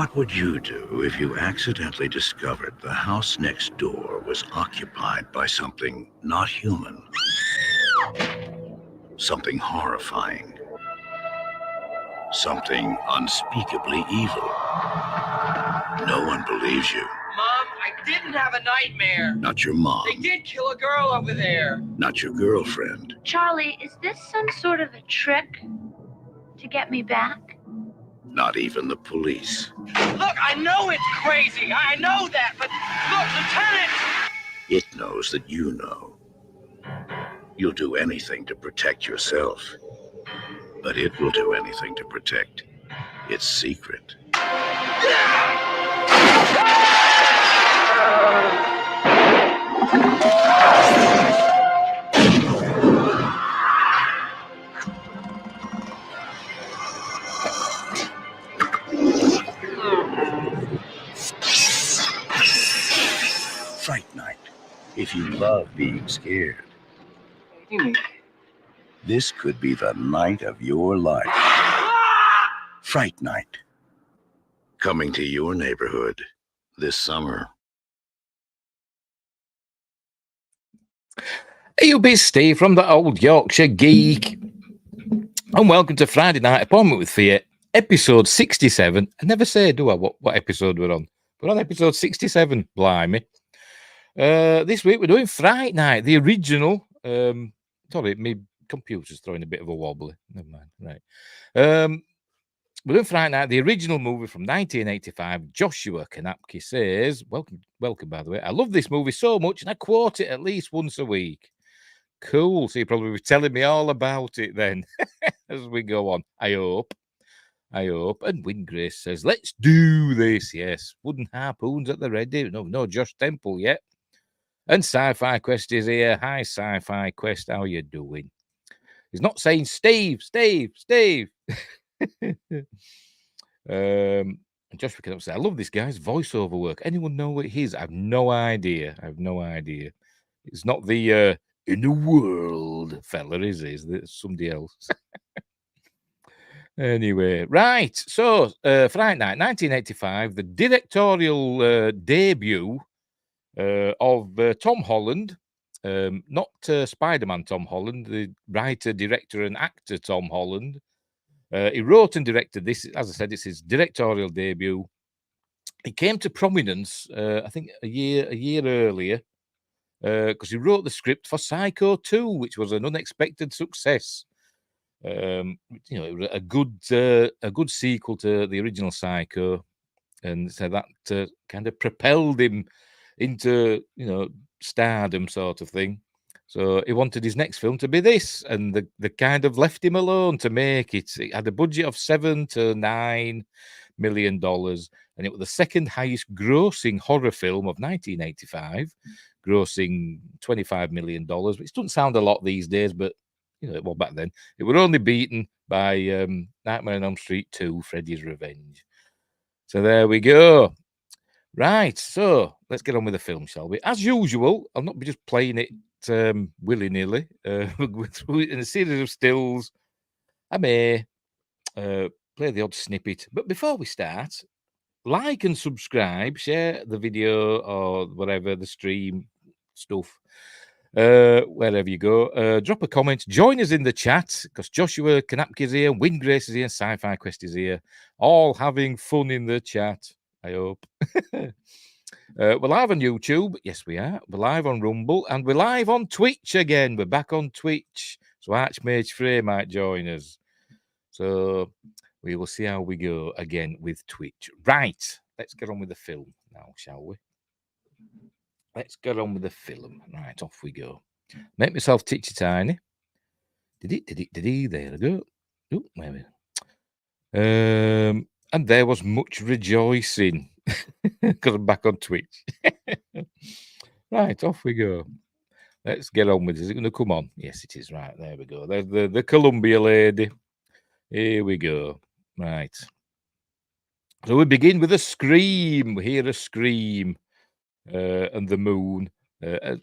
What would you do if you accidentally discovered the house next door was occupied by something not human? Something horrifying. Something unspeakably evil. No one believes you. Mom, I didn't have a nightmare. Not your mom. They did kill a girl over there. Not your girlfriend. Charlie, is this some sort of a trick to get me back? Not even the police. Look, I know it's crazy. I know that, but look, Lieutenant! It knows that you know. You'll do anything to protect yourself, but it will do anything to protect its secret. Fright Night. If you love being scared, this could be the night of your life. Fright Night. Coming to your neighborhood this summer. Hey, be Steve from the Old Yorkshire Geek. And welcome to Friday Night Appointment with Fear, episode 67. I never say, do I, what episode we're on? We're on episode 67, blimey. This week we're doing Fright Night, the original. Sorry, my computer's throwing a bit of a wobbly. Never mind. Right. We're doing Fright Night, the original movie from 1985. Joshua Kanapke says, welcome, by the way. I love this movie so much, and I quote it at least once a week. Cool. So you'll probably be telling me all about it then as we go on. I hope. And Wingrace says, let's do this. Yes. Wooden harpoons at the ready. No Josh Temple yet. And Sci-Fi Quest is here. Hi, Sci-Fi Quest. How you doing? He's not saying Steve. Josh Canap say, I love this guy's voiceover work. Anyone know what it is? I have no idea. It's not the in the world fella, is it? It's somebody else. Anyway, right. So, Fright Night, 1985, the directorial debut of Tom Holland, not Spider-Man Tom Holland, the writer, director, and actor Tom Holland. He wrote and directed this. As I said, it's his directorial debut. It came to prominence, I think, a year earlier, because he wrote the script for Psycho 2, which was an unexpected success. It was a good sequel to the original Psycho, and so that kind of propelled him into stardom, sort of thing. So he wanted his next film to be this, and they kind of left him alone to make it. It had a budget of $7 to $9 million, and it was the second highest grossing horror film of 1985, grossing $25 million, which doesn't sound a lot these days, but well, back then it was only beaten by Nightmare on Elm Street 2, Freddy's Revenge. So there we go. Right, so let's get on with the film, shall we? As usual, I'll not be just playing it willy-nilly. We'll go through it in a series of stills. I may play the odd snippet. But before we start, like and subscribe, share the video or whatever, the stream stuff, wherever you go. Drop a comment. Join us in the chat, because Joshua Kanapke is here, Wingrace is here, Sci-Fi Quest is here. All having fun in the chat, I hope. We're live on YouTube. Yes, we are. We're live on Rumble, and we're live on Twitch again. We're back on Twitch. So Archmage Frey might join us. So we will see how we go again with Twitch. Right. Let's get on with the film now, shall we? Let's get on with the film. Right, off we go. Make myself titchy tiny. Did it? There we go. Oh, maybe. And there was much rejoicing because I'm back on Twitch. Right, off we go. Let's get on with it. Is it going to come on? Yes, it is. Right, there we go. There's the Columbia lady. Here we go. Right. So we begin with a scream. We hear a scream. And the moon. A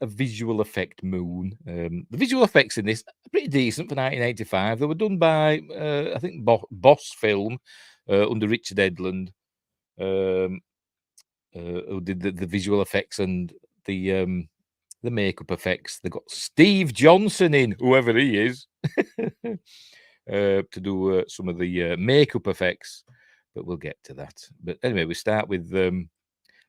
visual effect moon. The visual effects in this are pretty decent for 1985. They were done by, I think, Boss Film under Richard Edlund. who did the visual effects and the makeup effects. They got Steve Johnson in, whoever he is, to do some of the makeup effects. But we'll get to that. But anyway, we start with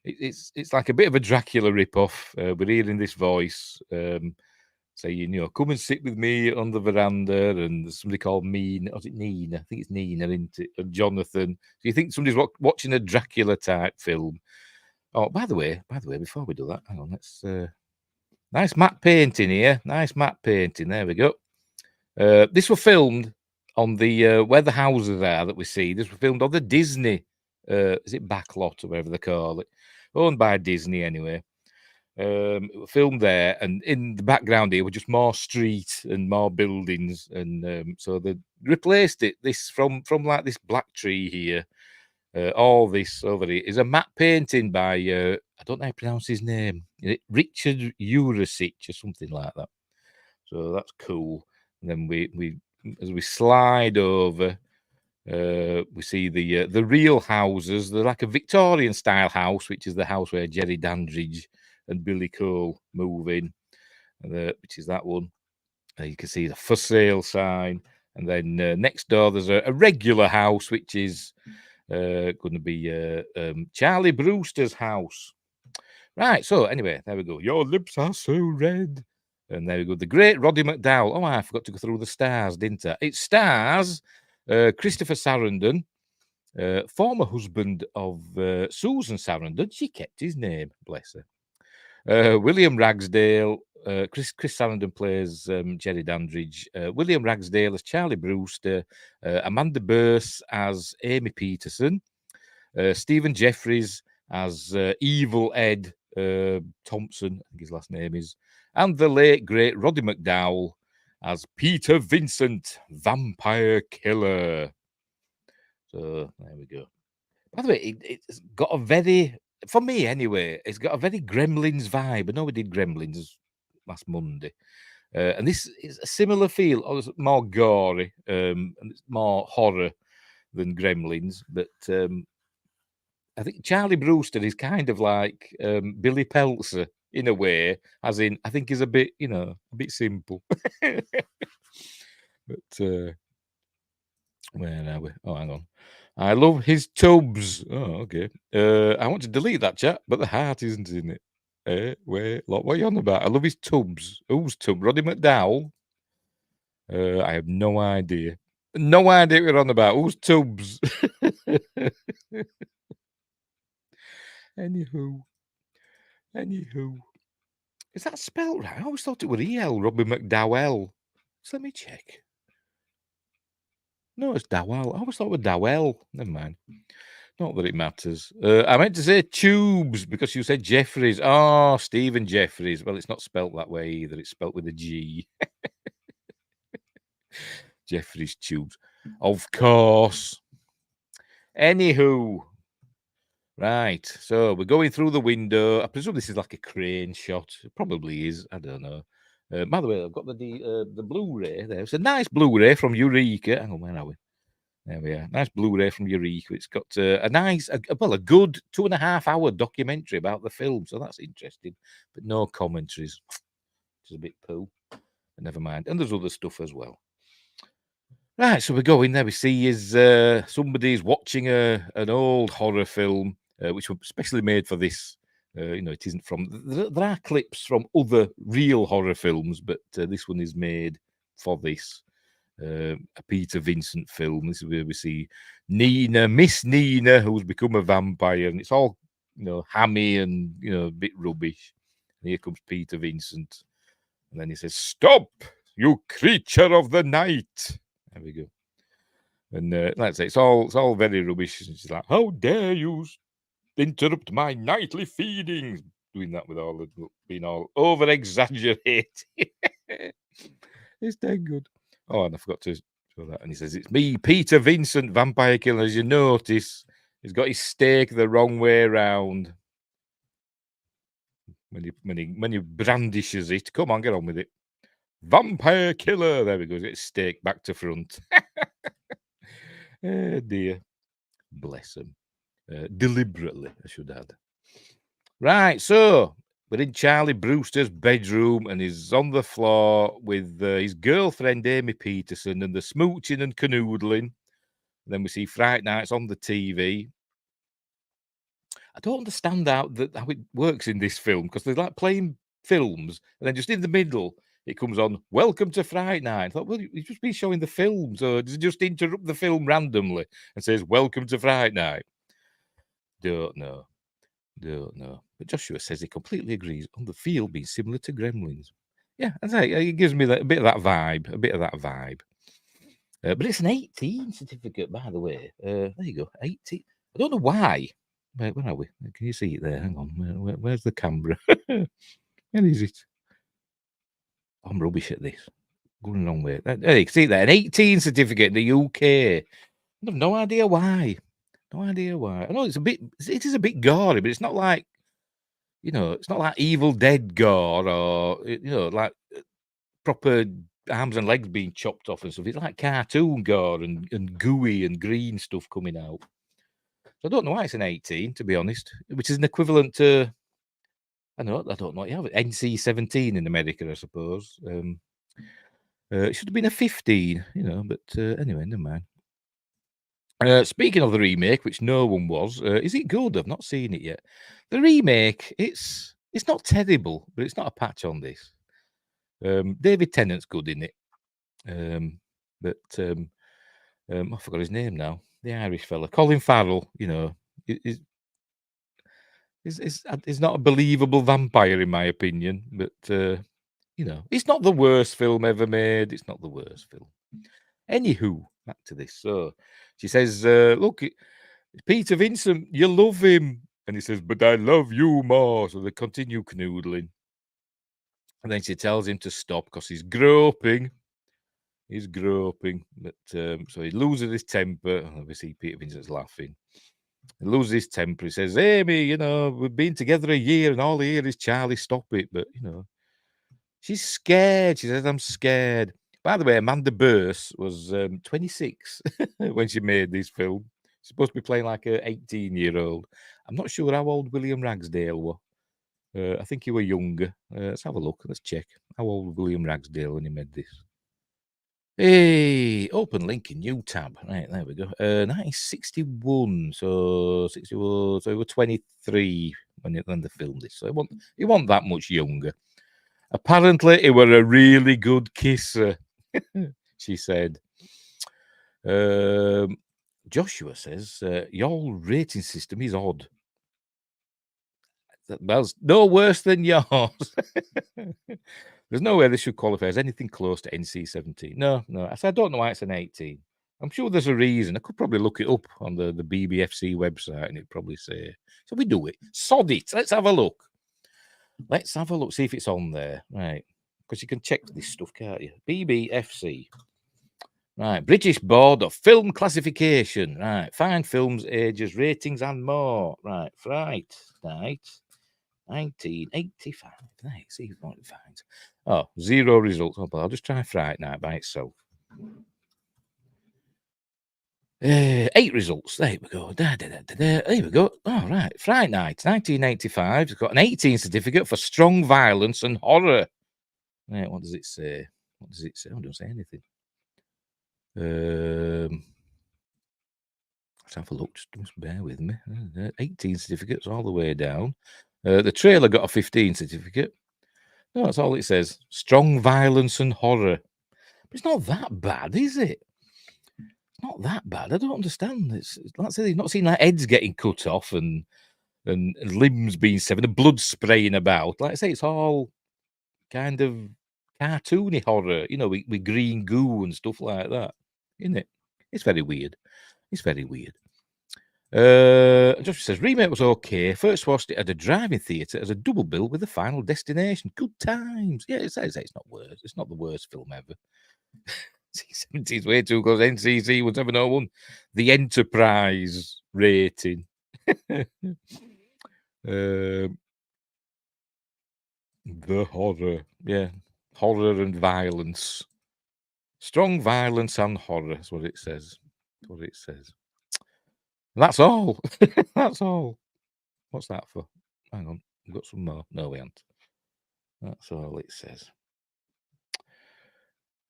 it's like a bit of a Dracula ripoff. We're hearing this voice saying, come and sit with me on the veranda. And there's somebody called Nina. Was it Nina? I think it's Nina, isn't it? And Jonathan. So you think somebody's watching a Dracula type film? Oh, by the way, before we do that, hang on, let's nice matte painting here. Nice matte painting. There we go. This was filmed on the where the houses are that we see. This was filmed on the Disney. Is it backlot or whatever they call it? Owned by Disney anyway. It was filmed there, and in the background here were just more street and more buildings, and so they replaced it. This from like this black tree here. All this over here is a matte painting by I don't know how to pronounce his name. Richard Urisic or something like that. So that's cool. And then we as we slide over, we see the real houses. They're like a Victorian style house, which is the house where Jerry Dandridge and Billy Cole move in, which is that one. You can see the for sale sign, and then next door there's a regular house, which is going to be Charlie Brewster's house. Right, so anyway, there we go. Your lips are so red. And there we go. The great Roddy McDowell. Oh, I forgot to go through the stars, didn't I? It stars Christopher Sarandon, former husband of Susan Sarandon. She kept his name, bless her. William Ragsdale. Chris Sarandon plays Jerry Dandridge. William Ragsdale as Charlie Brewster. Amanda Burse as Amy Peterson. Stephen Jeffries as Evil Ed Thompson, I think his last name is. And the late, great Roddy McDowell as Peter Vincent, Vampire Killer. So, there we go. By the way, it's got a very, for me anyway, it's got a very Gremlins vibe. I know we did Gremlins last Monday. And this is a similar feel, more gory, and it's more horror than Gremlins. But I think Charlie Brewster is kind of like Billy Peltzer in a way, as in, I think he's a bit, a bit simple. But where are we? Oh, hang on. I love his tubs. Oh, okay. I want to delete that chat, but the heart isn't in it. Wait, what are you on about? I love his tubs. Who's tub? Roddy McDowell? I have no idea. No idea what you're on about. Who's tubs? Anywho. Is that spelled right? I always thought it was E.L. Roddy McDowell. So let me check. No, it's Dowell. I always thought it was Dowell. Never mind. Not that it matters. I meant to say tubes because you said Jeffries. Oh, Stephen Jeffries. Well, it's not spelt that way either. It's spelt with a G. Jeffries tubes. Of course. Anywho. Right. So we're going through the window. I presume this is like a crane shot. It probably is. I don't know. By the way, I've got the Blu-ray there. It's a nice Blu-ray from Eureka. Hang on, where are we? There we are. Nice Blu-ray from Eureka. It's got a good 2.5-hour documentary about the film. So that's interesting. But no commentaries. Which is a bit poo. But never mind. And there's other stuff as well. Right, so we go in there. We see somebody's watching an old horror film, which was specially made for this. It isn't from. There are clips from other real horror films, but this one is made for this. A Peter Vincent film. This is where we see Miss Nina, who's become a vampire, and it's all hammy and a bit rubbish. And here comes Peter Vincent, and then he says, "Stop, you creature of the night." There we go. And like I say, it's all very rubbish. And she's like, "How dare you interrupt my nightly feedings?" Doing that with being all over exaggerated. It's dang good. Oh, and I forgot to show that. And he says, "It's me, Peter Vincent, Vampire Killer." As you notice, he's got his steak the wrong way around. When he brandishes it, come on, get on with it. Vampire Killer. There we go. Get his steak back to front. Oh dear. Bless him. Deliberately, I should add. Right, so we're in Charlie Brewster's bedroom and he's on the floor with his girlfriend, Amy Peterson, and they're smooching and canoodling. Then we see Fright Nights on the TV. I don't understand how it works in this film because they're like playing films and then just in the middle it comes on, welcome to Fright Night. I thought, well, you've just been showing the film, so does it just interrupt the film randomly and says, welcome to Fright Night? Don't know. But Joshua says he completely agrees on the feel being similar to Gremlins. Yeah, I say it gives me a bit of that vibe. But it's an 18 certificate, by the way. There you go, 18. I don't know why. Where are we? Can you see it there? Hang on. Where's the camera? Where is it? I'm rubbish at this. Going the wrong way. There you can see that. An 18 certificate in the UK. I have no idea why. I know it is a bit gory, but it's not like, it's not like Evil Dead gore or, like proper arms and legs being chopped off and stuff. It's like cartoon gore and gooey and green stuff coming out. So I don't know why it's an 18, to be honest, which is an equivalent to, I don't know what you have, NC-17 in America, I suppose. It should have been a 15, but anyway, never mind. Speaking of the remake, which no one was, is it good? I've not seen it yet. The remake, it's not terrible, but it's not a patch on this. David Tennant's good in it, but I forgot his name now. The Irish fella, Colin Farrell. Is not a believable vampire in my opinion, but it's not the worst film ever made. It's not the worst film. Anywho, back to this. So she says, look, Peter Vincent, you love him. And he says, but I love you more. So they continue canoodling. And then she tells him to stop because he's groping. But so he loses his temper. Obviously, Peter Vincent's laughing. He loses his temper. He says, Amy, we've been together a year and all I hear is Charlie, stop it. But, she's scared. She says, I'm scared. By the way, Amanda Burse was 26 when she made this film. She's supposed to be playing like an 18-year-old. I'm not sure how old William Ragsdale was. I think he was younger. Let's have a look. Let's check. How old was William Ragsdale when he made this? Hey, open link in new tab. Right, there we go. 1961. So 61. So he was 23 when they filmed this. So he wasn't that much younger. Apparently, he were a really good kisser, she said. Joshua says, your rating system is odd. That's no worse than yours. There's no way this should qualify as anything close to NC-17. No. I said, I don't know why it's an 18. I'm sure there's a reason. I could probably look it up on the BBFC website and it'd probably say. So we do it. Sod it. Let's have a look. See if it's on there. Right. Because you can check this stuff, can't you? BBFC. Right. British Board of Film Classification. Right. Find films, ages, ratings, and more. Right. Fright Night. 1985. Right. See what it finds. Oh, 0 results. Oh, but I'll just try Fright Night by itself. 8 results. There we go. There we go. All right. Fright Night, 1985. It's got an 18 certificate for strong violence and horror. Right, what does it say? Oh, it doesn't say anything. Let's have a look. Just bear with me. 18 certificates all the way down. The trailer got a 15 certificate. No, that's all it says. Strong violence and horror. But it's not that bad, is it? Not that bad. I don't understand. It's like I say, you've not seen like heads getting cut off and limbs being severed, and blood spraying about. Like I say, it's all kind of cartoony horror, with green goo and stuff like that, isn't it? It's very weird. Just says remake was okay. First watched it at a drive-in theatre as a double bill with a Final Destination. Good times. Yeah, it says it's not worse. It's not the worst film ever. C-17 is way too close. NCC 1701. The Enterprise rating. The horror. Yeah. Horror and violence. Strong violence and horror is what it says. That's all. That's all. What's that for? Hang on, we've got some more. No, we haven't. That's all it says.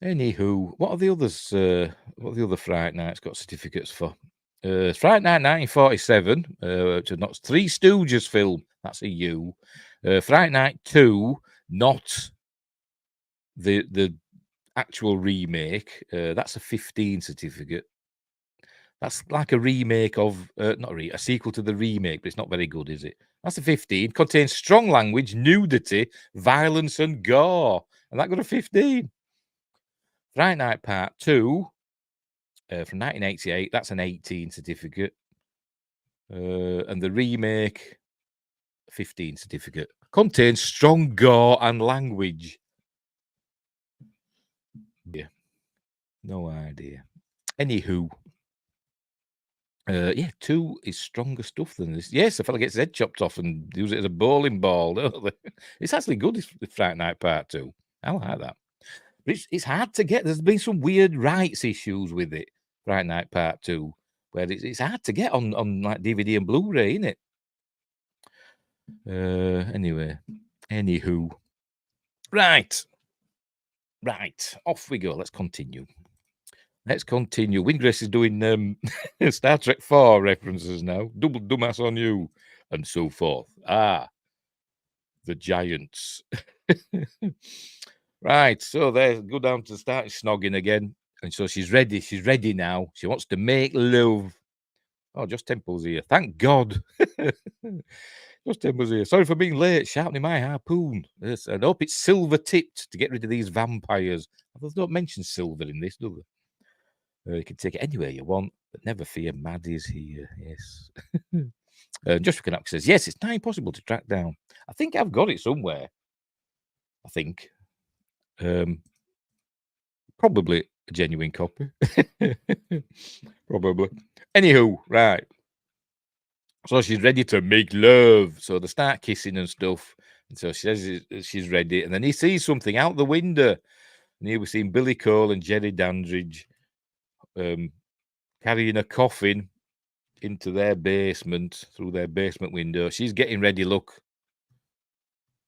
Anywho, what are the others? What are the other Fright Nights got certificates for? Fright Night 1947, which is not Three Stooges film. That's a U. Fright Night 2, not the actual remake. That's a 15 certificate. That's like a remake of not a sequel to the remake, but it's not very good, is it? That's a 15. Contains strong language, nudity, violence, and gore, and that got a 15. Fright Night Part 2 from 1988. That's an 18 certificate. And the remake, 15 certificate. Contains strong gore and language. Yeah. No idea. Anywho. Yeah, 2 is stronger stuff than this. Yes, the fella gets his head chopped off and use it as a bowling ball. Don't they? It's actually good, this Fright Night Part 2. I like that. But it's hard to get. There's been some weird rights issues with it, Fright Night Part 2, where it's hard to get on like DVD and Blu-ray, isn't it? Anyway. Anywho. Right. Off we go. Let's continue. Windgrace is doing Star Trek 4 references now. Double dumbass on you, and so forth. The giants. Right, so there, go down to start snogging again. And so she's ready. She's ready now. She wants to make love. Oh, Just Temple's here. Thank God. Just Temple's here. Sorry for being late. Sharpening my harpoon. Yes, I hope it's silver tipped to get rid of these vampires. They don't mention silver in this, do they? You can take it anywhere you want, but never fear, Maddie's here. Yes. Joshua Canuck says, yes, it's not impossible to track down. I think I've got it somewhere. I think. Probably a genuine copy. Probably. Anywho, right. So she's ready to make love. So they start kissing and stuff. And so she says she's ready. And then he sees something out the window. And here we're seeing Billy Cole and Jerry Dandridge carrying a coffin into their basement through their basement window. She's getting ready, look.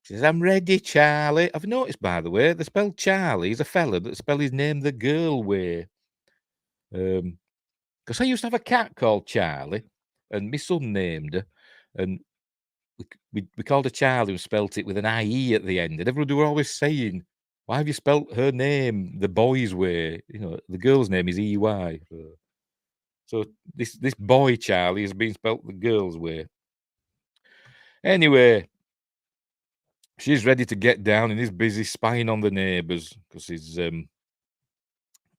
She says, I'm ready, Charlie. I've noticed, by the way, they spell Charlie. He's a fella that spell his name the girl way. Because I used to have a cat called Charlie, and my son named her, and we called her Charlie and spelt it with an IE at the end. And everybody were always saying, why have you spelt her name the boy's way? You know, the girl's name is EY. So this boy Charlie has been spelt the girl's way. Anyway, she's ready to get down and he's busy spying on the neighbours because he's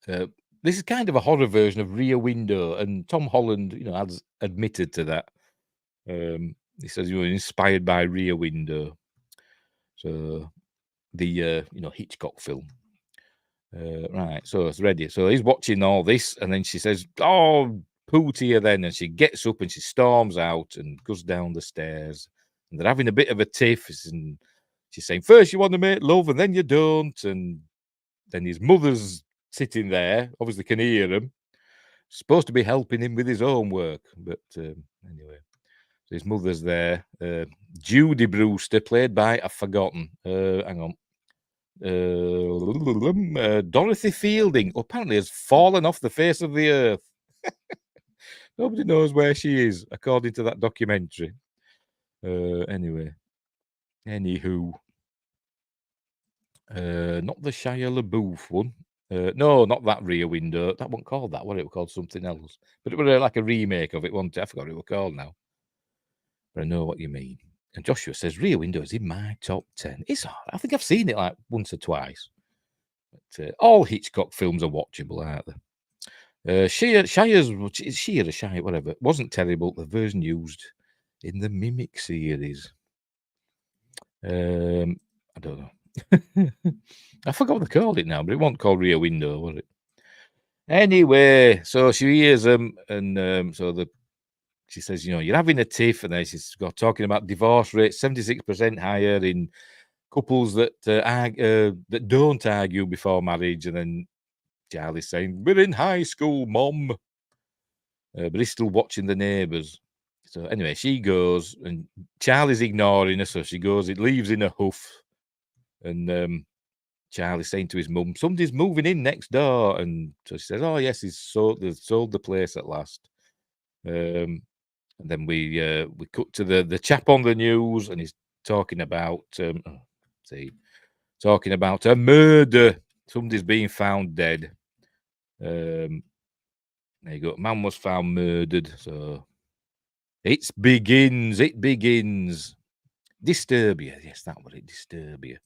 this is kind of a horror version of Rear Window, and Tom Holland, has admitted to that. He says, inspired by Rear Window. So the Hitchcock film. Right, so it's ready. So he's watching all this, and then she says, "Oh, poo to you then," and she gets up and she storms out and goes down the stairs. And they're having a bit of a tiff, and she's saying, first you want to make love, and then you don't. And then his mother's sitting there, obviously can hear him. Supposed to be helping him with his homework, but anyway, so his mother's there. Judy Brewster, played by, I've forgotten. Hang on. Dorothy Fielding apparently has fallen off the face of the earth. Nobody knows where she is, according to that documentary. Anyway, anywho, not the Shia LaBeouf one. No, not that Rear Window. That wasn't called that. What it was called something else. But it was like a remake of it, wasn't it? I forgot what it was called now. But I know what you mean. And Joshua says Rear Window is in my top 10. It's all right. I think I've seen it like once or twice. But all Hitchcock films are watchable, aren't they? Shia, whatever. It wasn't terrible. The version used in the Mimic series. I don't know. I forgot what they called it now, but it wasn't called Rear Window, was it? Anyway, so she hears them, and she says, you're having a tiff, and then she's got talking about divorce rates, 76% higher in couples that that don't argue before marriage, and then Charlie's saying, we're in high school, Mom. but he's still watching the neighbours. So anyway, she goes, and Charlie's ignoring her, so she goes. It leaves in a huff, and Charlie's saying to his mum, "Somebody's moving in next door," and so she says, "Oh yes, they've sold the place at last." And then we cut to the chap on the news, and he's talking about talking about a murder. Somebody's being found dead. There you go. Man was found murdered. So it begins. Disturbia. Yes, that was it. Disturbia.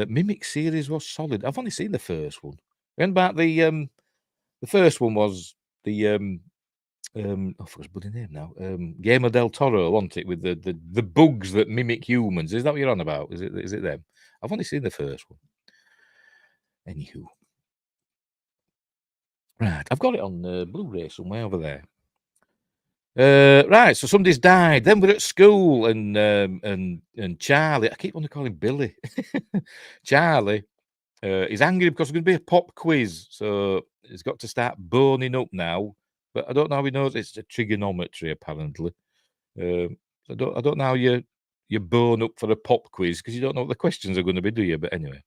Mimic series was solid. I've only seen the first one. And about the first one was the I forgot his bloody name now. Guillermo del Toro, wasn't it, with the bugs that mimic humans? Is that what you're on about? Is it them? I've only seen the first one. Anywho, right, I've got it on Blu-ray somewhere over there. Right, so somebody's died. Then we're at school, and Charlie. I keep wanting to call him Billy. Charlie is angry because there's going to be a pop quiz, so he's got to start boning up now. But I don't know how he knows it's a trigonometry apparently. I don't know how you bone up for a pop quiz because you don't know what the questions are going to be, do you? But anyway,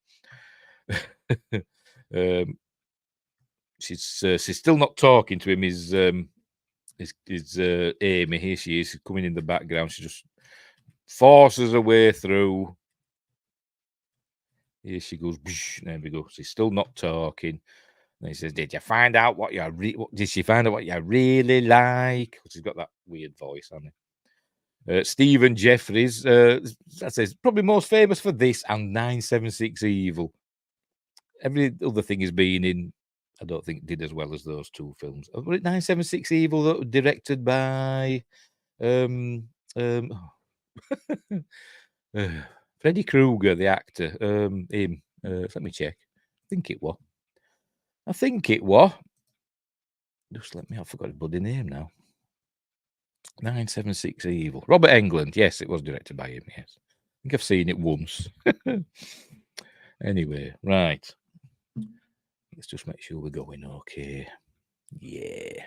she's still not talking to him. Is Amy? Here she is coming in the background. She just forces her way through. Here she goes. There we go. She's still not talking. And he says, "Did you find out what you did she find out what you really like?" She's got that weird voice, hasn't he? Stephen Jeffries, that says probably most famous for this and 976 Evil. Every other thing he's been in, I don't think did as well as those two films. Was it 976 Evil that was directed by Freddy Krueger, the actor? Him. Let me check. I think it was. Just let me. I forgot his bloody name now. 976 Evil. Robert Englund. Yes, it was directed by him. Yes, I think I've seen it once. Anyway, right. Let's just make sure we're going okay. Yeah.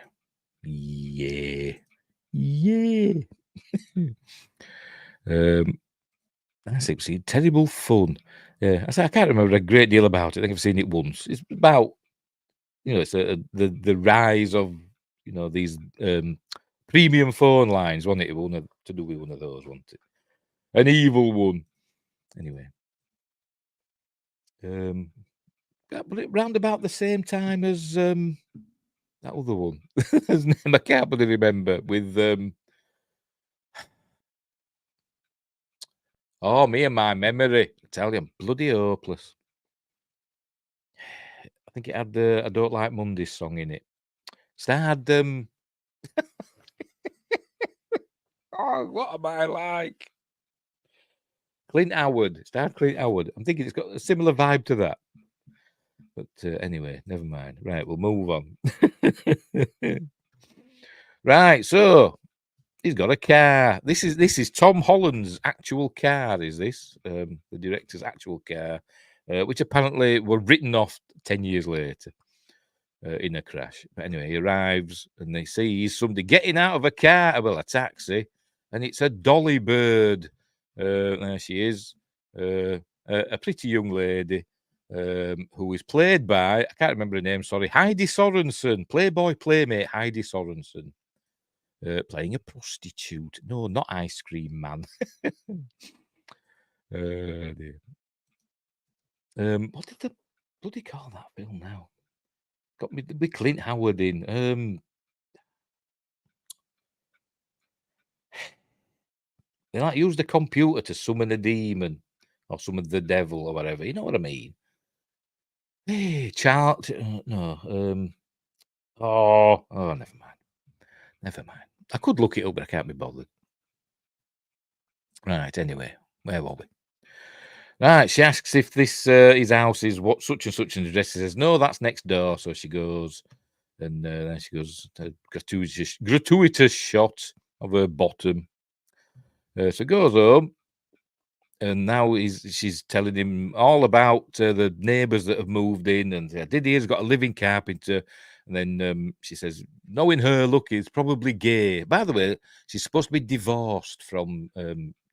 976. Terrible fun. Yeah, I can't remember a great deal about it. I think I've seen it once. It's about, it's the rise of these premium phone lines, wasn't it? To do with one of those, wasn't it? An evil one. Anyway. But round about the same time as that other one. His name I can't really remember. With oh, me and my memory. I tell you, I'm bloody hopeless. I think it had the I Don't Like Mondays song in it. Starred oh, what am I like? Clint Howard. Starred Clint Howard. I'm thinking it's got a similar vibe to that. But anyway, never mind. Right, we'll move on. Right, so he's got a car. This is Tom Holland's actual car. Is this the director's actual car, which apparently were written off 10 years later in a crash. But anyway, he arrives and they see somebody getting out of a car, well, a taxi, and it's a dolly bird. There she is, a pretty young lady. Who is played by, I can't remember her name, sorry, Heidi Sorensen, Playboy Playmate Heidi Sorensen, playing a prostitute. No, not Ice Cream Man. Dear. What did the bloody call that film now? Got me with Clint Howard in. They like use the computer to summon a demon or summon the devil or whatever. You know what I mean? Hey, Charles. No. Oh, never mind. Never mind. I could look it up, but I can't be bothered. Right. Anyway, where were we? Right. She asks if this his house is what such and such an address. She says no, that's next door. So she goes, and then she goes gratuitous shot of her bottom. So goes home. And now she's telling him all about the neighbours that have moved in, and Didier's got a living carpenter. And then she says, knowing her look, is probably gay. By the way, she's supposed to be divorced from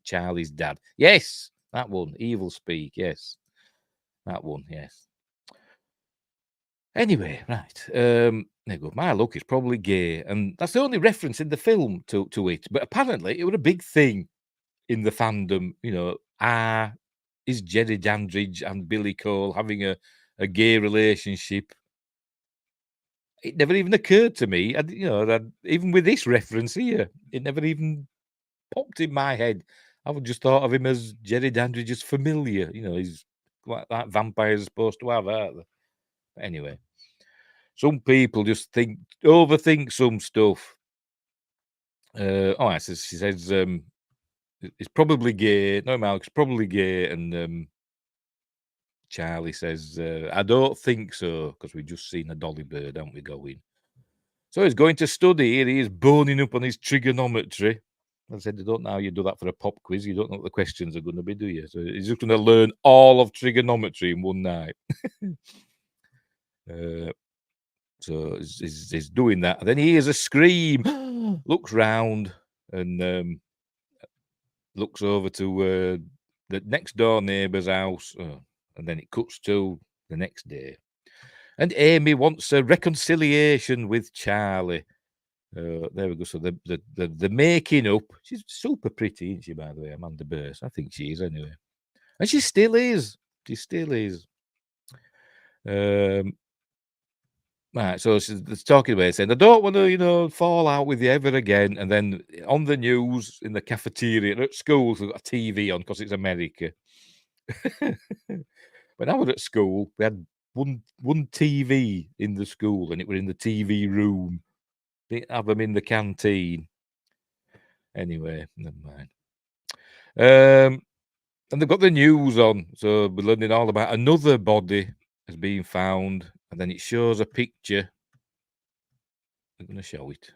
Charlie's dad. Yes, that one. Evil Speak. Yes, that one. Yes. Anyway, right. There you go. My look is probably gay, and that's the only reference in the film to it. But apparently, it was a big thing in the fandom. You know, is Jerry Dandridge and Billy Cole having a gay relationship? It never even occurred to me. That even with this reference here, it never even popped in my head. I would just thought of him as Jerry Dandridge's familiar. You know, he's like that vampires are supposed to have, aren't they? But anyway, some people just overthink some stuff. She says it's probably gay. No, Malcolm's probably gay, and Charlie says, I don't think so, because we've just seen a dolly bird, haven't we, going? So he's going to study. Here he is boning up on his trigonometry. I said, I don't know how you do that for a pop quiz. You don't know what the questions are going to be, do you? So he's just going to learn all of trigonometry in one night. So he's doing that. And then he hears a scream, looks round, and looks over to the next door neighbour's house. And then it cuts to the next day. And Amy wants a reconciliation with Charlie. There we go. So the making up. She's super pretty, isn't she, by the way, Amanda Burse? I think she is anyway. And she still is. She still is. Right, so she's talking about it, saying, I don't want to, fall out with you ever again. And then on the news, in the cafeteria, at school, they've got a TV on because it's America. When I was at school, we had one TV in the school, and it was in the TV room. Didn't have them in the canteen. Anyway, never mind. And they've got the news on, so we're learning all about another body has been found, and then it shows a picture. I'm going to show it.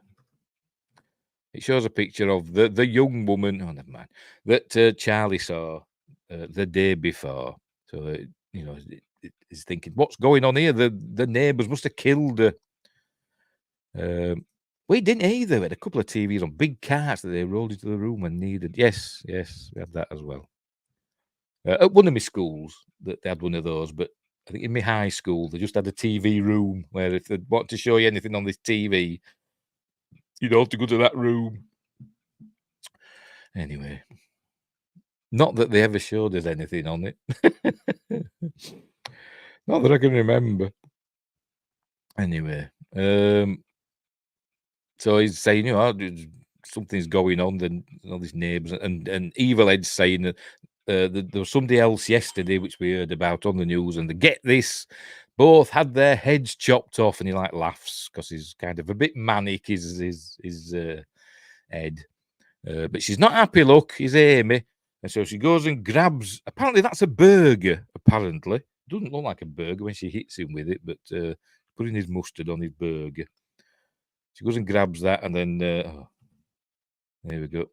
It shows a picture of the young woman. Oh, never mind. That Charlie saw the day before. So he's thinking, what's going on here? The neighbours must have killed her. We didn't either. We had a couple of TVs on big carts that they rolled into the room and needed. Yes, we had that as well. At one of my schools, they had one of those, but I think in my high school, they just had a TV room where if they want to show you anything on this TV, you'd have to go to that room. Anyway, not that they ever showed us anything on it. Not that I can remember. Anyway, so he's saying, something's going on. Then all these neighbours and Evil Ed's saying that there was somebody else yesterday, which we heard about on the news, and they get this, both had their heads chopped off, and he laughs because he's kind of a bit manic. His Ed, but she's not happy. Look, is Amy, and so she goes and grabs. Apparently, that's a burger. Apparently, doesn't look like a burger when she hits him with it, but putting his mustard on his burger. She goes and grabs that, and then there we go.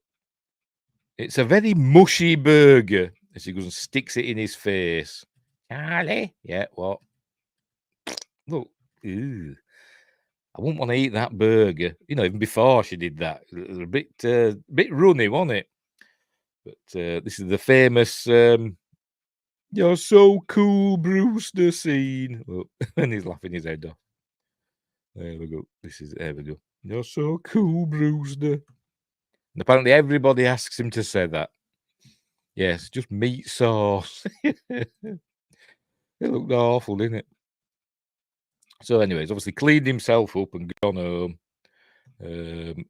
It's a very mushy burger. And she goes and sticks it in his face. Charlie, yeah, what? Look, ew. I wouldn't want to eat that burger. Even before she did that, it was a bit runny, wasn't it? But this is the famous "You're so cool, Brewster" scene. Look, and he's laughing his head off. There we go. There we go. You're so cool, Brewster. And apparently everybody asks him to say that. Yes, just meat sauce. It looked awful, didn't it? So, anyways, obviously cleaned himself up and gone home. And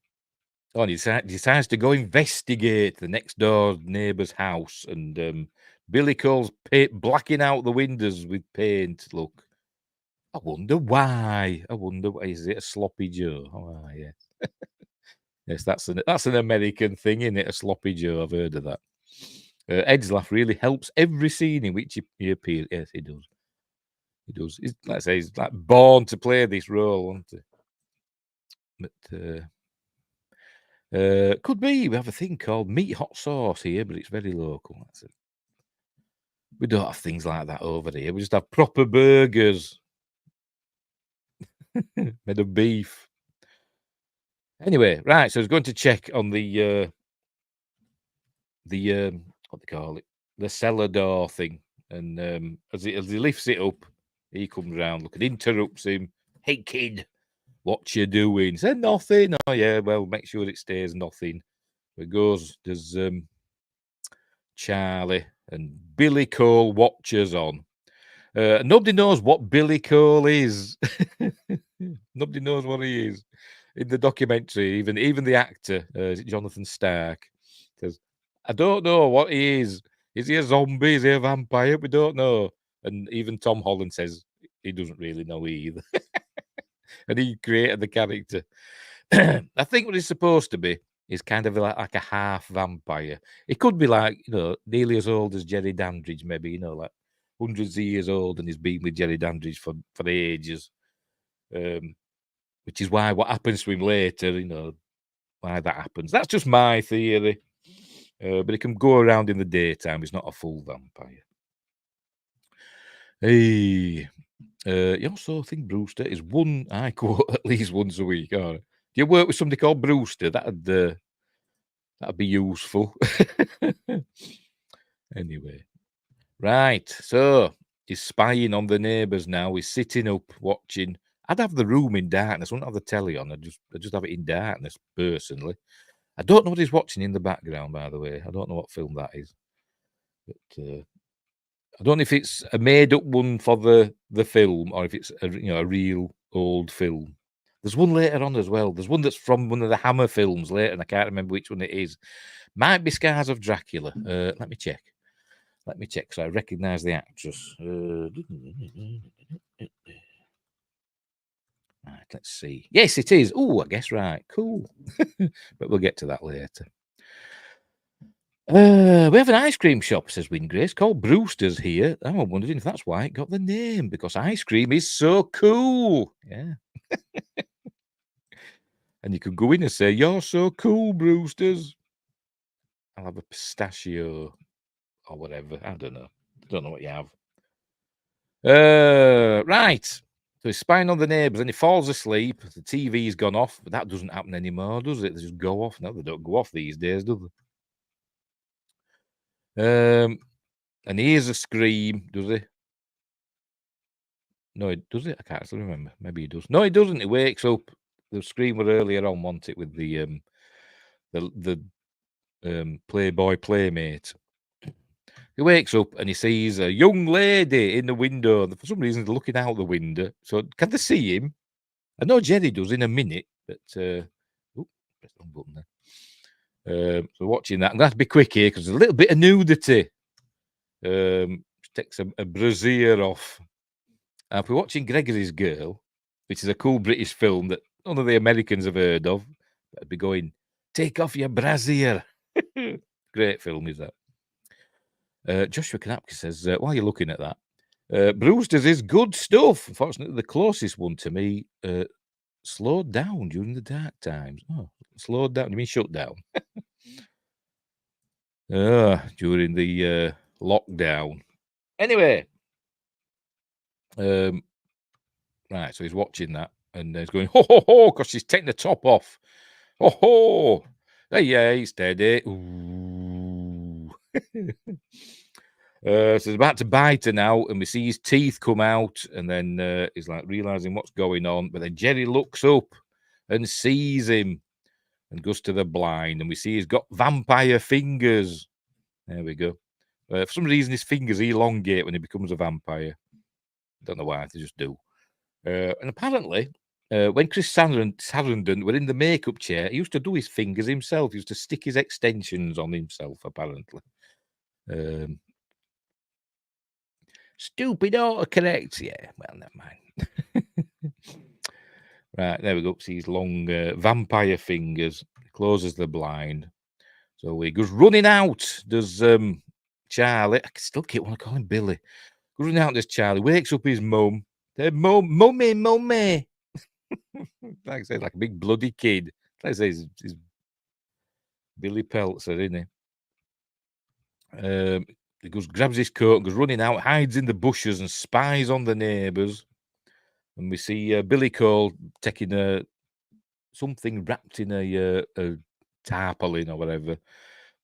he decides to go investigate the next door neighbour's house. And Billy Cole's blacking out the windows with paint. Look, I wonder why. Is it a sloppy Joe? Oh, yes. Yes, that's an American thing, isn't it? A sloppy Joe. I've heard of that. Ed's laugh really helps every scene in which he appears. Yes, he does. He does. He's like born to play this role, isn't he? But could be. We have a thing called meat hot sauce here, but it's very local. That's it. We don't have things like that over here. We just have proper burgers made of beef. Anyway, right. So he's going to check on the what they call it, the cellar door thing, and as he lifts it up, he comes round, look, and interrupts him. Hey kid, what you doing? He said nothing. Oh yeah, well, make sure it stays nothing. So it goes. There's Charlie and Billy Cole watches on. Nobody knows what Billy Cole is. Nobody knows what he is in the documentary. Even the actor, Jonathan Stark, says, "I don't know what he is. Is he a zombie? Is he a vampire? We don't know." And even Tom Holland says he doesn't really know either. And he created the character. I think what he's supposed to be is kind of like a half vampire. It could be like, nearly as old as Jerry Dandridge, maybe, like hundreds of years old, and he's been with Jerry Dandridge for ages. Which is why what happens to him later, why that happens. That's just my theory. But he can go around in the daytime. He's not a full vampire. Hey, you also think Brewster is one I quote at least once a week. All right. Do you work with somebody called Brewster? That'd be useful. Anyway, right. So he's spying on the neighbours now. He's sitting up watching. I'd have the room in darkness. I wouldn't have the telly on. I'd just have it in darkness, personally. I don't know what he's watching in the background, by the way. I don't know what film that is. But I don't know if it's a made-up one for the film or if it's a real old film. There's one later on as well. There's one that's from one of the Hammer films later, and I can't remember which one it is. Might be Scars of Dracula. Let me check. Because I recognise the actress. Right, let's see. Yes, it is. Oh, I guess right. Cool. But we'll get to that later. We have an ice cream shop, says Wingrace, called Brewster's here. I'm wondering if that's why it got the name, because ice cream is so cool. Yeah. And you could go in and say, "You're so cool, Brewster's." I'll have a pistachio or whatever. I don't know. Don't know what you have. Right. So he's spying on the neighbours and he falls asleep. The TV's gone off, but that doesn't happen anymore, does it? They just go off. No, they don't go off these days, do they? And he hears a scream, does he? No, does it? I can't still remember. Maybe he does. No, he doesn't. He wakes up. The scream were earlier on, wasn't it, with the Playboy playmate. He wakes up and he sees a young lady in the window. For some reason, they're looking out the window. So can they see him? I know Jerry does in a minute, but press the wrong button there. So watching that, I'm going to have to be quick here because there's a little bit of nudity. Takes a brassiere off. If we're watching Gregory's Girl, which is a cool British film that none of the Americans have heard of, I'd be going, "Take off your brassiere." Great film is that. Joshua Knapke says, while you're looking at that, Brewster's is good stuff. Unfortunately, the closest one to me slowed down during the dark times. Oh, slowed down? You mean shut down? During the lockdown. Anyway, right, so he's watching that and he's going, "Ho, ho, ho," because she's taking the top off. "Ho, ho. Hey, yeah, he's steady." Ooh. So he's about to bite her now, and we see his teeth come out, and then he's like realizing what's going on. But then Jerry looks up and sees him and goes to the blind, and we see he's got vampire fingers. There we go. For some reason, his fingers elongate when he becomes a vampire. Don't know why, they just do. And apparently, when Chris Sarandon were in the makeup chair, he used to do his fingers himself. He used to stick his extensions on himself, apparently. Stupid autocorrect. Yeah, well, never mind. Right, there we go. See his long vampire fingers. Closes the blind. So he goes running out. Does Charlie. I still keep wanting to call him Billy. Goes running out, does Charlie. Wakes up his mum. Mummy. Like I say, like a big bloody kid. Like I say, he's Billy Peltzer, isn't he? He goes, grabs his coat and goes running out, hides in the bushes and spies on the neighbours. And we see Billy Cole taking a something wrapped in a tarpaulin or whatever,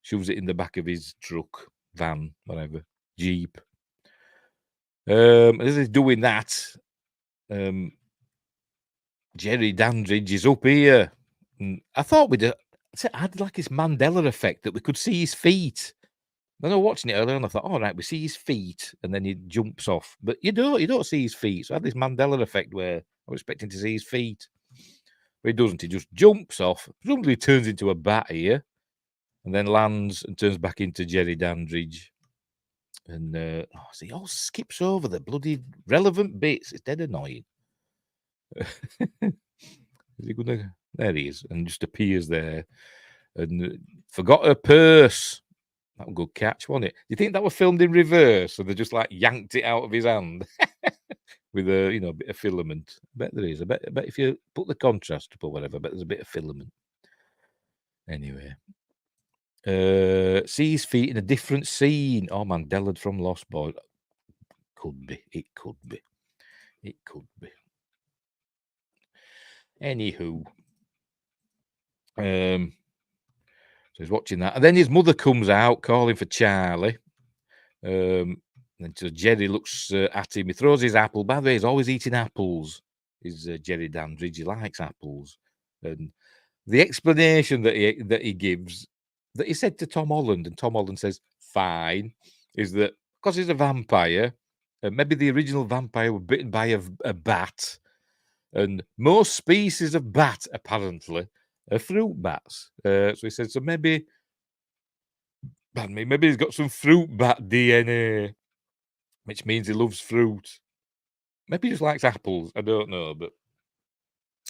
shoves it in the back of his truck, van, whatever, Jeep. As he's doing that, Jerry Dandridge is up here. And I thought we'd had like this Mandela effect that we could see his feet. Then I was watching it earlier and I thought, all right, we see his feet, and then he jumps off. But you don't see his feet. So I had this Mandela effect where I was expecting to see his feet. But he doesn't. He just jumps off. Presumably turns into a bat here, and then lands and turns back into Jerry Dandridge. And he all skips over the bloody relevant bits. It's dead annoying. Is he gonna? There he is, and just appears there. And forgot her purse. That was a good catch, wasn't it? Do you think that was filmed in reverse, so they just like yanked it out of his hand with a bit of filament? I bet there is. I bet if you put the contrast up or whatever, I bet there's a bit of filament. Anyway, see his feet in a different scene. Oh, Mandela from Lost Boys. Could be. It could be. It could be. Anywho, so he's watching that, and then his mother comes out calling for Charlie. And so Jerry looks at him. He throws his apple. By the way, he's always eating apples. Is Jerry Dandridge? He likes apples. And the explanation that he gives, that he said to Tom Holland, and Tom Holland says, "Fine," is that because he's a vampire, maybe the original vampire were bitten by a bat, and most species of bat apparently are fruit bats. So he said, so maybe he's got some fruit bat DNA, which means he loves fruit. Maybe he just likes apples. I don't know, but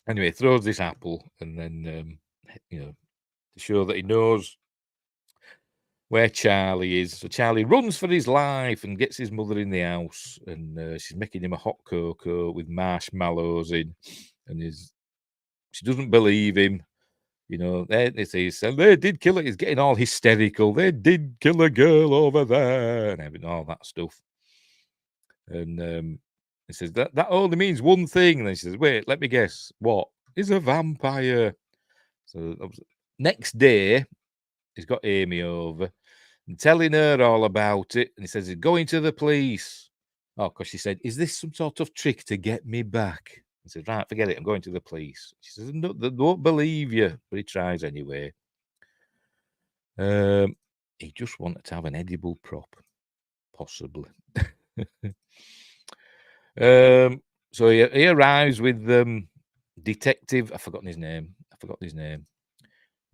anyway, he throws this apple, and then to show that he knows where Charlie is. So Charlie runs for his life and gets his mother in the house, and she's making him a hot cocoa with marshmallows in, and she doesn't believe him. They did kill it. He's getting all hysterical. They did kill a girl over there, and having all that stuff. And he says that only means one thing. And then she says, "Wait, let me guess. What? He's a vampire." So next day, he's got Amy over and telling her all about it. And he says he's going to the police. Oh, because she said, "Is this some sort of trick to get me back?" He says, "Right, forget it. I'm going to the police." She says, "No, they won't believe you," but he tries anyway. He just wanted to have an edible prop, possibly. So he arrives with Detective. I've forgotten his name.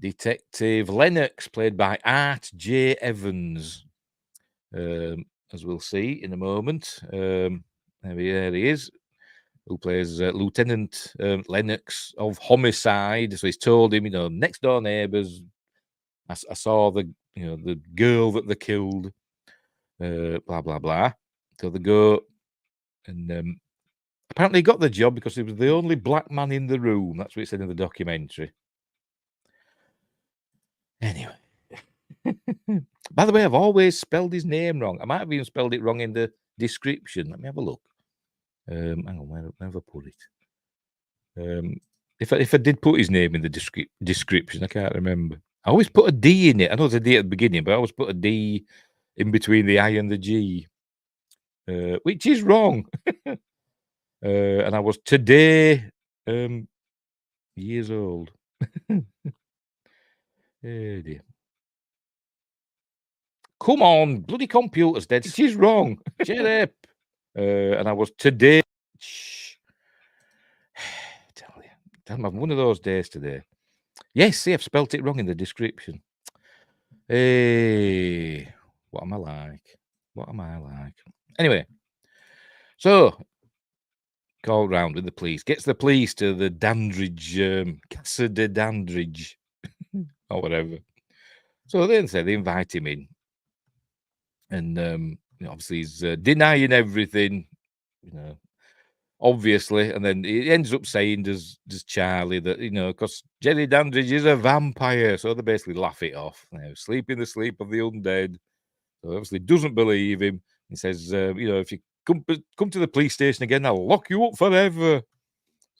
Detective Lennox, played by Art J. Evans, as we'll see in a moment. There he is, who plays Lieutenant Lennox of Homicide. So he's told him, next door neighbours, I saw the girl that they killed, blah blah blah. So they go, and apparently he got the job because he was the only black man in the room. That's what it said in the documentary. Anyway. By the way, I've always spelled his name wrong. I might have even spelled it wrong in the description. Let me have a look. Hang on, where have I put it? If I did put his name in the description, I can't remember. I always put a D in it. I know there's a D at the beginning, but I always put a D in between the I and the G, which is wrong. And I was today years old. Oh dear. Come on, bloody computer's dead. It is wrong. Shut up. And I was today. Shh. Tell you, I'm having one of those days today. Yes, see, I've spelt it wrong in the description. Hey, what am I like? Anyway, so called round with the police. Gets the police to the Dandridge, Casa de Dandridge, or whatever. So they invite him in. And obviously he's denying everything, obviously. And then he ends up saying, does Charlie, that, because Jerry Dandridge is a vampire. So they basically laugh it off. Sleeping the sleep of the undead. So obviously doesn't believe him. He says, if you come to the police station again, I'll lock you up forever.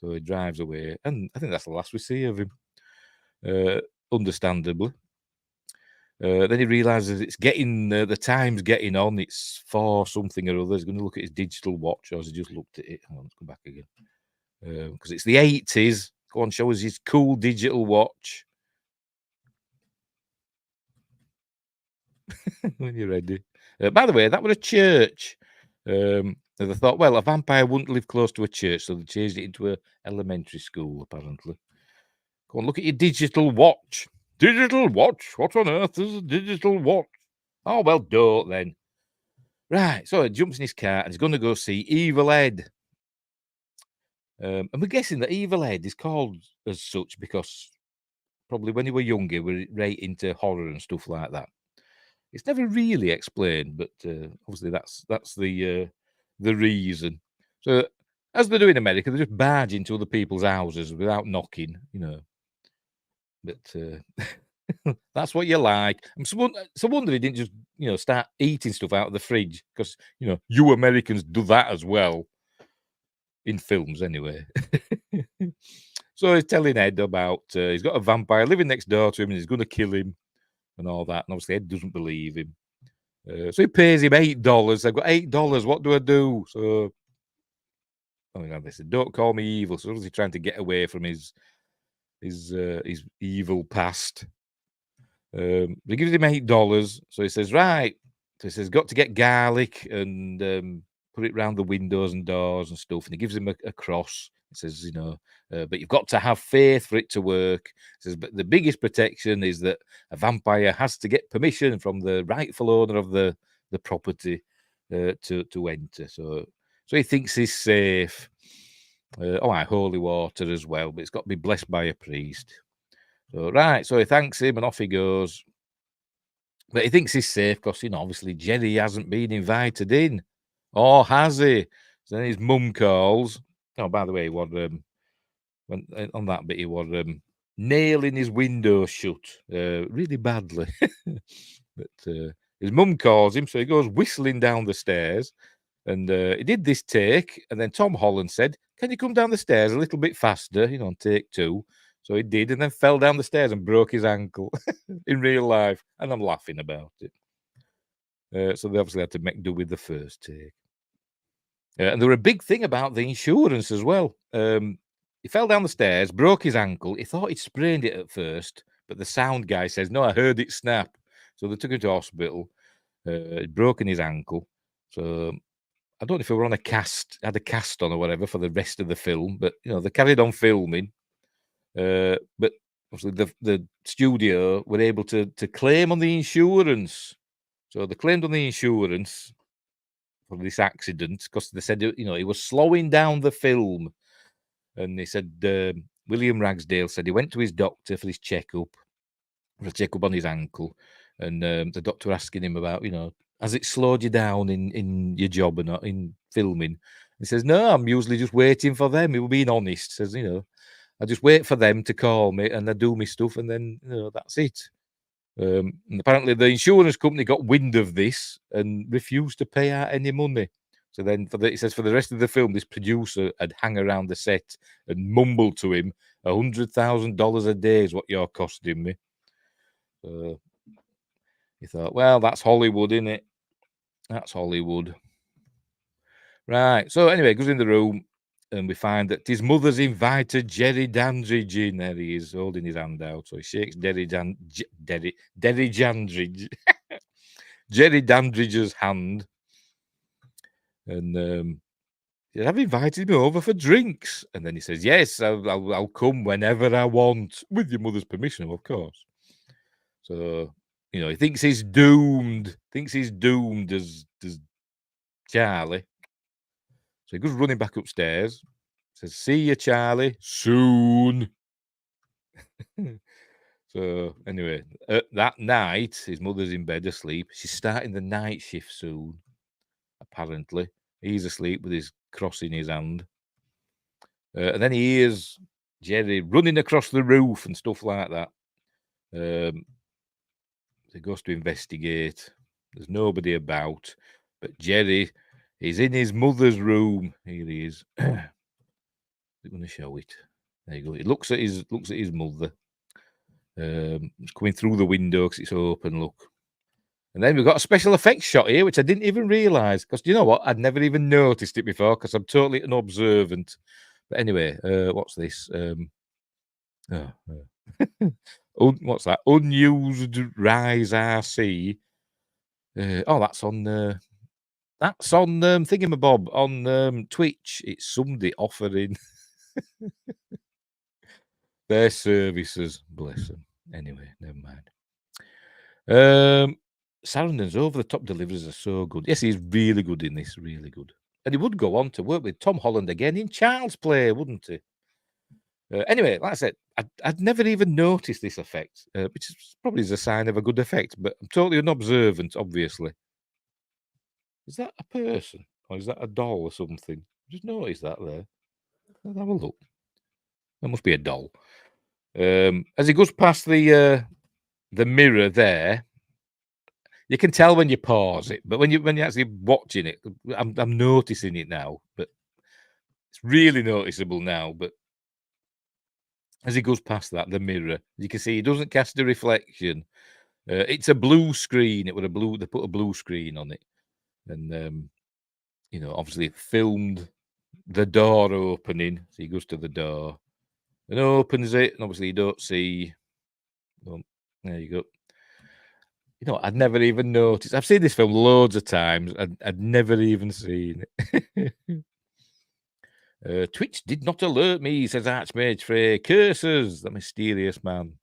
So he drives away, and I think that's the last we see of him. Understandably. Then he realizes it's getting the time's getting on. It's 4 something or other. He's going to look at his digital watch, or has he just looked at it? Hang on, let's come back again. Because it's the 80s. Go on, show us his cool digital watch. When you're ready. By the way, that was a church. And they thought, well, a vampire wouldn't live close to a church, so they changed it into an elementary school, apparently. Go on, look at your digital watch. Digital watch? What on earth is a digital watch? Oh, well, don't then. Right, so he jumps in his car and he's going to go see Evil Ed. And we're guessing that Evil Ed is called as such because probably when he were younger, we were right into horror and stuff like that. It's never really explained, but obviously that's the reason. So as they do in America, they just barge into other people's houses without knocking, you know. But that's what you like. So wonder he didn't just, you know, start eating stuff out of the fridge because, you know, you Americans do that as well. In films, anyway. So he's telling Ed about he's got a vampire living next door to him and he's going to kill him and all that. And obviously Ed doesn't believe him. So he pays him $8. I've got $8. What do I do? So, oh my God, they said, don't call me evil. So obviously trying to get away from his evil past. He gives him $8. So he says, right. So he says, got to get garlic and put it round the windows and doors and stuff. And he gives him a cross. He says, you know, but you've got to have faith for it to work. He says, but the biggest protection is that a vampire has to get permission from the rightful owner of the property to enter. So he thinks he's safe. Holy water as well, but it's got to be blessed by a priest. So, right, so he thanks him and off he goes. But he thinks he's safe because, you know, obviously Jerry hasn't been invited in. Or has he? So then his mum calls. Oh, by the way, when on that bit, he was nailing his window shut really badly. But his mum calls him, so he goes whistling down the stairs. And he did this take, and then Tom Holland said, can you come down the stairs a little bit faster, you know, on take 2? So he did, and then fell down the stairs and broke his ankle in real life. And I'm laughing about it. So they obviously had to make do with the first take. And there were a big thing about the insurance as well. He fell down the stairs, broke his ankle. He thought he'd sprained it at first, but the sound guy says, no, I heard it snap. So they took him to hospital. He'd broken his ankle. So I don't know if he were on had a cast on or whatever for the rest of the film, but, you know, they carried on filming. But obviously the studio were able to claim on the insurance. So they claimed on the insurance for this accident because they said, you know, he was slowing down the film. And they said, William Ragsdale said he went to his doctor for his checkup on his ankle. And the doctor asking him about, you know, has it slowed you down in your job or not, in filming? He says, no, I'm usually just waiting for them. He was being honest. Says, you know, I just wait for them to call me and I do my stuff and then, you know, that's it. And apparently the insurance company got wind of this and refused to pay out any money. So then he says for the rest of the film, this producer had hung around the set and mumbled to him, $100,000 a day is what you're costing me. So he thought, well, that's Hollywood, isn't it? That's Hollywood. Right. So anyway, he goes in the room and we find that his mother's invited Jerry Dandridge in. There he is, holding his hand out. So he shakes Jerry Dandridge, Jerry Dandridge's hand. And I've invited me over for drinks. And then he says, yes, I'll come whenever I want, with your mother's permission, of course. So, you know, he thinks he's doomed. As Charlie. So he goes running back upstairs. Says, see you, Charlie, soon. So anyway, that night, his mother's in bed asleep. She's starting the night shift soon, apparently. He's asleep with his cross in his hand. And then he hears Jerry running across the roof and stuff like that. He goes to investigate. There's nobody about. But Jerry is in his mother's room. Here he is. I'm going to show it. There you go. He looks at his mother. It's coming through the window because it's open. Look. And then we've got a special effects shot here, which I didn't even realise. Because you know what? I'd never even noticed it before because I'm totally unobservant. But anyway, what's this? What's that? Unused Rise RC. That's on Thingamabob on Twitch. It's somebody offering their services. Bless them. Anyway, never mind. Sarandon's over-the-top deliveries are so good. Yes, he's really good in this, really good. And he would go on to work with Tom Holland again in Child's Play, wouldn't he? Anyway, like I said, I'd never even noticed this effect, which is probably a sign of a good effect, but I'm totally unobservant, obviously. Is that a person? Or is that a doll or something? Just notice that there. Let's have a look. That must be a doll. As he goes past the mirror there, you can tell when you pause it, but when you're actually watching it, I'm noticing it now, but it's really noticeable now. But as he goes past that, the mirror, you can see he doesn't cast a reflection. It's a blue screen. They put a blue screen on it, and obviously it filmed the door opening. So he goes to the door and opens it, and obviously you don't see. Well, there you go. I'd never even noticed. I've seen this film loads of times. I'd never even seen it. Twitch did not alert me, says Archmage Frey. Curses, the mysterious man.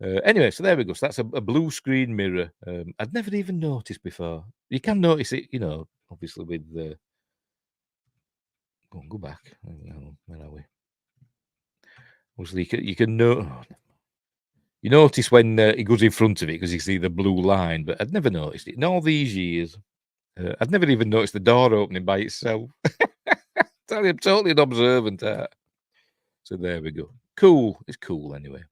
Anyway, so there we go. So that's a blue screen mirror. I'd never even noticed before. You can notice it, obviously with the. Go back. Where are we? Obviously, you can know. You notice when he goes in front of it because you see the blue line, but I'd never noticed it in all these years. I'd never even noticed the door opening by itself. I'm totally unobservant. So there we go. Cool. It's cool anyway.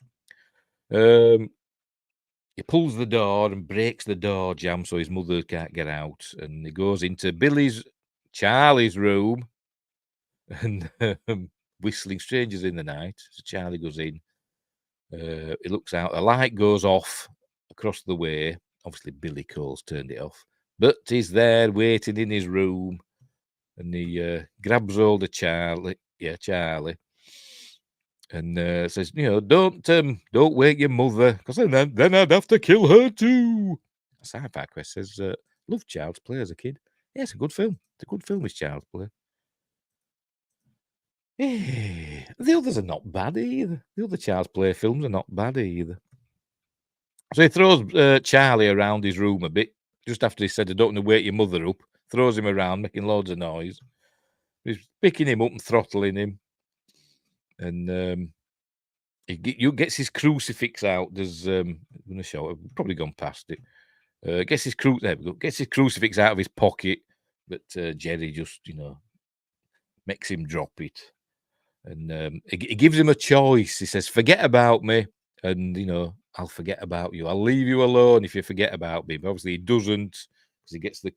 He pulls the door and breaks the door jamb so his mother can't get out. And he goes into Charlie's room and whistling Strangers in the Night. So Charlie goes in. He looks out. The light goes off across the way. Obviously, Billy Cole's turned it off. But he's there waiting in his room. And he grabs hold of Charlie. Yeah, Charlie. And says, don't wake your mother, because then I'd have to kill her too. Sci-Fi Quest says, love Child's Play as a kid. Yeah, it's a good film. It's a good film, is Child's Play. The others are not bad either. The other Child's Play films are not bad either. So he throws Charlie around his room a bit, just after he said, I don't want to wake your mother up. Throws him around, making loads of noise. He's picking him up and throttling him. And he gets his crucifix out. There's I'm going to show it. I've probably gone past it. Gets his crucifix out of his pocket, but Jerry just makes him drop it, and he gives him a choice. He says, "Forget about me, and I'll forget about you. I'll leave you alone if you forget about me." But obviously, he doesn't, because he gets the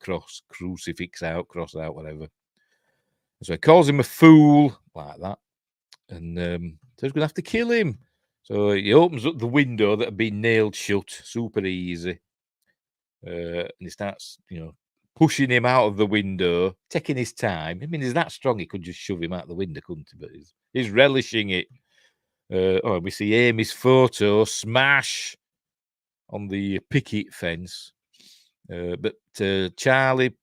crucifix out, cross out, whatever. So he calls him a fool like that, and so he's going to have to kill him. So he opens up the window that had been nailed shut, super easy. And he starts, pushing him out of the window, taking his time. I mean, he's that strong, he could just shove him out the window, couldn't he? But he's relishing it. We see Amy's photo smash on the picket fence. But Charlie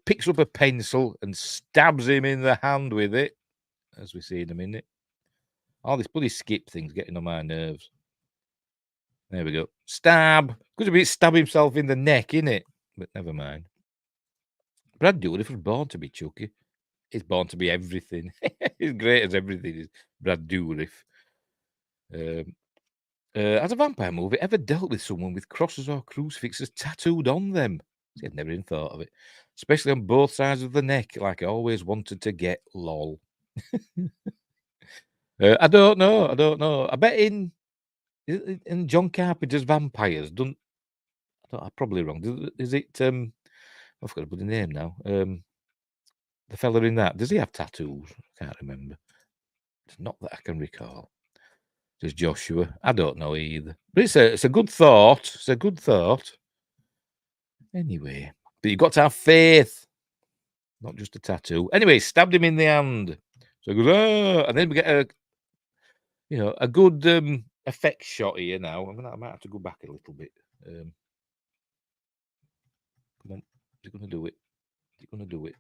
picks up a pencil and stabs him in the hand with it, as we see in a minute. All this bloody skip thing's getting on my nerves. There we go. Stab. Could have been stab himself in the neck, innit? But never mind. Brad Dourif was born to be Chucky. He's born to be everything. He's great as everything. Is Brad Dourif. Has a vampire movie ever dealt with someone with crosses or crucifixes tattooed on them? See, I'd never even thought of it. Especially on both sides of the neck, like I always wanted to get. Lol. I don't know. I bet in John Carpenter's Vampires, I'm probably wrong. Is it? I've got to put the name now. The fella in that, does he have tattoos? I can't remember. It's not that I can recall. Does Joshua? I don't know either. But it's a good thought. It's a good thought. Anyway, but you've got to have faith, not just a tattoo. Anyway, stabbed him in the hand. So he goes, oh, and then we get a good effect shot here now. I might have to go back a little bit. Come on, is it going to do it? Is it going to do it?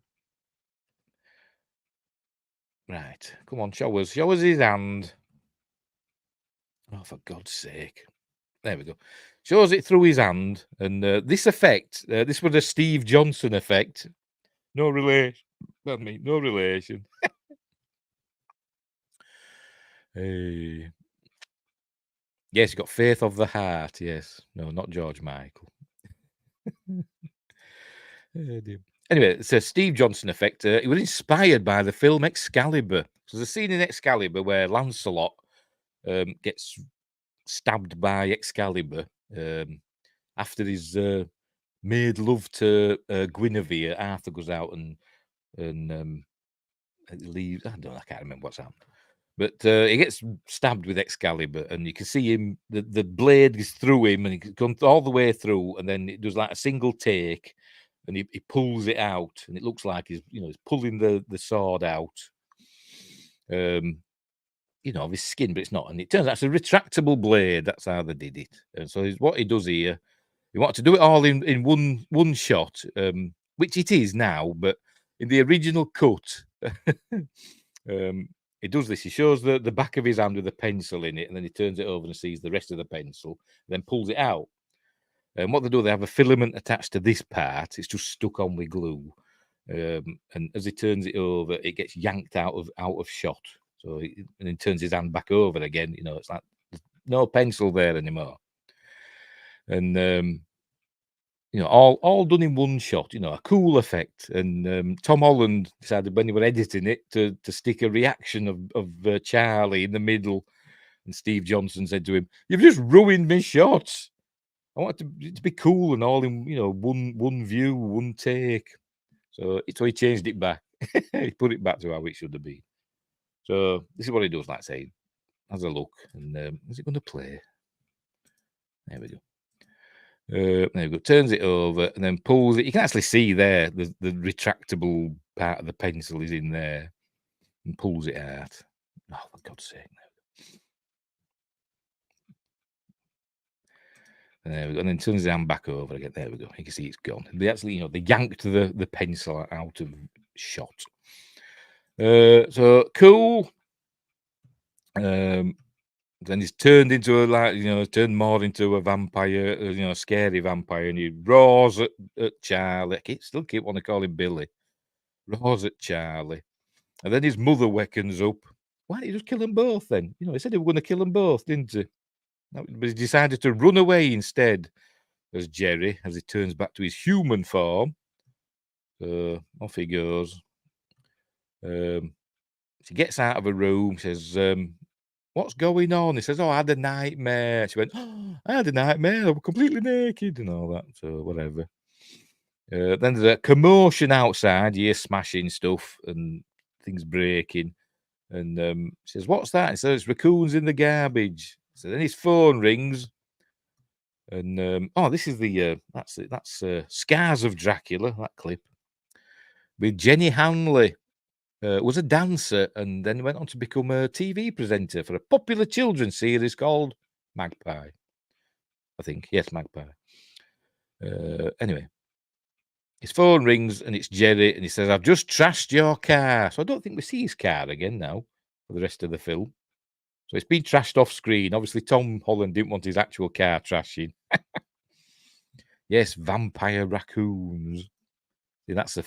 Right, come on, show us his hand. Oh, for God's sake. There we go. Shows it through his hand. And this effect, this was a Steve Johnson effect. No relation. No relation. Hey. Yes, you got Faith of the Heart. Yes. No, not George Michael. Oh, dear. Anyway, it's a Steve Johnson effect. It was inspired by the film Excalibur. So there's a scene in Excalibur where Lancelot gets stabbed by Excalibur after he's made love to Guinevere. Arthur goes out and leaves. I can't remember what's happened. But he gets stabbed with Excalibur, and you can see him. The blade is through him, and he comes all the way through, and then it does like a single take, and he pulls it out, and it looks like he's pulling the sword out. Of his skin, but it's not. And it turns out it's a retractable blade. That's how they did it. And so what he does here, he wanted to do it all in one shot, which it is now, but in the original cut, he does this. He shows the back of his hand with a pencil in it, and then he turns it over and sees the rest of the pencil, then pulls it out. And what they do, they have a filament attached to this part. It's just stuck on with glue. And as he turns it over, it gets yanked out of shot. So and then turns his hand back over again. It's like there's no pencil there anymore. And all done in one shot. A cool effect. And Tom Holland decided when they were editing it to stick a reaction of Charlie in the middle. And Steve Johnson said to him, "You've just ruined my shots. I want it to be cool and all in one view, one take." So he changed it back. He put it back to how it should have been. So this is what he does, like say, has a look, and is it going to play? There we go. There we go. Turns it over and then pulls it. You can actually see there the retractable part of the pencil is in there, and pulls it out. Oh, for God's sake! There we go. And then turns his hand back over again. There we go. You can see it's gone. They actually, they yanked the pencil out of shot. So cool. Then he's turned into turned more into a vampire, scary vampire, and he roars at Charlie. I still keep wanting to call him Billy. Roars at Charlie. And then his mother wakens up. Why didn't he just kill them both then? He said he was going to kill them both, didn't he? But he decided to run away instead as Jerry, as he turns back to his human form. So off he goes. She gets out of a room, says, "What's going on?" He says, "Oh, I had a nightmare." She went, "Oh, I had a nightmare. I was completely naked," and all that. So whatever. Then there's a commotion outside. You hear smashing stuff and things breaking. And she says, "What's that?" He says, "It's raccoons in the garbage." So then his phone rings. And this is that's Scars of Dracula, that clip. With Jenny Hanley. Was a dancer and then went on to become a TV presenter for a popular children's series called Magpie. I think. Yes, Magpie. Anyway, his phone rings and it's Jerry and he says, "I've just trashed your car." So I don't think we see his car again now for the rest of the film. So it's been trashed off screen. Obviously, Tom Holland didn't want his actual car trashing. Yes, vampire raccoons. That's a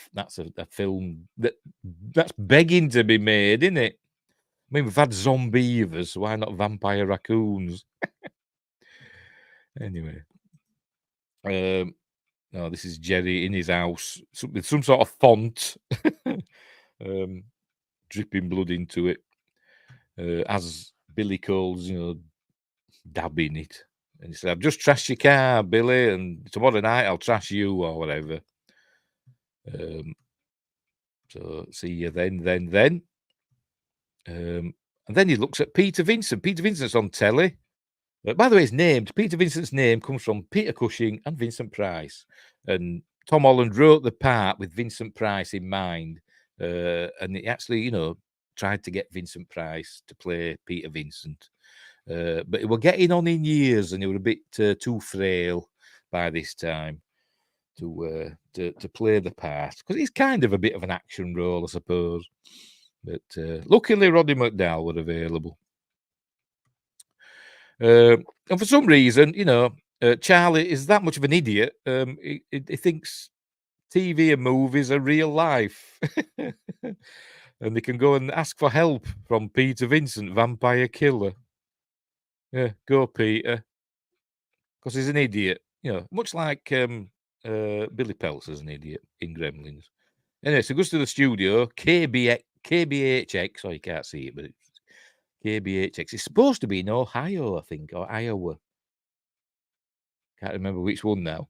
film that's begging to be made, isn't it? I mean, we've had zombievers, so why not vampire raccoons? Anyway, no, this is Jerry in his house with some sort of font, dripping blood into it, as Billy Cole's, dabbing it. And he said, "I've just trashed your car, Billy, and tomorrow night I'll trash you," or whatever. So see you then. And then he looks at Peter Vincent. Peter Vincent's on telly. By the way, Peter Vincent's name comes from Peter Cushing and Vincent Price. And Tom Holland wrote the part with Vincent Price in mind. And he actually, tried to get Vincent Price to play Peter Vincent. But he were getting on in years and he were a bit too frail by this time to play the part. Because he's kind of a bit of an action role, I suppose. But luckily, Roddy McDowell were available. And for some reason, Charlie is that much of an idiot. He thinks TV and movies are real life. And they can go and ask for help from Peter Vincent, vampire killer. Yeah, go Peter. Because he's an idiot. Much like Billy Peltzer's an idiot in Gremlins. Anyway, so he goes to the studio, KBHX, so you can't see it, but it's KBHX. It's supposed to be in Ohio, I think, or Iowa. Can't remember which one now.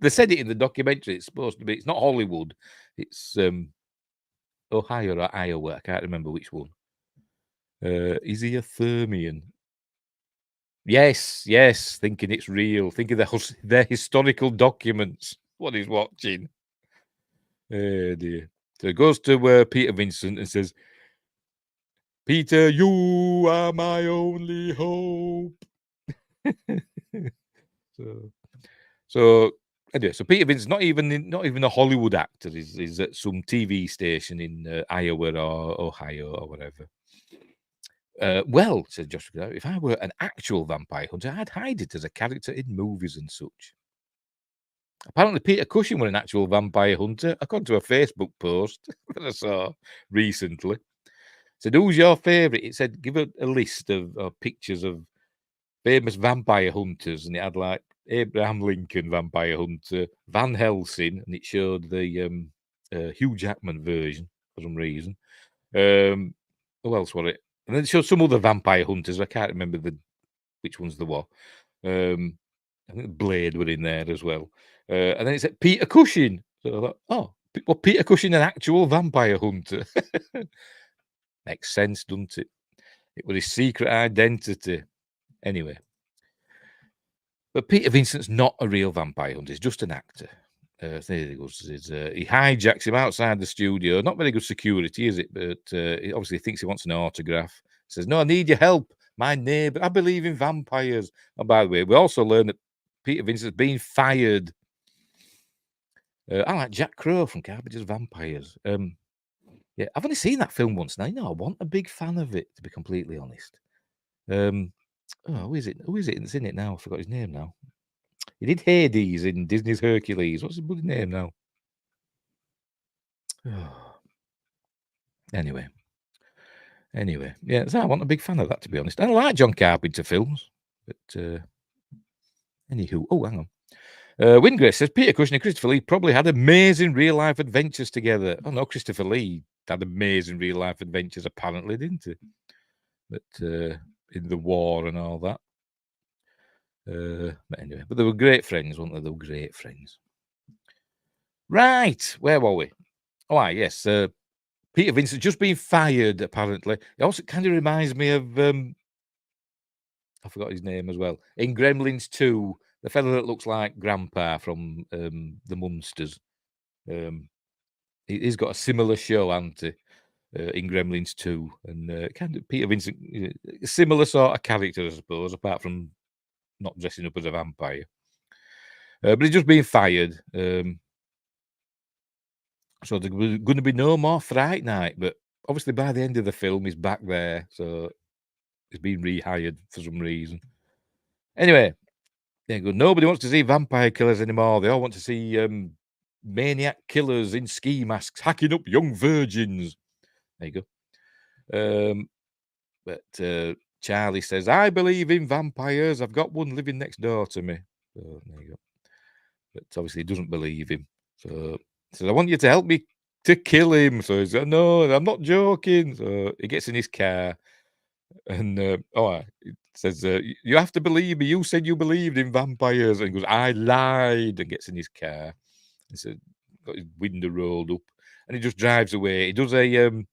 They said it in the documentary. It's supposed to be. It's not Hollywood. It's Ohio or Iowa. I can't remember which one. Is he a Thermian? Yes. Thinking it's real. Thinking their historical documents. What he's watching. Oh dear. So he goes to Peter Vincent and says, Peter, you are my only hope. So anyway, so Peter Vincent's not even a Hollywood actor. He's at some TV station in Iowa or Ohio or whatever. Well, said Joshua, if I were an actual vampire hunter, I'd hide it as a character in movies and such. Apparently, Peter Cushing were an actual vampire hunter, according to a Facebook post that I saw recently. Said, who's your favourite? It said, give a list of pictures of famous vampire hunters, and it had like Abraham Lincoln vampire hunter, Van Helsing, and it showed the Hugh Jackman version for some reason. Who else was it? And then it showed some other vampire hunters. I can't remember which ones there were. I think Blade were in there as well. And then it said Peter Cushing. So I thought, oh, well, Peter Cushing, an actual vampire hunter. Makes sense, doesn't it? It was his secret identity. Anyway. But Peter Vincent's not a real vampire hunter. He's just an actor. There he goes. He hijacks him outside the studio. Not very good security, is it? But he obviously thinks he wants an autograph. He says, no, I need your help. My neighbour. I believe in vampires. And by the way, we also learned that Peter Vincent's been fired. I like Jack Crow from Carpenter's Vampires. Yeah, I've only seen that film once now. I wasn't a big fan of it, to be completely honest. Who is it? Who is it that's in it now? I forgot his name now. He did Hades in Disney's Hercules. What's his bloody name now? Anyway, yeah, so I wasn't a big fan of that, to be honest. I like John Carpenter films, but anywho, hang on. Wingray says Peter Cushing and Christopher Lee probably had amazing real life adventures together. Oh no, Christopher Lee had amazing real life adventures, apparently, didn't he? But in the war and all that. But anyway, but they were great friends, weren't they? They were great friends. Right, where were we? Oh, yes. Peter Vincent just been fired, apparently. It also kind of reminds me of I forgot his name as well. In Gremlins 2, the fellow that looks like Grandpa from the Munsters. He's got a similar show, hasn't he? In Gremlins 2, and kind of Peter Vincent, similar sort of character, I suppose, apart from not dressing up as a vampire. But he's just been fired. So there's going to be no more Fright Night, but obviously by the end of the film, he's back there, so he's been rehired for some reason. Anyway, there you go. Nobody wants to see vampire killers anymore. They all want to see maniac killers in ski masks hacking up young virgins. There you go. But Charlie says, I believe in vampires. I've got one living next door to me. So there you go. But obviously he doesn't believe him. So he says, I want you to help me to kill him. So he says, no, I'm not joking. So he gets in his car and it says, you have to believe me. You said you believed in vampires. And he goes, I lied, and gets in his car. He said, got his window rolled up. and he just drives away. He does an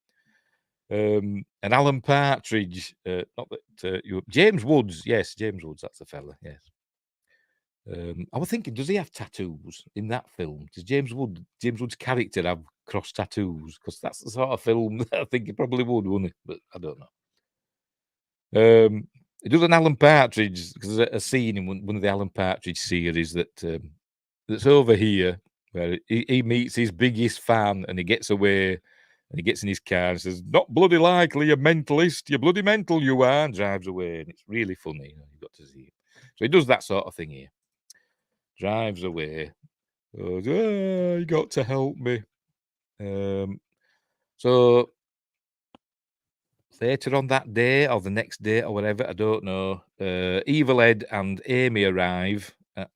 Alan Partridge, not that James Woods. Yes, James Woods. That's the fella. Yes. I was thinking, does he have tattoos in that film? Does James Wood's character have cross tattoos? Because that's the sort of film that I think he probably would, wouldn't it? But I don't know. He does an Alan Partridge, because there's a scene in one of the Alan Partridge series that's over here where he meets his biggest fan and he gets away and he gets in his car and says, "Not bloody likely, you mentalist, you're bloody mental you are," and drives away. And it's really funny. You've got to see it. So he does that sort of thing here. Drives away. Goes, you got to help me. So later on that day or the next day or whatever, I don't know, Evil Ed and Amy arrive at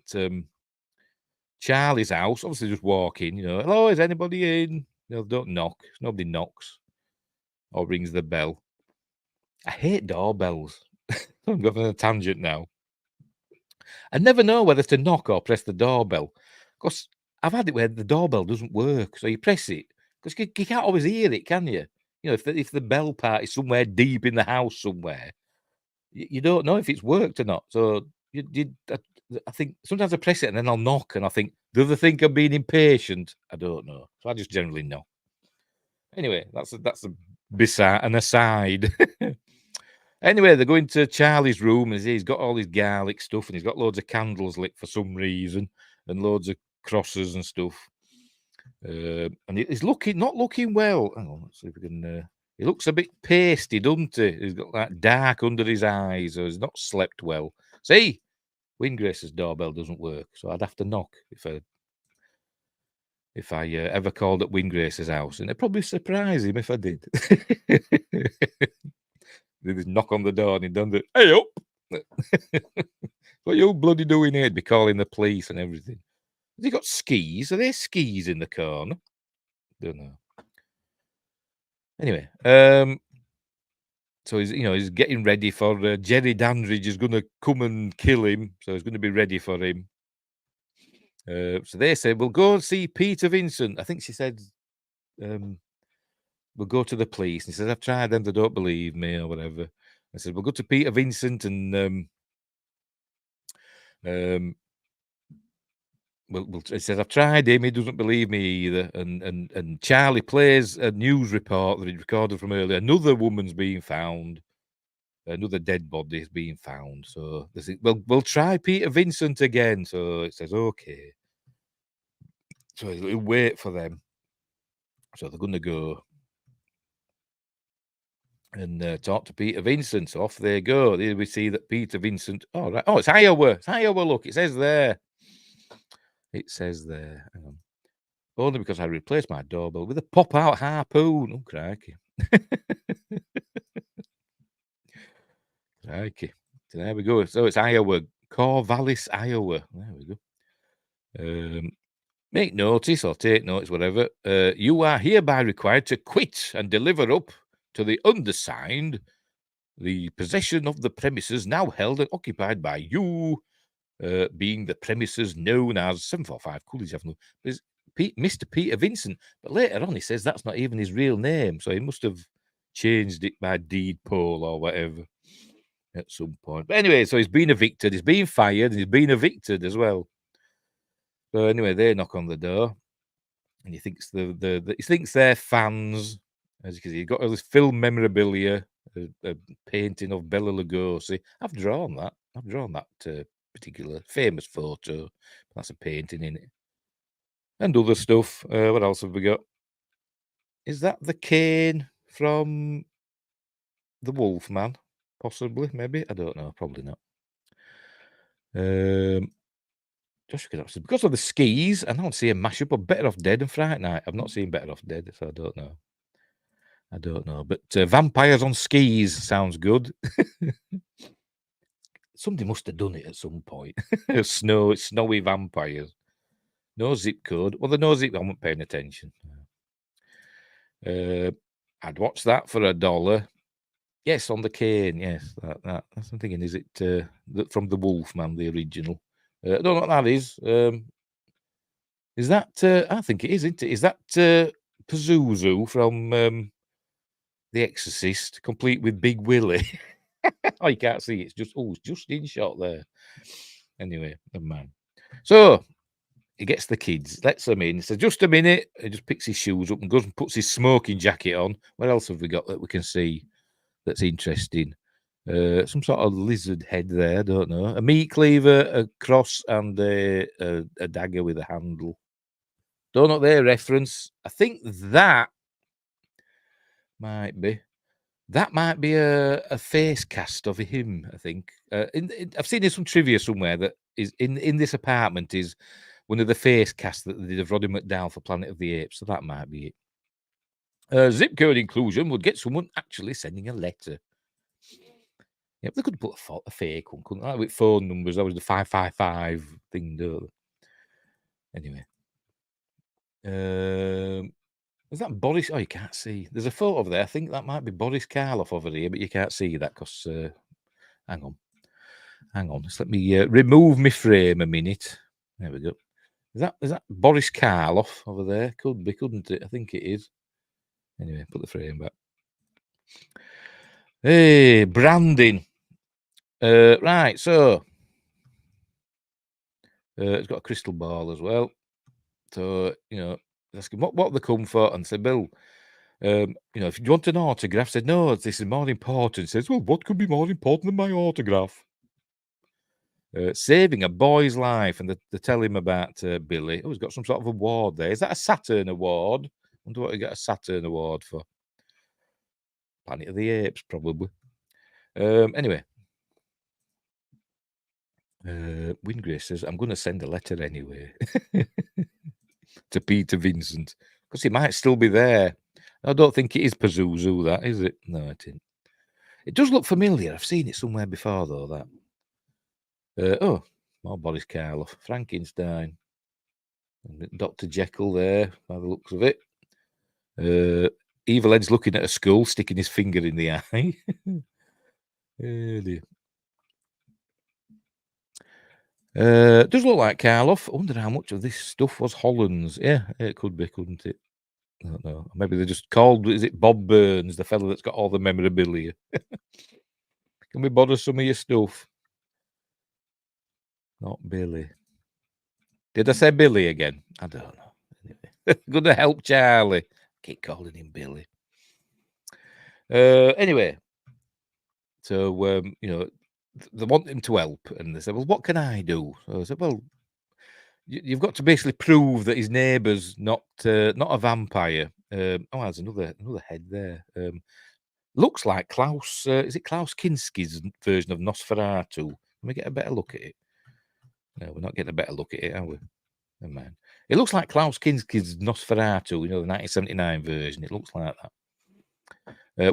Charlie's house. Obviously just walk in, hello, is anybody in? Don't knock. Nobody knocks or rings the bell. I hate doorbells. I'm going on a tangent now. I never know whether to knock or press the doorbell, because I've had it where the doorbell doesn't work. So you press it, because you can't always hear it, can you? If the bell part is somewhere deep in the house somewhere, you don't know if it's worked or not. So I think sometimes I press it and then I'll knock and I think, do they think I'm being impatient? I don't know. So I just generally knock. Anyway, that's an aside. Anyway, they're going to Charlie's room and he's got all his garlic stuff and he's got loads of candles lit for some reason and loads of crosses and stuff. And he's not looking well. Hang on, let's see if we can. He looks a bit pasty, doesn't he? He's got that dark under his eyes, or he's not slept well. See, Windgrace's doorbell doesn't work, so I'd have to knock if I ever called at Windgrace's house, and it'd probably surprise him if I did. They just knock on the door and he'd done the, "Hey up! What you bloody doing here?" He'd be calling the police and everything. Has he got skis? Are there skis in the corner? Don't know. Anyway, so he's getting ready for Jerry Dandridge is going to come and kill him, so he's going to be ready for him. So they said, "We'll go and see Peter Vincent." I think she said, "We'll go to the police." And he says, "I've tried them; they don't believe me," or whatever. I said, "We'll go to Peter Vincent and he says, I've tried him, he doesn't believe me either." And Charlie plays a news report that he recorded from earlier. Another woman's being found. Another dead body is being found. So they say, we'll try Peter Vincent again. So it says, okay. So he'll wait for them. So they're going to go and talk to Peter Vincent. So off they go. There we see that Peter Vincent. Oh, right. Oh, it's Iowa. It's Iowa. Look, it says there. It says there. Hang on. Only because I replaced my doorbell with a pop-out harpoon. Oh, crikey. Crikey. So there we go. So it's Iowa. Corvallis, Iowa. There we go. Make notice or take notice, whatever. You are hereby required to quit and deliver up to the undersigned the possession of the premises now held and occupied by you, being the premises known as 745 Coolidge Avenue. Mr. Peter Vincent. But later on, he says that's not even his real name. So he must have changed it by deed poll or whatever at some point. But anyway, so he's been evicted. He's been fired and he's been evicted as well. So anyway, they knock on the door. And he thinks he thinks they're fans. As you can see, he's got all this film memorabilia, a painting of Bela Lugosi. I've drawn that. Particular famous photo. That's a painting in it. And other stuff. What else have we got? Is that the cane from The Wolfman? Possibly, maybe. I don't know. Probably not. Just because of the skis, I don't see a mashup of Better Off Dead and Fright Night. I've not seen Better Off Dead, so I don't know. But vampires on skis sounds good. Somebody must have done it at some point. Snowy vampires. No zip code. Well, the no zip, I wasn't paying attention. I'd watch that for $1. Yes, on the cane. Yes, that. That's I'm thinking. Is it from The Wolfman, the original? I don't know what that is. Is that? I think it is, isn't it? Is that Pazuzu from The Exorcist, complete with Big Willie. Oh, you can't see it. It's just in shot there. Anyway, never mind. So he gets the kids, lets them in. So just a minute. He just picks his shoes up and goes and puts his smoking jacket on. What else have we got that we can see that's interesting? Some sort of lizard head there. I don't know. A meat cleaver, a cross, and a dagger with a handle. Don't know their reference. I think that might be a face cast of him. I think. I've seen in some trivia somewhere that is in this apartment is one of the face casts that they did of Roddy McDowell for Planet of the Apes. So that might be it. Zip code inclusion would get someone actually sending a letter. Yep, they could put a fake one, couldn't they? Like with phone numbers, that was the 555 thing, don't they? Anyway. Is that Boris? Oh, you can't see. There's a photo over there. I think that might be Boris Karloff over here, but you can't see that because... hang on. Just let me remove my frame a minute. There we go. Is that Boris Karloff over there? Could be, couldn't it? I think it is. Anyway, put the frame back. Hey, branding. Right, so it's got a crystal ball as well. So, asking what they come for, and said, Bill, if you want an autograph, said, no, this is more important. Says, well, what could be more important than my autograph? Saving a boy's life, and they tell him about Billy. Oh, he's got some sort of award there. Is that a Saturn award? I wonder what he got a Saturn award for. Planet of the Apes, probably. Anyway. Wingrace says, I'm going to send a letter anyway to Peter Vincent because he might still be there. I don't think it is Pazuzu, that, is it? No, it isn't. It does look familiar. I've seen it somewhere before, though, that. More Boris Karloff. Frankenstein. Dr. Jekyll there, by the looks of it. Evil Ed's looking at a skull, sticking his finger in the eye. Oh, dear. Does look like Karloff. I wonder how much of this stuff was Holland's. Yeah, it could be, couldn't it? I don't know. Maybe they just called, is it Bob Burns, the fellow that's got all the memorabilia? Can we borrow some of your stuff? Not Billy. Did I say Billy again? I don't know. Anyway. Gonna help Charlie. Keep calling him Billy. Anyway. So, they want him to help. And they said, well, what can I do? So I said, well, you've got to basically prove that his neighbour's not a vampire. There's another head there. Looks like Klaus. Is it Klaus Kinski's version of Nosferatu? Let me get a better look at it. No, we're not getting a better look at it, are we? Never mind. It looks like Klaus Kinski's Nosferatu, the 1979 version. It looks like that.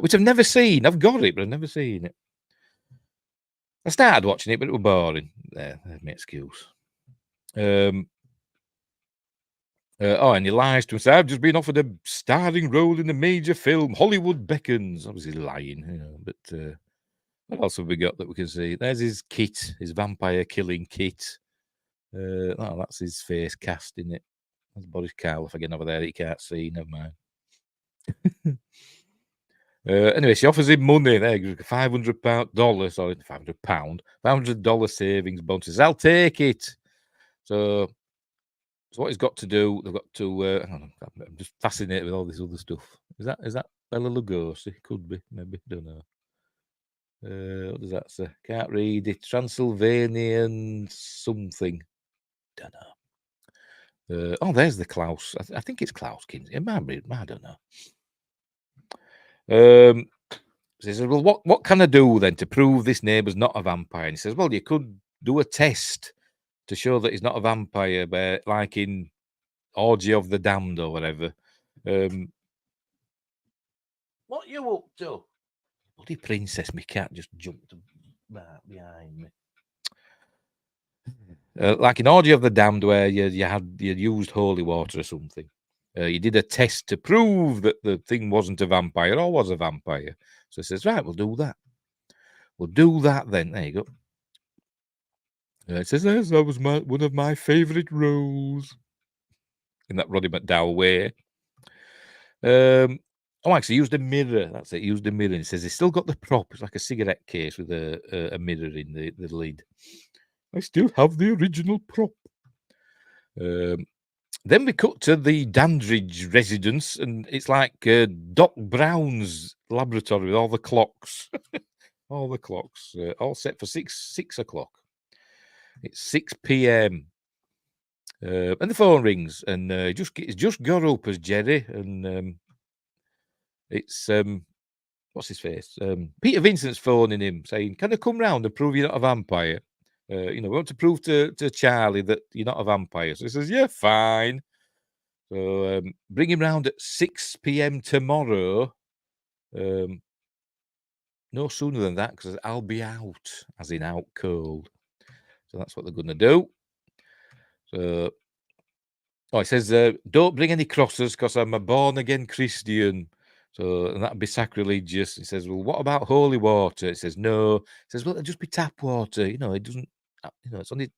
Which I've never seen. I've got it, but I've never seen it. I started watching it, but it was boring. There's my excuse. And he lies to himself. I've just been offered a starring role in a major film. Hollywood beckons. Obviously lying, but what else have we got that we can see? There's his kit, his vampire killing kit. That's his face cast in it. That's Boris Karloff again over there that you can't see. Never mind. Anyway, she offers him money. There, $500 savings bonuses. I'll take it. So what he's got to do, they've got to. I'm just fascinated with all this other stuff. Is that Bela Lugosi? Could be, maybe. Don't know. What does that say? Can't read it. Transylvanian something. Don't know. There's the Klaus. I think it's Klaus Kinski. It might be. I don't know. He says, well, what can I do then to prove this neighbour's not a vampire? And he says, well, you could do a test to show that he's not a vampire, but like in Orgy of the Damned or whatever. What you up to? Bloody princess, my cat just jumped right behind me. Like in Orgy of the Damned, where you used holy water or something. You did a test to prove that the thing wasn't a vampire or was a vampire. So he says, right, we'll do that. We'll do that then. There you go. It says, yes, that was one of my favourite roles. In that Roddy McDowell way. Oh, actually, used a mirror. That's it. Used a mirror. And it says he's still got the prop. It's like a cigarette case with a mirror in the lid. I still have the original prop. Then we cut to the Dandridge residence, and it's like Doc Brown's laboratory with all the clocks, all the clocks, all set for 6 o'clock. It's 6 p.m. And the phone rings, and it's just got up as Jerry, and it's what's his face? Peter Vincent's phoning him, saying, "Can I come round and prove you're not a vampire? We want to prove to Charlie that you're not a vampire." So he says, "Yeah, fine." So bring him round at 6 p.m. tomorrow. No sooner than that, because I'll be out, as in out cold. So that's what they're going to do. So, it says, don't bring any crosses because I'm a born-again Christian. So, and that'd be sacrilegious. It says, well, what about holy water? It says, no. It says, well, it'll just be tap water. It doesn't, it's only,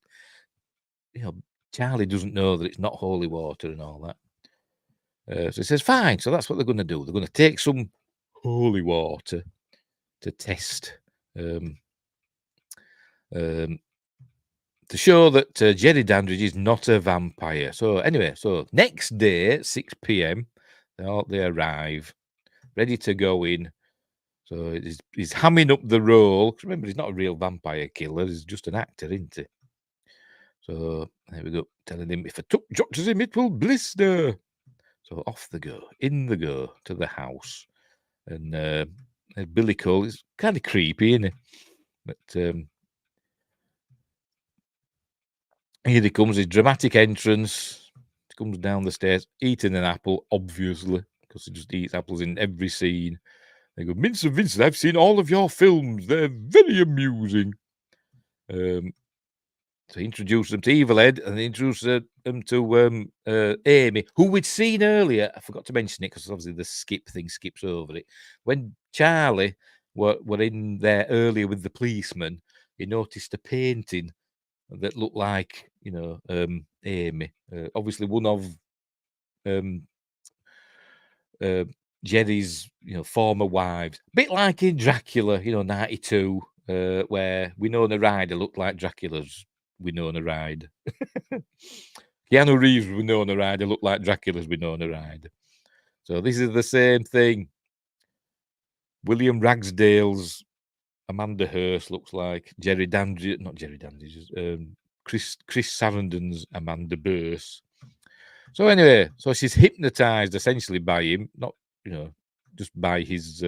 Charlie doesn't know that it's not holy water and all that. So it says, fine. So that's what they're going to do. They're going to take some holy water to test, to show that Jerry Dandridge is not a vampire. So anyway, next day at 6 p.m, they arrive, ready to go in. So he's hamming up the role. Remember, he's not a real vampire killer. He's just an actor, isn't he? So there we go, telling him, if a touch touches him, it will blister. So off they go, in they go to the house. And Billy Cole is kind of creepy, isn't he? But here he comes, his dramatic entrance. He comes down the stairs, eating an apple, obviously, because he just eats apples in every scene. They go, Mr. Vincent, I've seen all of your films. They're very amusing. So he introduced them to Evil Ed, and he introduced them to Amy, who we'd seen earlier. I forgot to mention it because obviously the skip thing skips over it. When Charlie were in there earlier with the policeman, he noticed a painting that looked like, Amy. Obviously one of Jerry's, former wives. A bit like in Dracula, 92, where Winona Ryder looked like Dracula's Winona Ryder. Keanu Reeves' Winona Ryder looked like Dracula's Winona Ryder. So this is the same thing. William Ragsdale's Amanda Hearst looks like Chris Sarandon's Amanda Burse. So anyway, she's hypnotized essentially by him, not just by his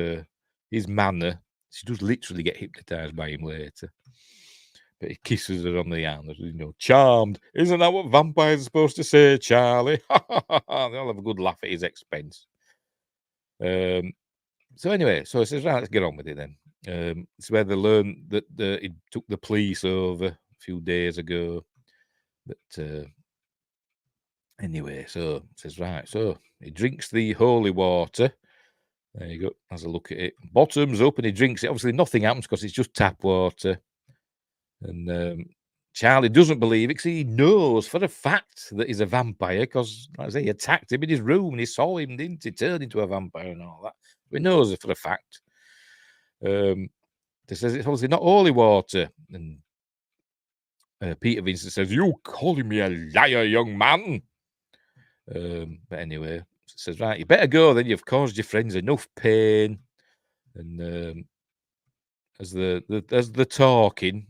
manner. She does literally get hypnotized by him later. But he kisses her on the arm, charmed. Isn't that what vampires are supposed to say, Charlie? They'll have a good laugh at his expense. So anyway, so he says, right, let's get on with it then. It's where they learn that he took the police over a few days ago. But anyway, so it says, right, so he drinks the holy water. There you go. Has a look at it. Bottoms up, and he drinks it. Obviously, nothing happens because it's just tap water. And Charlie doesn't believe it because he knows for a fact that he's a vampire because, like I say, he attacked him in his room and he saw him, didn't he? Turn into a vampire and all that. He knows it for a fact. They says it's obviously not holy water. And Peter Vincent says, "You calling me a liar, young man?" But anyway, says, right, you better go then. You've caused your friends enough pain. And as the talking,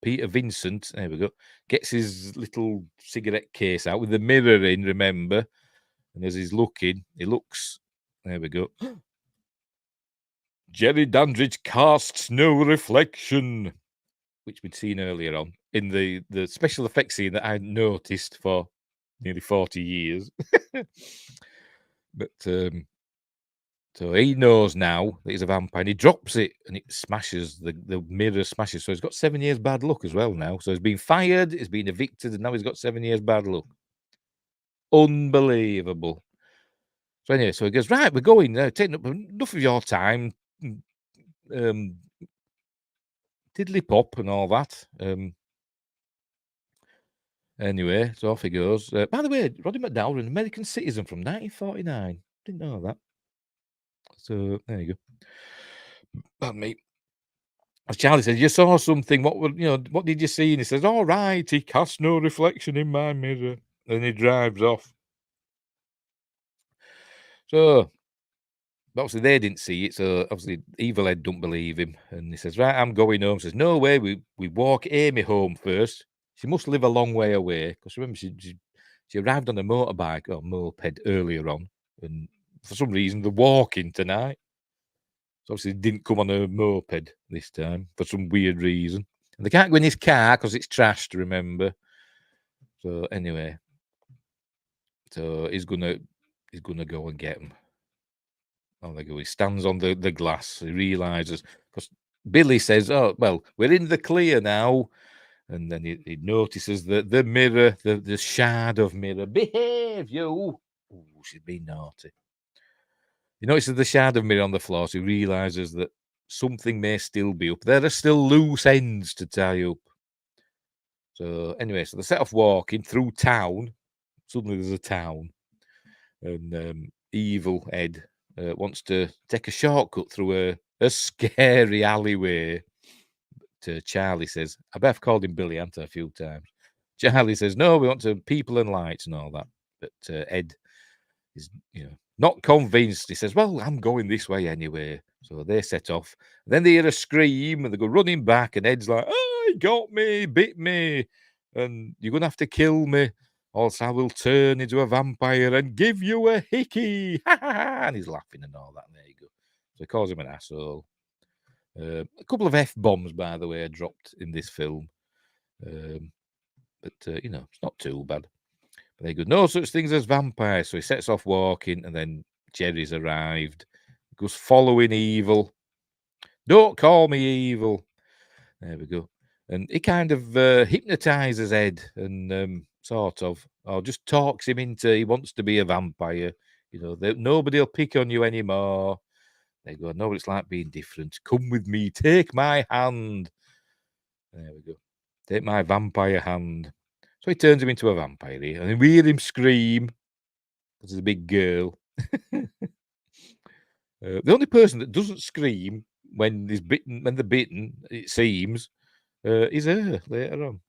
Peter Vincent, there we go, gets his little cigarette case out with the mirror in, remember? And as he's looking, he looks, there we go. Jerry Dandridge casts no reflection, which we'd seen earlier on in the special effects scene that I noticed for nearly 40 years. But so he knows now that he's a vampire, and he drops it, and it smashes, the mirror smashes. So he's got 7 years bad luck as well now. So he's been fired, he's been evicted, and now he's got 7 years bad luck. Unbelievable. So anyway, so he goes, right, we're going, taking up enough of your time, tiddly pop and all that. Anyway, so off he goes. By the way, Roddy McDowell, an American citizen from 1949. Didn't know that. So there you go. Pardon me. As Charlie says, you saw something. What did you see? And he says, all right, he cast no reflection in my mirror. And he drives off. So obviously they didn't see it. So obviously Evil Ed don't believe him. And he says, right, I'm going home. Says, no way, we walk Amy home first. She must live a long way away. Because remember, she arrived on a motorbike or moped earlier on. And for some reason, they're walking tonight. So obviously he didn't come on a moped this time for some weird reason. And they can't go in his car because it's trashed, remember. So anyway. So he's gonna go and get him. Oh, there you go. He stands on the glass. He realizes, because Billy says, oh, well, we're in the clear now. And then he notices that the mirror, the shard of mirror, behave, you. Oh, she's been naughty. He notices the shard of mirror on the floor, so he realizes that something may still be up. There are still loose ends to tie up. So anyway, so they set off walking through town. Suddenly there's a town. And Evil Ed wants to take a shortcut through a scary alleyway. But Charlie says, I bet I've called him Billy, haven't I, a few times. Charlie says, no, we want to people and lights and all that. But Ed is, not convinced. He says, well, I'm going this way anyway. So they set off. Then they hear a scream and they go running back. And Ed's like, oh, he got me, bit me. And you're going to have to kill me. Else I will turn into a vampire and give you a hickey. And he's laughing and all that. And there you go. So he calls him an asshole. A couple of F-bombs, by the way, are dropped in this film. But it's not too bad. But there you go. No such things as vampires. So he sets off walking, and then Jerry's arrived. He goes following Evil. Don't call me Evil. There we go. And he kind of hypnotizes Ed and sort of, or just talks him into he wants to be a vampire. Nobody will pick on you anymore. There you go. I know what it's like being different. Come with me. Take my hand. There we go. Take my vampire hand. So he turns him into a vampire, and we hear him scream because he's a big girl. The only person that doesn't scream when they're bitten, it seems, is her later on.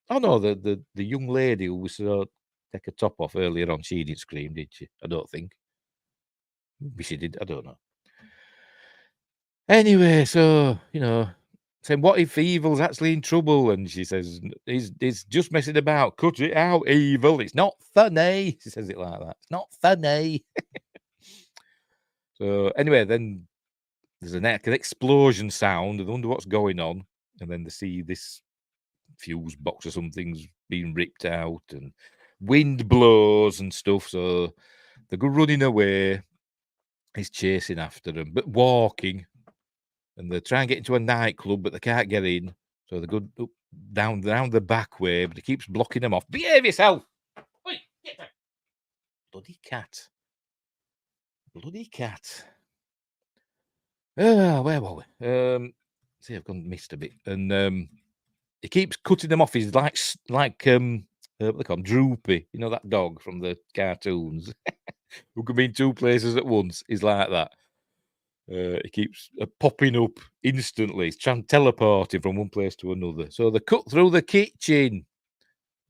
Oh no, the young lady who was take her top off earlier on, she didn't scream, did she? I don't think. Maybe she did. I don't know. Anyway, so saying, what if Evil's actually in trouble? And she says, he's just messing about. Cut it out, Evil. It's not funny. She says it like that. It's not funny. So anyway, then there's an explosion sound. And they wonder what's going on. And then they see this fuse box or something's being ripped out. And wind blows and stuff. So they go running away. He's chasing after them, but walking. And they try and get into a nightclub, but they can't get in. So they go up, down the back way, but he keeps blocking them off. Behave yourself! Oi, get down. Bloody cat. Bloody cat. Where were we? See, I've missed a bit. And he keeps cutting them off. He's like what they call him, Droopy. You know that dog from the cartoons who can be in two places at once. He's like that. He keeps popping up instantly. He's teleporting from one place to another. So they cut through the kitchen.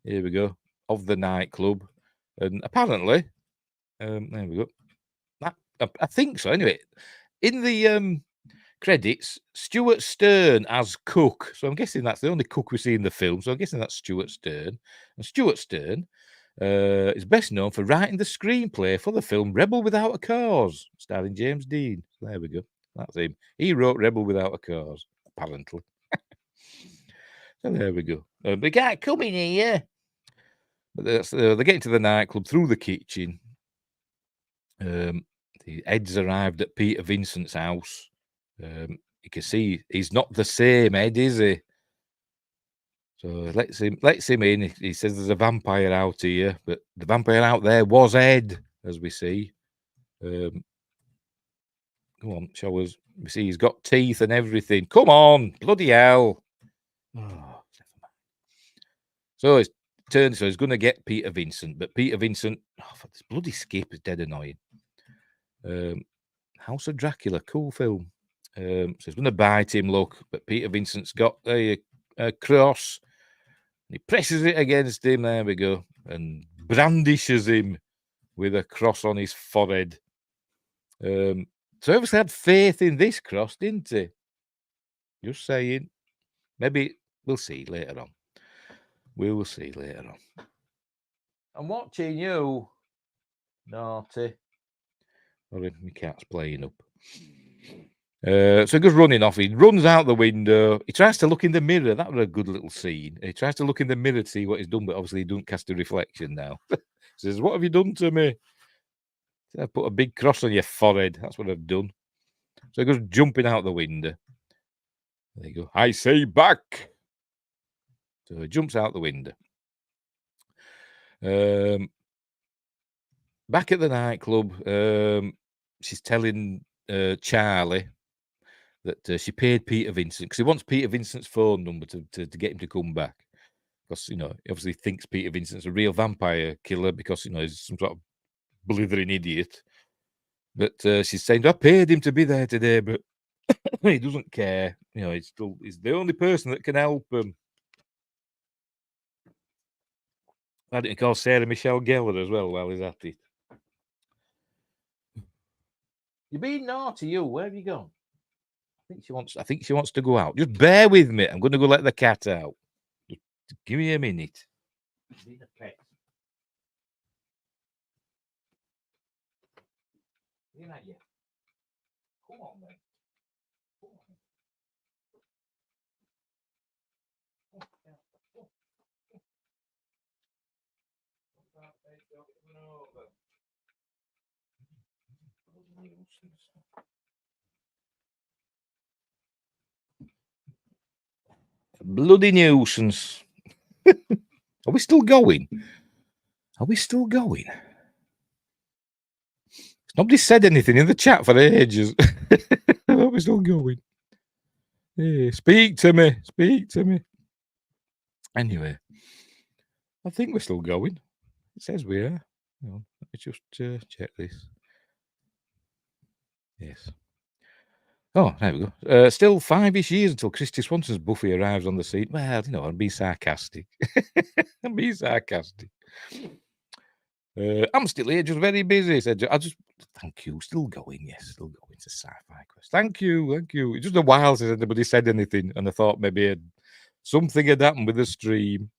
Here we go. Of the nightclub. And apparently, there we go. I think so. Anyway, in the credits, Stuart Stern as cook. So I'm guessing that's the only cook we see in the film. So I'm guessing that's Stuart Stern. And Stuart Stern is best known for writing the screenplay for the film Rebel Without a Cause, starring James Dean. There we go. That's him. He wrote Rebel Without a Cause, apparently. So there we go. They can't come in here. But they're getting to the nightclub through the kitchen. The Ed's arrived at Peter Vincent's house. You can see he's not the same Ed, is he? So lets him in. He says there's a vampire out here, but the vampire out there was Ed, as we see. Come on, show us. We see he's got teeth and everything. Come on, bloody hell. Oh, so it's turned, so he's going to get Peter Vincent, but Peter Vincent, this bloody skip is dead annoying. House of Dracula, cool film. So he's going to bite him, look, but Peter Vincent's got a cross. He presses it against him, there we go, and brandishes him with a cross on his forehead. So he obviously had faith in this cross, didn't he? Just saying. Maybe we'll see later on. We will see later on. I'm watching you. Naughty. Sorry, my cat's playing up. So he goes running off. He runs out the window. He tries to look in the mirror. That was a good little scene. He tries to look in the mirror to see what he's done, but obviously he don't cast a reflection now. He says, "What have you done to me?" I put a big cross on your forehead. That's what I've done. So he goes jumping out the window. There you go. I say back. So he jumps out the window. Back at the nightclub, she's telling Charlie that she paid Peter Vincent because he wants Peter Vincent's phone number to get him to come back. Because, he obviously thinks Peter Vincent's a real vampire killer because, he's some sort of blithering idiot. But she's saying, I paid him to be there today, but he doesn't care. He's the only person that can help him. Why didn't he call Sarah Michelle Gellar as well while he's at it? You're being naughty, you. Where have you gone? I think she wants to go out. Just bear with me. I'm going to go let the cat out. Just give me a minute. Need a pet. Come on, then. Bloody nuisance. Are we still going? Nobody said anything in the chat for ages. Are we still going? Hey, speak to me. Anyway, I think we're still going. It says we are. Let's just check this. Yes. Oh, there we go. Still 5-ish years until Christy Swanson's Buffy arrives on the scene. Well, I'm being sarcastic. I'm still here, just very busy. Said, thank you. Still going, yes, still going to Sci-Fi Quest. Thank you. It's just a while since anybody said anything, and I thought maybe something had happened with the stream.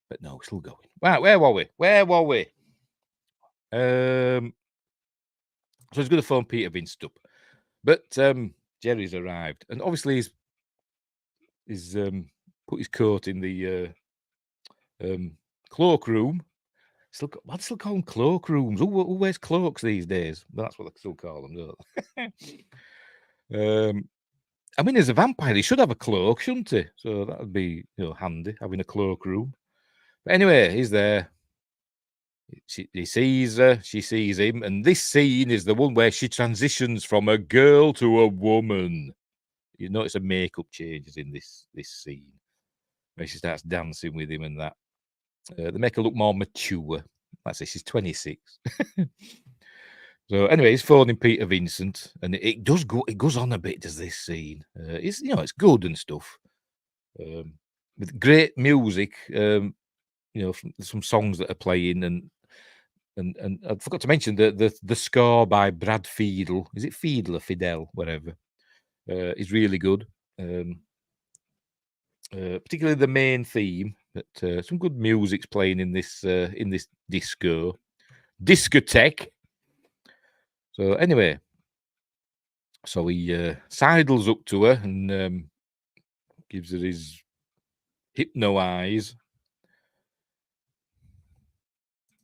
But no, still going. Right, where were we? So he's going to phone Peter Vincent up. But Jerry's arrived, and obviously he's put his coat in the cloakroom. I'd still call them cloakrooms. Who wears cloaks these days? That's what they still call them, don't they? I mean, as a vampire, he should have a cloak, shouldn't he? So that would be handy, having a cloakroom. But anyway, he's there. He sees her, she sees him, and this scene is the one where she transitions from a girl to a woman. You notice a makeup changes in this scene where she starts dancing with him and that. They make her look more mature. Let's say she's 26. So anyway, he's phoning Peter Vincent, and it goes on a bit, does this scene? It's good and stuff. With great music, some songs that are playing, and I forgot to mention the score by Brad Fiedel. Is it Fiedel or Fidel, whatever? Is really good. Particularly the main theme. But some good music's playing in this discotheque. So anyway, he sidles up to her and gives her his hypno eyes.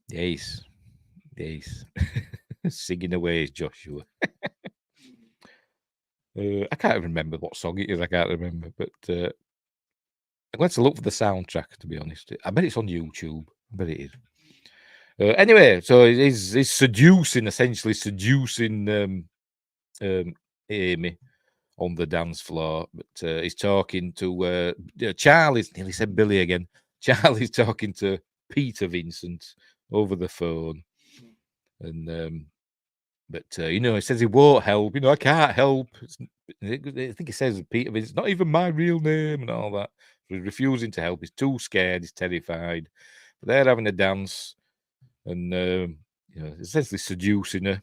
Yes. Singing away, Joshua. I can't remember what song it is. I can't remember, but I'm going to look for the soundtrack, to be honest. I bet it's on YouTube. I bet it is. Anyway, so he's essentially seducing Amy on the dance floor. But he's talking to Charlie's, nearly said Billy again. Charlie's talking to Peter Vincent over the phone. And But he says he won't help. I can't help. I think he says Peter Vincent, not even my real name and all that. So he's refusing to help. He's too scared. He's terrified. But they're having a dance, and it says they're seducing her.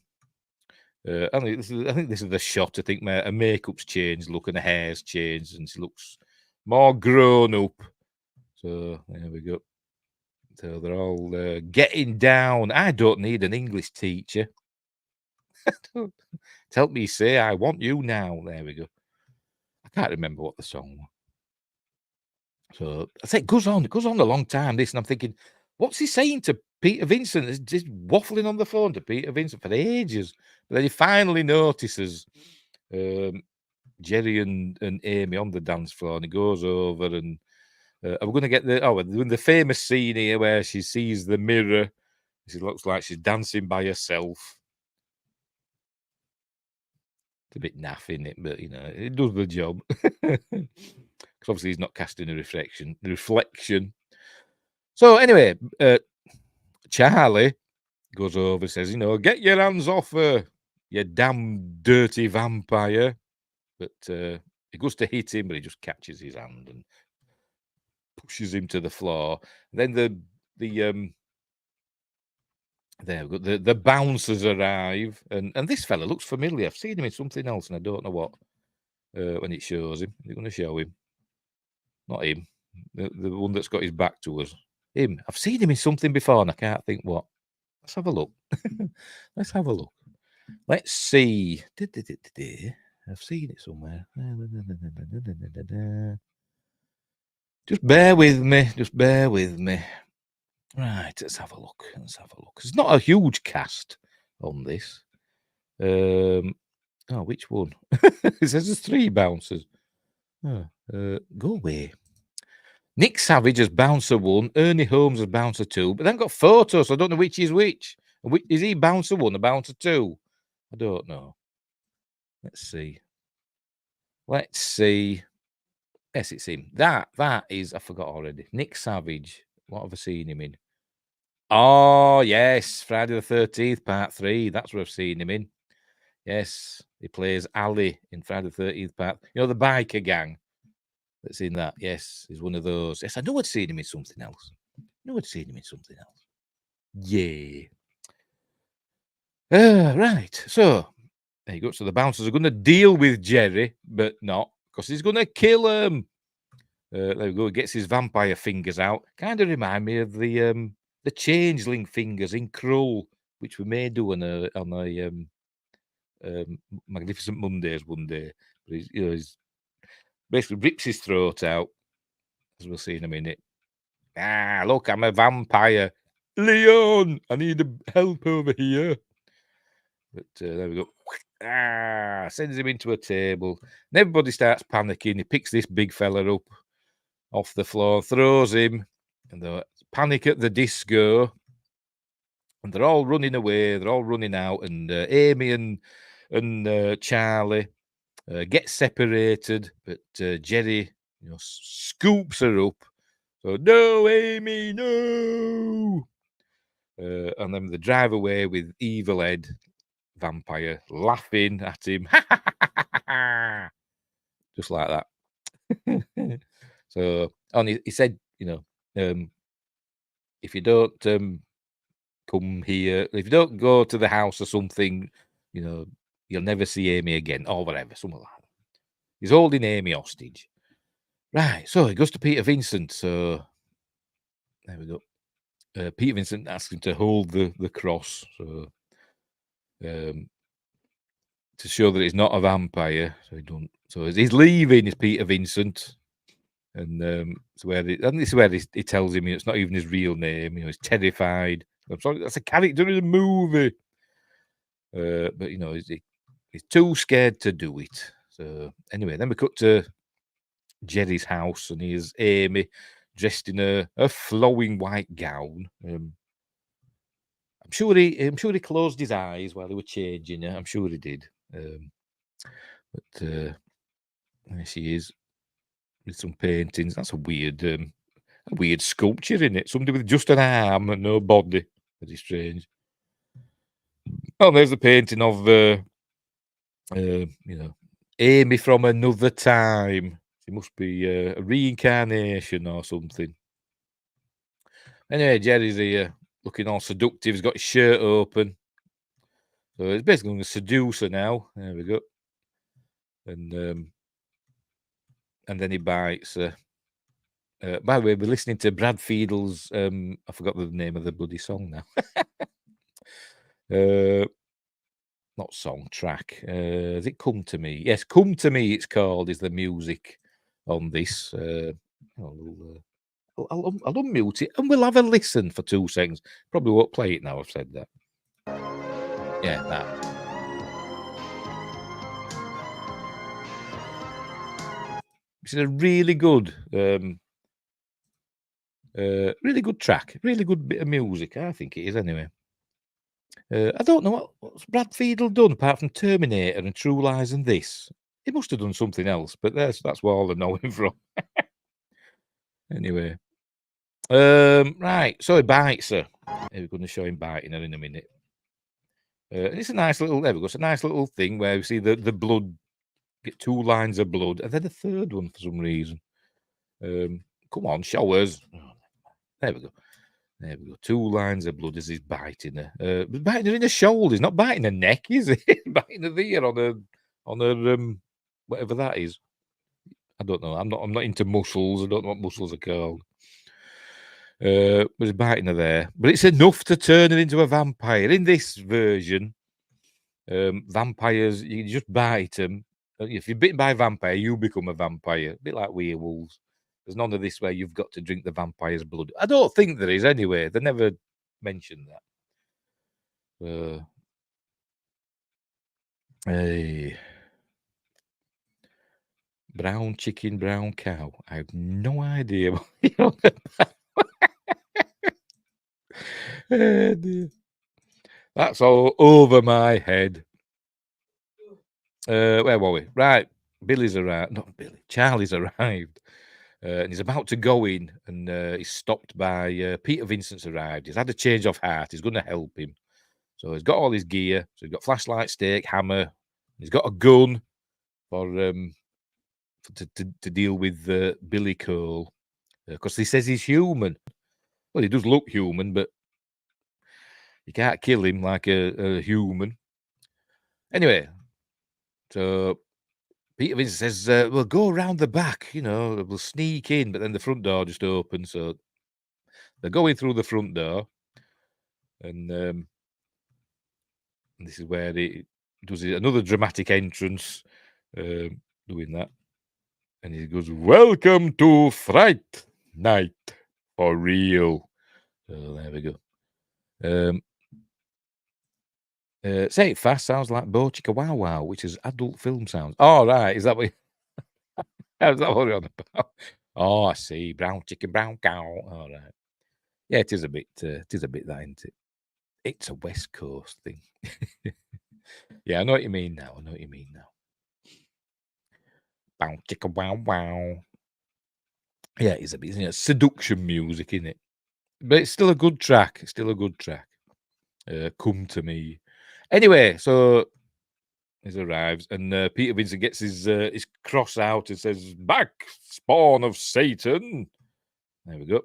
I think this is the shot. I think her makeup's changed, look, and her hair's changed, and she looks more grown up. So there we go. So they're all getting down. I don't need an English teacher to help me say I want you now. There we go. I can't remember what the song was. So I say it goes on a long time, this, and I'm thinking, what's he saying to Peter Vincent? He's just waffling on the phone to Peter Vincent for ages. But then he finally notices Jerry and Amy on the dance floor, and he goes over, and we're going to get the famous scene here where she sees the mirror. She looks like she's dancing by herself. It's a bit naff, isn't it? But it does the job. Because obviously he's not casting a reflection. So anyway, Charlie goes over and says, get your hands off her, you damn dirty vampire. But he goes to hit him, but he just catches his hand and pushes him to the floor. Then the bouncers arrive, and this fella looks familiar. I've seen him in something else, and I don't know what. When it shows him, they're going to show him. Not him, the one that's got his back to us. Him. I've seen him in something before, and I can't think what. Let's have a look. Let's have a look. Let's see. I've seen it somewhere. Just bear with me. Just bear with me. Right, let's have a look. It's not a huge cast on this. Which one? It says there's 3 bouncers. Go away. Nick Savage as bouncer 1, Ernie Holmes as bouncer 2, but then got photos, so I don't know which is which. Is he bouncer 1 or bouncer 2? I don't know. Let's see. Yes, it's him. That is, I forgot already. Nick Savage. What have I seen him in? Oh, yes. Friday the 13th, part 3. That's what I've seen him in. Yes. He plays Ali in Friday the 13th part. The biker gang that's in that. Yes, he's one of those. Yes, I know I'd seen him in something else. Yeah. Right. So, there you go. So the bouncers are going to deal with Jerry, but not, because he's going to kill him. There we go. He gets his vampire fingers out. Kind of remind me of the changeling fingers in Krull, which we may do on a Magnificent Mondays one day. But he's basically rips his throat out, as we'll see in a minute. Look, I'm a vampire. Leon, I need help over here. But there we go. Sends him into a table. And everybody starts panicking. He picks this big fella up off the floor, throws him, and they panic at the disco. And they're all running away. They're all running out. And Amy and Charlie get separated. But Jerry, scoops her up. So, no, Amy, no. And then they drive away with Evil Ed vampire laughing at him. Just like that. So, and he said, if you don't come here, if you don't go to the house or something, you'll never see Amy again, or whatever, something like that. He's holding Amy hostage. Right, so he goes to Peter Vincent. So there we go. Peter Vincent asks him to hold the cross, so to show that he's not a vampire. So as he's leaving, is Peter Vincent, and this is where he tells him it's not even his real name. He's terrified. I'm sorry, that's a character in the movie, but he's too scared to do it. So anyway, then we cut to Jerry's house, and here's Amy dressed in a flowing white gown. I'm sure he closed his eyes while he was changing her. I'm sure he did. But there she is with some paintings. That's a weird sculpture in it. Somebody with just an arm and no body. Very strange. Oh, there's the painting of, you know, Amy from another time. It must be a reincarnation or something. Anyway, Jerry's here, looking all seductive. He's got his shirt open. So he's basically a seducer now. There we go. And then he bites her. By the way, we're listening to Brad Fiedel's. I forgot the name of the bloody song now. Not song, track. Has it Come to Me? Yes, Come to Me. It's called. Is the music on this? I'll unmute it and we'll have a listen for 2 seconds. Probably won't play it now. I've said that. Yeah, that. It's a really good. Really good track, really good bit of music. I think it is anyway. I don't know what's Brad Fiedel done apart from Terminator and True Lies and this. He must have done something else, but that's where all I know him from. Anyway, right. So he bites her. We're going to show him biting her in a minute. And it's a nice little. There we go. It's a nice little thing where we see the blood. Get 2 lines of blood, and then a 3rd one for some reason. Come on, show us. There we go. There we go. 2 lines of blood as he's biting her. Biting her in the shoulder. He's not biting her neck, is he? Biting her there on her whatever that is. I don't know. I'm not into muscles. I don't know what muscles are called. But he's biting her there. But it's enough to turn her into a vampire. In this version, vampires, you just bite them. If you're bitten by a vampire, you become a vampire. A bit like werewolves. There's none of this where you've got to drink the vampire's blood. I don't think there is anyway. They never mentioned that. Hey. Brown chicken, brown cow. I have no idea what you're on about. Oh, dear. That's all over my head. Where were we? Right. Billy's arrived. Not Billy. Charlie's arrived. And he's about to go in, and he's stopped by Peter Vincent's arrived. He's had a change of heart. He's going to help him. So he's got all his gear. So he's got flashlight, stake, hammer. He's got a gun for to deal with Billy Cole, because he says he's human. Well, he does look human, but you can't kill him like a human. Anyway, so Peter Vincent says, we'll go around the back, we'll sneak in, but then the front door just opens. So they're going through the front door, and this is where he does another dramatic entrance, doing that. And he goes, welcome to Fright Night, for real. So there we go. Say it fast, sounds like Bo Chicka Wow Wow, which is adult film sounds. Oh, right. Is that what you're on about? Oh, I see. Brown chicken, brown cow. All right. Yeah, it is a bit that, isn't it? It's a West Coast thing. Yeah, I know what you mean now. Brown chicken, wow, wow. Yeah, it's a bit, seduction music, isn't it? But it's still a good track. Come to Me. Anyway, so he arrives, and Peter Vincent gets his cross out and says, back, spawn of Satan. There we go.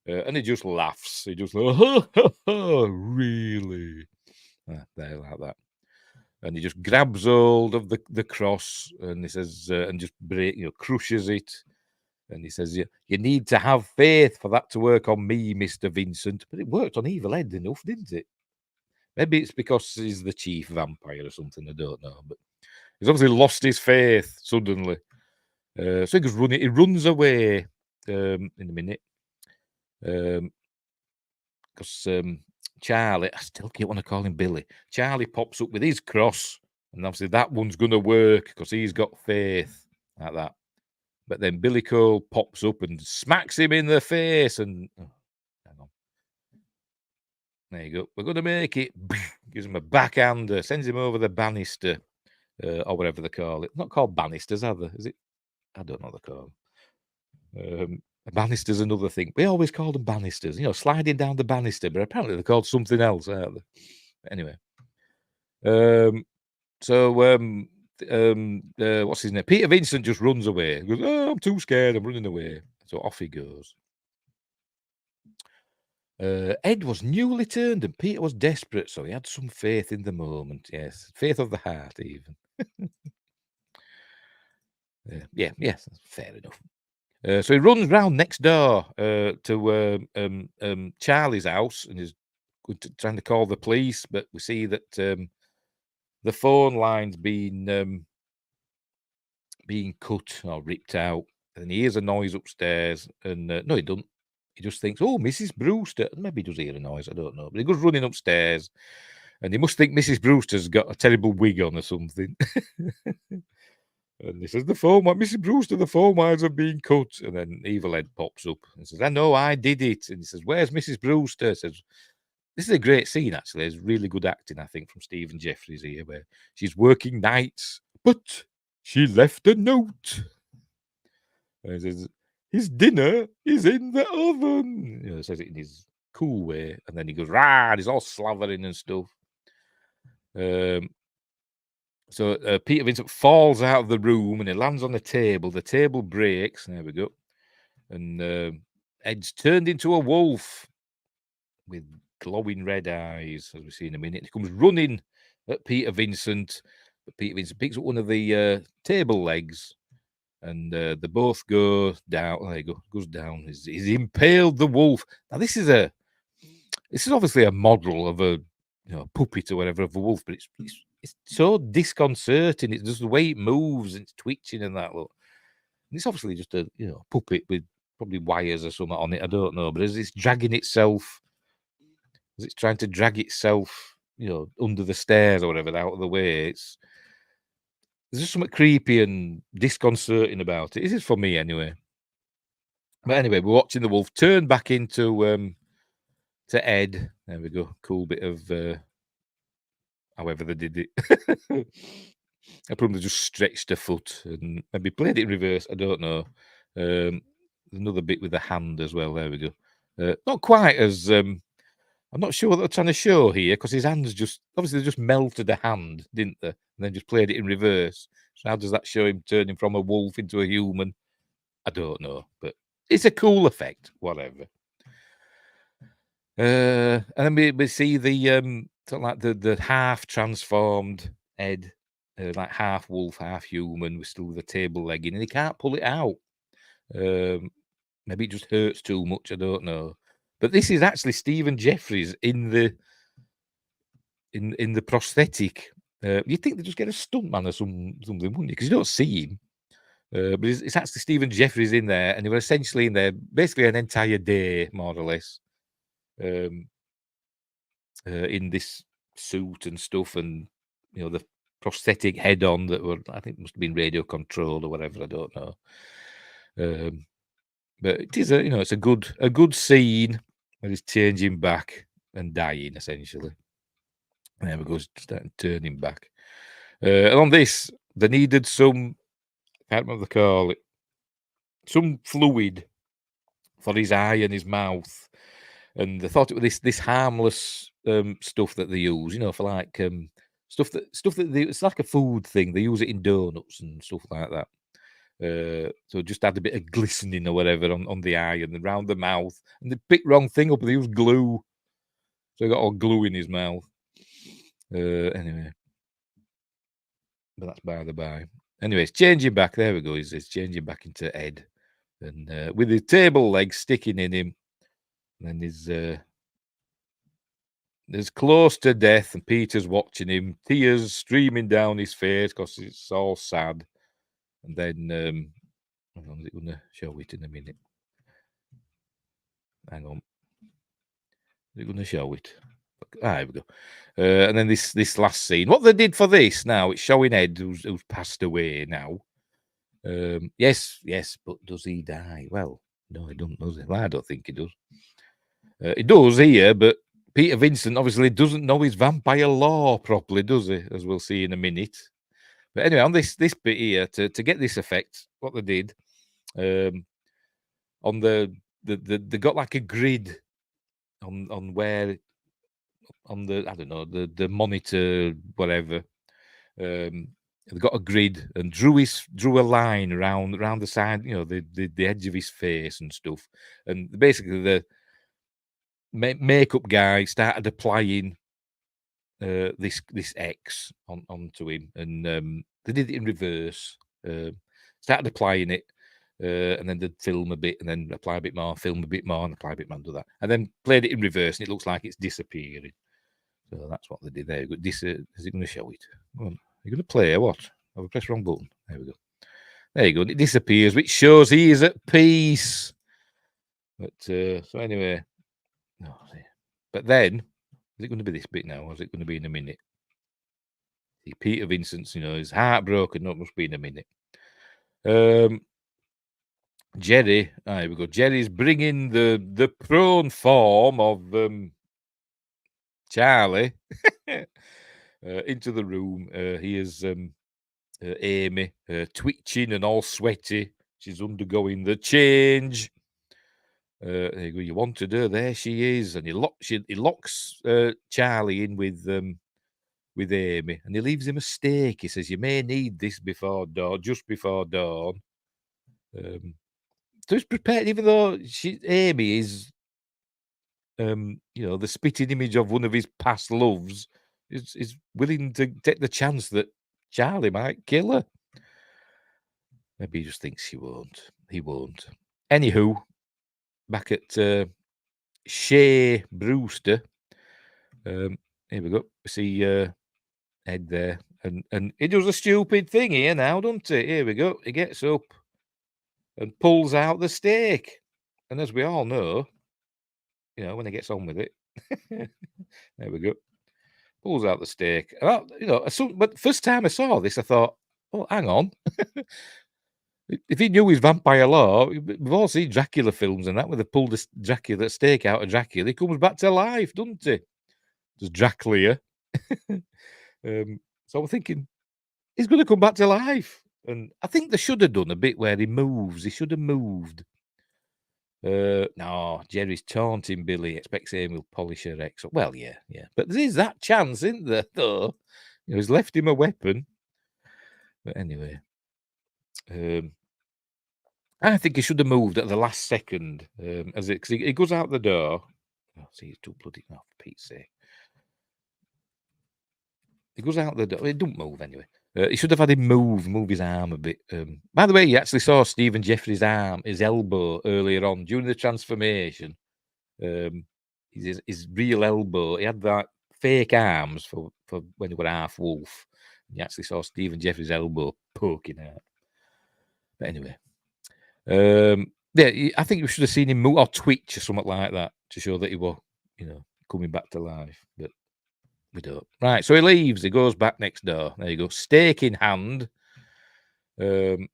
And he just laughs. He just like, really? There, like that. And he just grabs hold of the cross, and he says, and just crushes it. And he says, you need to have faith for that to work on me, Mr. Vincent. But it worked on Evil Ed enough, didn't it? Maybe it's because he's the chief vampire or something. I don't know. But he's obviously lost his faith suddenly. So he goes running. He runs away in a minute. Because Charlie, I still keep want to call him Billy. Charlie pops up with his cross. And obviously that one's going to work because he's got faith like that. But then Billy Cole pops up and smacks him in the face. And hang on. There you go. We're going to make it. Gives him a backhander. Sends him over the banister. Or whatever they call it. Not called banisters, are they? Is it? I don't know what they call them. Banister's another thing. We always call them banisters. Sliding down the banister. But apparently they're called something else, aren't they? Anyway. What's his name? Peter Vincent just runs away. He goes, "Oh, I'm too scared. I'm running away." So off he goes. Ed was newly turned and Peter was desperate, so he had some faith in the moment. Yes, faith of the heart, even. Yes, fair enough. So he runs round next door to Charlie's house and is trying to call the police, but we see that the phone line's been cut or ripped out, and he hears a noise upstairs. And no, he doesn't. He just thinks, "Oh, Mrs. Brewster." Maybe he does hear a noise. I don't know. But he goes running upstairs, and he must think Mrs. Brewster's got a terrible wig on or something. And he says, Mrs. Brewster, the phone lines are being cut. And then Evil Ed pops up and says, "I know, I did it." And he says, "Where's Mrs. Brewster?" Says, this is a great scene, actually. It's really good acting, I think, from Stephen Jeffries here, where she's working nights, but she left a note. And he says, "His dinner is in the oven." He says it in his cool way. And then he goes, "Rah!" He's all slavering and stuff. So Peter Vincent falls out of the room and he lands on the table. The table breaks. There we go. And Ed's turned into a wolf with glowing red eyes, as we see in a minute. He comes running at Peter Vincent. But Peter Vincent picks up one of the table legs, and they both go down. There you go, goes down. He's impaled the wolf. Now this is obviously a model of a puppet or whatever of a wolf, but it's so disconcerting. It's just the way it moves and it's twitching and that look. And it's obviously just a puppet with probably wires or something on it. I don't know, but as it's dragging itself, as it's trying to drag itself, under the stairs or whatever, out of the way, there's just something creepy and disconcerting about it. This is for me anyway. But anyway, we're watching the wolf turn back into to Ed. There we go. Cool bit of however they did it. I probably just stretched a foot and maybe played it in reverse. I don't know. Another bit with the hand as well. There we go. Not quite as I'm not sure what they're trying to show here, because his hands just obviously they just melted the hand, didn't they? And then just played it in reverse. So how does that show him turning from a wolf into a human? I don't know, but it's a cool effect. Whatever. And then we see the sort of like the half transformed Ed, like half wolf, half human, with still the table legging, and he can't pull it out. Maybe it just hurts too much. I don't know. But this is actually Stephen Jeffries in the prosthetic. You'd think they'd just get a stuntman or something, wouldn't you? Because you don't see him. But it's actually Stephen Jeffries in there, and they were essentially in there basically an entire day, more or less, in this suit and stuff, and the prosthetic head on that were, I think, must have been radio controlled or whatever. I don't know. But it is it's a good scene where he's changing back and dying essentially. And there we go, starting turning back. And on this, they needed some, I can't remember what they call it, some fluid for his eye and his mouth. And they thought it was this harmless stuff that they use, for like stuff that it's like a food thing. They use it in donuts and stuff like that. So just add a bit of glistening or whatever on the eye and around the mouth. And they picked wrong thing up. They used glue, so he got all glue in his mouth. Anyway, but that's by the by. Anyway, it's changing back. There we go. He's changing back into Ed, and with his table legs sticking in him, and he's close to death, and Peter's watching him, tears streaming down his face because it's all sad. And then, hang on, is it going to show it in a minute? Hang on, is it going to show it? There we go. And then this last scene. What they did for this now, it's showing Ed who's passed away now. Yes, but does he die? Well, no, he doesn't, does he? Well, I don't think he does. He does here, but Peter Vincent obviously doesn't know his vampire lore properly, does he? As we'll see in a minute. But anyway, on this bit here, to get this effect, what they did, on they got like a grid on where on the, I don't know, the monitor, whatever. They got a grid and drew a line around the side, the edge of his face and stuff. And basically, the makeup guy started applying this X onto him, and they did it in reverse. Started applying it, and then they'd film a bit, and then apply a bit more, film a bit more, and apply a bit more, and do that, and then played it in reverse, and it looks like it's disappearing. So that's what they did there. Is it going to show it? Well, you're going to play or what? I've pressed the wrong button. There we go. There you go. It disappears, which shows he is at peace. But so anyway, but then is it going to be this bit now, or is it going to be in a minute? See, Peter Vincent's, is heartbroken. No, it must be in a minute. Jerry, here we go. Jerry's bringing the prone form of Charlie into the room. He is Amy, twitching and all sweaty. She's undergoing the change. There you go. You wanted her. There she is. And he locks Charlie in with Amy, and he leaves him a steak. He says, "You may need this before dawn, just before dawn." So he's prepared, even though Amy is, the spitting image of one of his past loves, is willing to take the chance that Charlie might kill her. Maybe he just thinks he won't. Anywho, back at Shea Brewster. Here we go. We see Ed there. And he does a stupid thing here now, doesn't he? Here we go. He gets up and pulls out the steak. And as we all know, when he gets on with it, there we go. Pulls out the steak. And but first time I saw this, I thought, oh, hang on. If he knew his vampire lore, we've all seen Dracula films and that, where they pull the Dracula steak out of Dracula, he comes back to life, doesn't he? Does Dracula? So I'm thinking, he's going to come back to life. And I think they should have done a bit where he moves. He should have moved. No, Jerry's taunting Billy, expects Amy will polish her ex. Well, yeah. But there is that chance, isn't there, though? He's left him a weapon. But anyway. I think he should have moved at the last second, because he goes out the door. Oh, see, he's too bloody off, for Pete's sake. He goes out the door. He don't move anyway. He should have had him move his arm a bit. By the way, you actually saw Stephen Jeffries' arm, his elbow, earlier on during the transformation. His real elbow. He had that fake arms for when he were half wolf. You actually saw Stephen Jeffries' elbow poking out. But anyway. Yeah, I think we should have seen him move or twitch or something like that to show that he was, coming back to life. But we don't. Right, so he leaves. He goes back next door. There you go. Steak in hand. He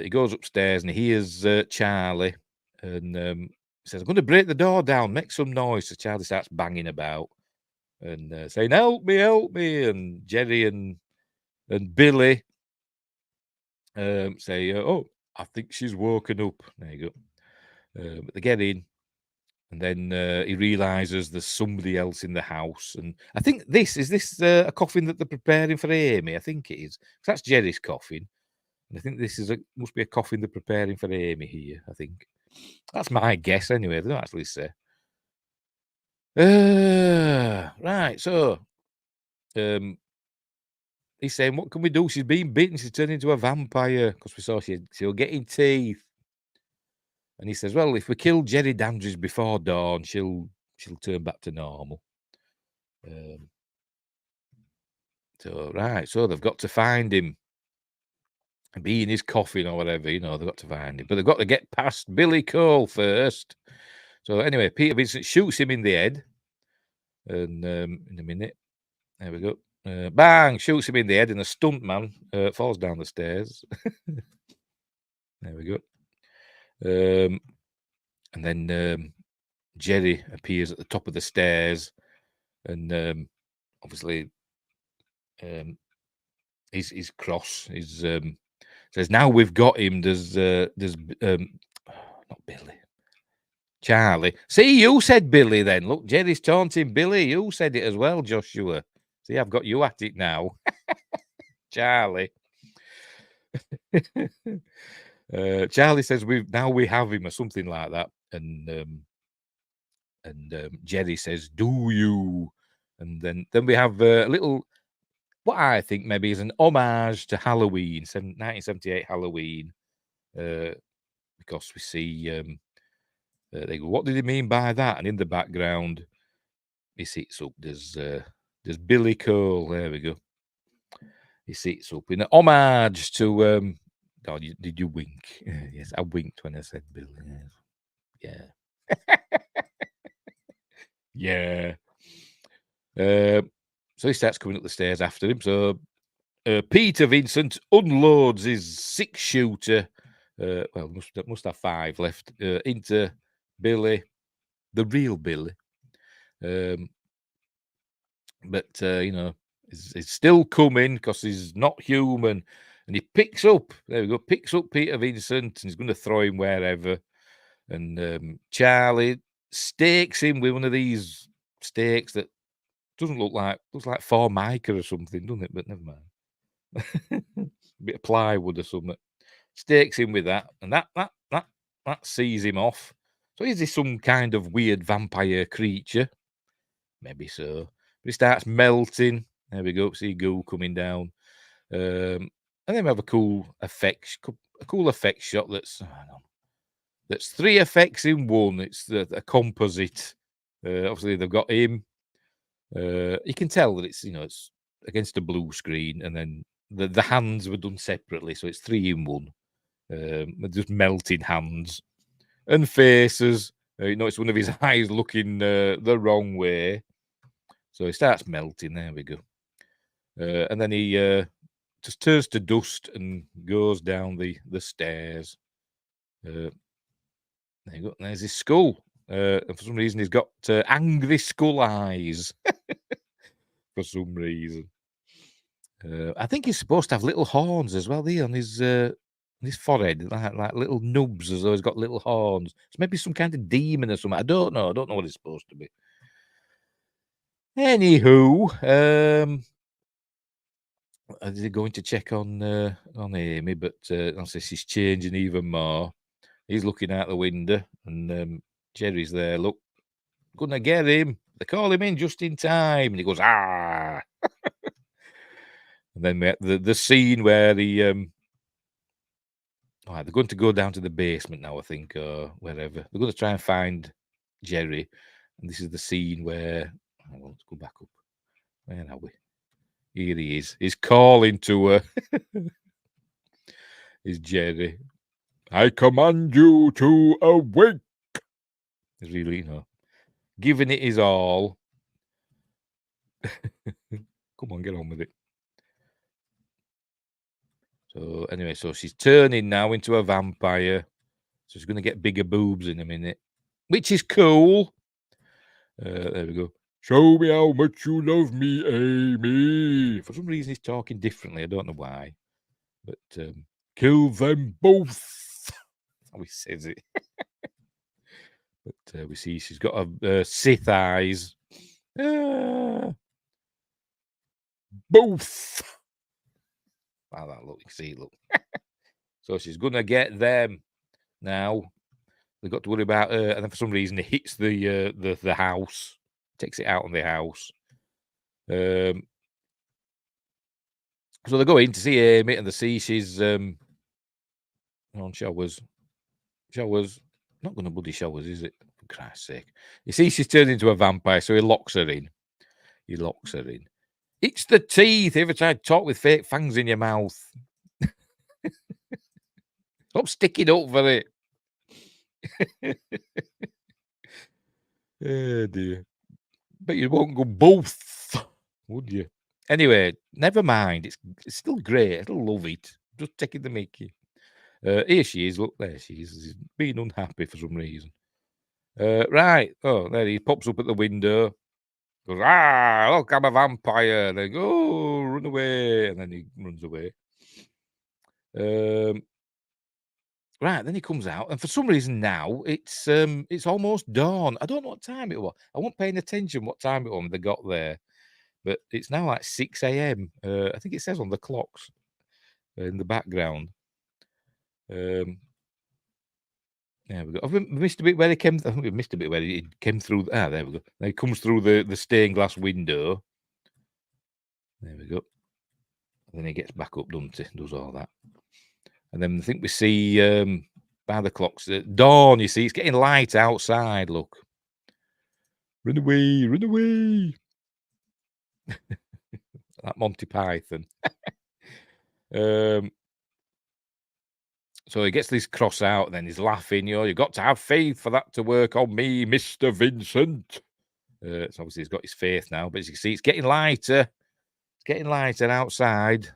goes upstairs and he hears Charlie and he says, "I'm going to break the door down. Make some noise." So Charlie starts banging about and saying, help me. And Jerry and Billy say, "Oh, I think she's woken up." There you go. But they get in, and then he realizes there's somebody else in the house. And I think is this a coffin that they're preparing for Amy? I think it is. 'Cause that's Jerry's coffin. And I think this must be a coffin they're preparing for Amy here, I think. That's my guess anyway. They don't actually say. Right, so he's saying, what can we do? She's been bitten. She's turned into a vampire, because we saw she'll get in teeth. And he says, well, if we kill Jerry Dandridge before dawn, she'll turn back to normal. So they've got to find him and be in his coffin or whatever, they've got to find him. But they've got to get past Billy Cole first. So anyway, Peter Vincent shoots him in the head. And in a minute, there we go. Bang! Shoots him in the head, and a stuntman falls down the stairs. There we go. And then Jerry appears at the top of the stairs, and obviously he's cross. He's says, "Now we've got him." There's not Billy. Charlie. See, you said Billy then. Look, Jerry's taunting Billy. You said it as well, Joshua. See, I've got you at it now. Charlie. Charlie says we have him or something like that. And Jerry says, do you? And then we have a little, what I think maybe is an homage to Halloween, 1978 Halloween. Because we see, they go, what did he mean by that? And in the background, he sits up. There's Billy Cole. There we go. He sits up in an homage to. God, did you wink? Yes, I winked when I said Billy. Yeah. Yeah. So he starts coming up the stairs after him. So Peter Vincent unloads his 6-shooter. Well, must have 5 left into Billy, the real Billy. But you know, he's still coming because he's not human, and he picks up. There we go. Picks up Peter Vincent, and he's going to throw him wherever. And Charlie stakes him with one of these stakes that looks like Formica or something, doesn't it? But never mind. A bit of plywood or something. Stakes him with that, and that sees him off. So is he some kind of weird vampire creature? Maybe so. But he starts melting. There we go. See goo coming down. And then we have a cool effect shot that's 3 effects in one. It's a composite. Obviously they've got him. You can tell that it's it's against a blue screen, and then the hands were done separately, so it's 3 in 1. Just melting hands and faces. It's one of his eyes looking the wrong way. So he starts melting. There we go. And then he just turns to dust and goes down the stairs. There you go. There's his skull. And for some reason, he's got angry skull eyes. For some reason. I think he's supposed to have little horns as well there on his forehead, like little nubs, as though he's got little horns. It's maybe some kind of demon or something. I don't know what it's supposed to be. Anywho, they're going to check on Amy, but she's changing even more. He's looking out the window, and Jerry's there. Look, gonna get him. They call him in just in time, and he goes, ah. And then we have the scene where they're going to go down to the basement now, I think, or wherever. They're going to try and find Jerry, and this is the scene where. Let's go back up. Where are we? Here he is. He's calling to her. Is Jerry. I command you to awake. He's really, giving it his all. Come on, get on with it. So anyway, she's turning now into a vampire. So she's going to get bigger boobs in a minute, which is cool. There we go. Show me how much you love me, Amy. For some reason, he's talking differently. I don't know why. But kill them both. How he says it. But we see she's got a Sith eyes. Both. Wow, that look. You can see it, look. So she's going to get them now. They've got to worry about her. And then for some reason, it hits the house. Takes it out on the house. So they go in to see Amy, and they see she's on showers. Not going to bloody showers, is it? For Christ's sake. You see she's turned into a vampire, so he locks her in. It's the teeth. Ever tried to talk with fake fangs in your mouth? Stop sticking up for it. Oh dear. But you won't go both, would you? Anyway, never mind. It's still great. I still love it. Just taking the mickey. Here she is. Look, there she is. She's being unhappy for some reason. Right. Oh, there he pops up at the window. Goes, look, I'm a vampire. They go, oh, run away. And then he runs away. Right, then he comes out, and for some reason now it's almost dawn. I don't know what time it was. I wasn't paying attention what time it was when they got there, but it's now like 6 a.m. I think it says on the clocks in the background. There we go. Have we missed a bit where he came? I think we missed a bit where he came through. There we go. Then he comes through the stained glass window. There we go. And then he gets back up, doesn't he? Does all that. And then I think we see by the clocks dawn. You see, it's getting light outside. Look, run away, run away! That Monty Python. So he gets this cross out, and then he's laughing. You've got to have faith for that to work on me, Mr. Vincent. So obviously he's got his faith now, but as you can see, it's getting lighter. It's getting lighter outside.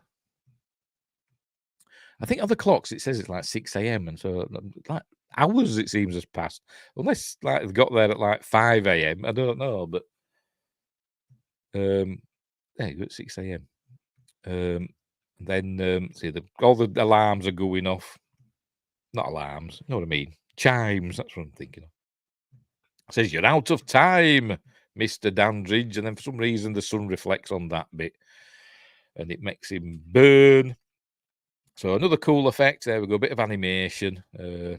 I think on the clocks it says it's like 6 a.m. and so like hours it seems has passed. Unless like they got there at like 5 a.m. I don't know, but there you go, 6 a.m. Then see all the alarms are going off. Not alarms, you know what I mean? Chimes, that's what I'm thinking of. It says you're out of time, Mr. Dandridge, and then for some reason the sun reflects on that bit and it makes him burn. So another cool effect. There we go, a bit of animation. There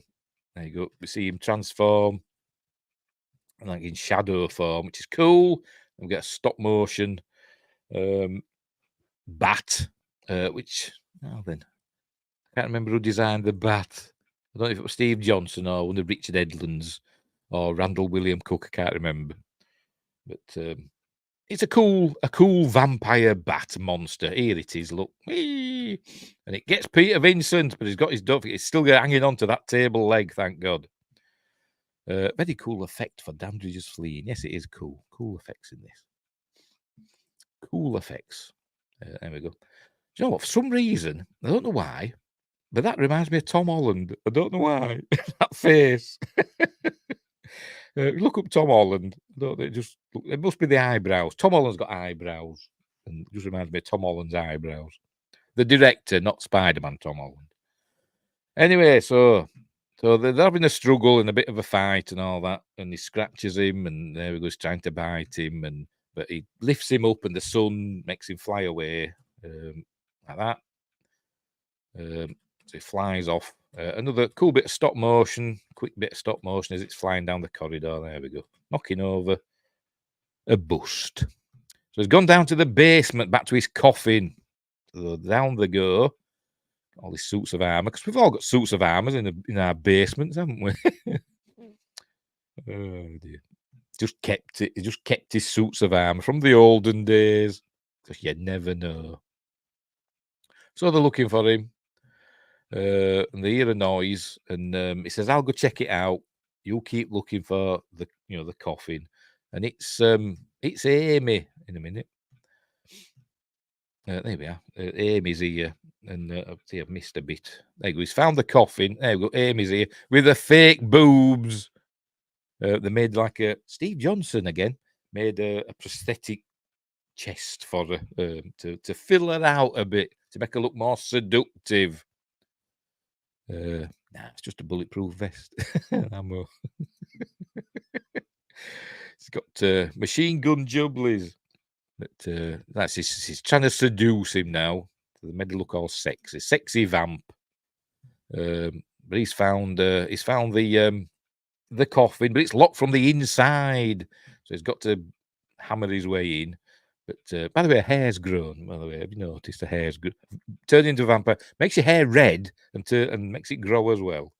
you go. We see him transform, like in shadow form, which is cool. And we get a stop motion bat, which then I can't remember who designed the bat. I don't know if it was Steve Johnson or one of Richard Edlund's or Randall William Cook. I can't remember, but it's a cool vampire bat monster. Here it is. Look, whee! And it gets Peter Vincent, but he's got his dove. It's still hanging onto that table leg. Thank God. Very cool effect for Dandridge's fleeing. Yes, it is cool. Cool effects in this. Cool effects. There we go. Do you know what? For some reason, I don't know why, but that reminds me of Tom Holland. I don't know why. That face. Look up Tom Holland. It must be the eyebrows. Tom Holland's got eyebrows, and it just reminds me of Tom Holland's eyebrows. The director, not Spider-Man, Tom Holland. Anyway, so they're having a struggle and a bit of a fight and all that, and he scratches him, and there he goes trying to bite him, but he lifts him up, and the sun makes him fly away like that. So he flies off. Another cool bit of stop motion, quick bit of stop motion as it's flying down the corridor. There we go, knocking over a bust. So he's gone down to the basement, back to his coffin. So down they go. All these suits of armor, because we've all got suits of armor in our basements, haven't we? Oh dear. Just kept it. He just kept his suits of armor from the olden days, because you never know. So they're looking for him. And they hear a noise, and he says, "I'll go check it out. You keep looking for the coffin." And it's Amy in a minute. There we are. Amy's here, and see, I've missed a bit. There you go. He's found the coffin. There we go. Amy's here with the fake boobs. They made like a Steve Johnson again. Made a prosthetic chest for her to fill her out a bit, to make her look more seductive. Nah, it's just a bulletproof vest. Ammo. It's got machine gun jubblies. But that's he's trying to seduce him now. They made him look all sexy vamp. But he's found the coffin, but it's locked from the inside, so he's got to hammer his way in. But by the way, a hair's grown. By the way, have you noticed a hair's turned into a vampire? Makes your hair red and makes it grow as well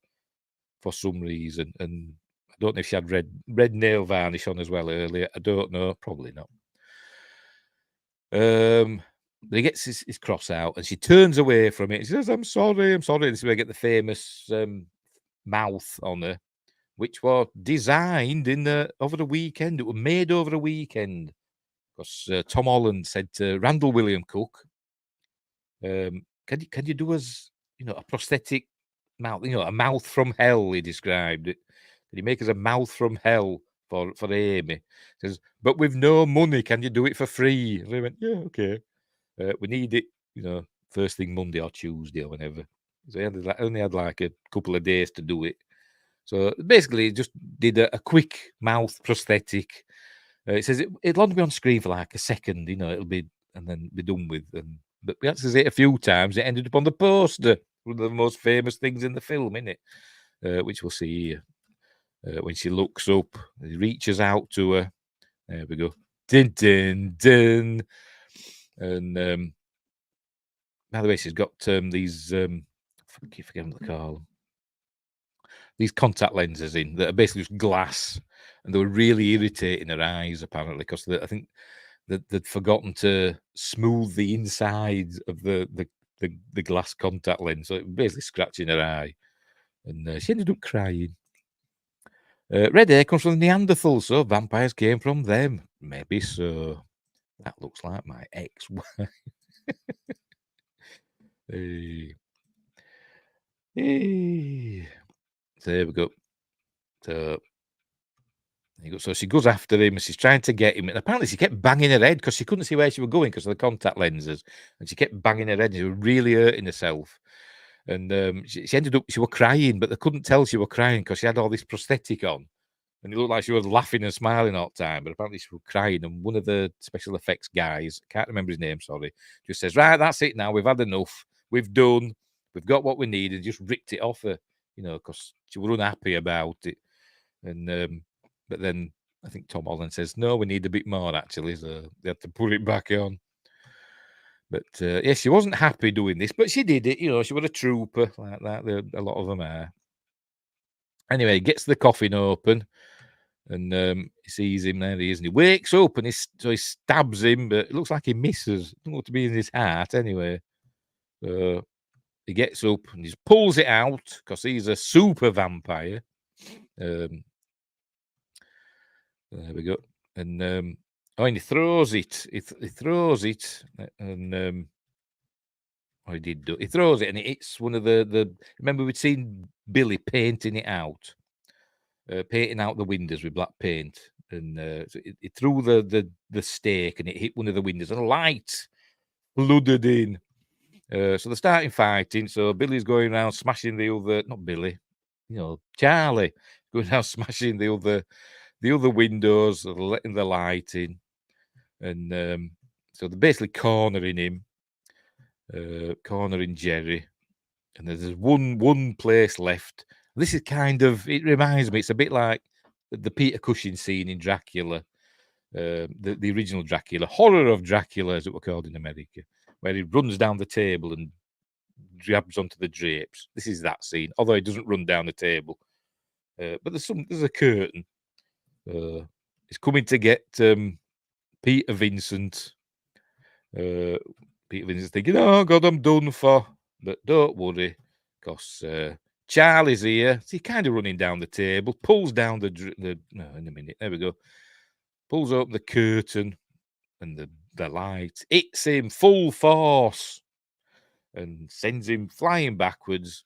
for some reason. And I don't know if she had red nail varnish on as well earlier. I don't know. Probably not. But he gets his cross out, and she turns away from it. She says, "I'm sorry, I'm sorry." This is where I get the famous mouth on her, which was designed over the weekend. It was made over the weekend. Because Tom Holland said to Randall William Cook, "Can you do us, a prosthetic mouth, a mouth from hell?" He described it. Can you make us a mouth from hell for Amy? He says, "But with no money, can you do it for free?" And they went, "Yeah, okay. We need it, first thing Monday or Tuesday or whenever." So he only had like a couple of days to do it. So basically, he just did a quick mouth prosthetic. It says it'll only be on screen for like a second, it'll be, and then be done with. But we had to say it a few times. It ended up on the poster, one of the most famous things in the film, isn't it? Which we'll see here. When she looks up, he reaches out to her. There we go. Din, din, din. And by the way, she's got these, I keep forgetting what they call them. These contact lenses in that are basically just glass, and they were really irritating her eyes, apparently, because I think that they'd forgotten to smooth the inside of the glass contact lens, so it was basically scratching her eye, and she ended up crying. Red hair comes from the Neanderthals, so vampires came from them. Maybe so. That looks like my ex-wife. Hey. Hey. So there we go. So she goes after him, and she's trying to get him. And apparently she kept banging her head because she couldn't see where she was going because of the contact lenses. And she kept banging her head. And she was really hurting herself. And she ended up, she was crying, but they couldn't tell she was crying because she had all this prosthetic on. And it looked like she was laughing and smiling all the time, but apparently she was crying. And one of the special effects guys, I can't remember his name, sorry, just says, right, that's it now. We've had enough. We've done. We've got what we need. And just ripped it off her, because she was unhappy about it. And but then I think Tom Holland says, no, we need a bit more, actually. So they had to put it back on. But yes, she wasn't happy doing this, but she did it. She was a trooper like that. A lot of them are. Anyway, he gets the coffin open. And he sees him there, he is, and he wakes up, and he stabs him, but it looks like he misses. It doesn't look to be in his heart anyway. So he gets up and he pulls it out because he's a super vampire. There we go. And and he throws it. He throws it, and he did do. He throws it, and it hits one of the. Remember, we'd seen Billy painting it out. Painting out the windows with black paint, and so it threw the stake, and it hit one of the windows, and a light flooded in. So they're starting fighting. So Billy's going around smashing the other, not Billy, Charlie going around smashing the other windows, letting the light in, and so they're basically cornering him, cornering Jerry, and there's one place left. This is it reminds me, it's a bit like the Peter Cushing scene in Dracula, the original Dracula, Horror of Dracula, as it were called in America, where he runs down the table and grabs onto the drapes. This is that scene, although he doesn't run down the table. But there's a curtain. He's coming to get Peter Vincent. Peter Vincent's thinking, oh, God, I'm done for. But don't worry, because Charlie's here. So he's kind of running down the table, pulls down in a minute. There we go. Pulls open the curtain, and the light hits him full force and sends him flying backwards.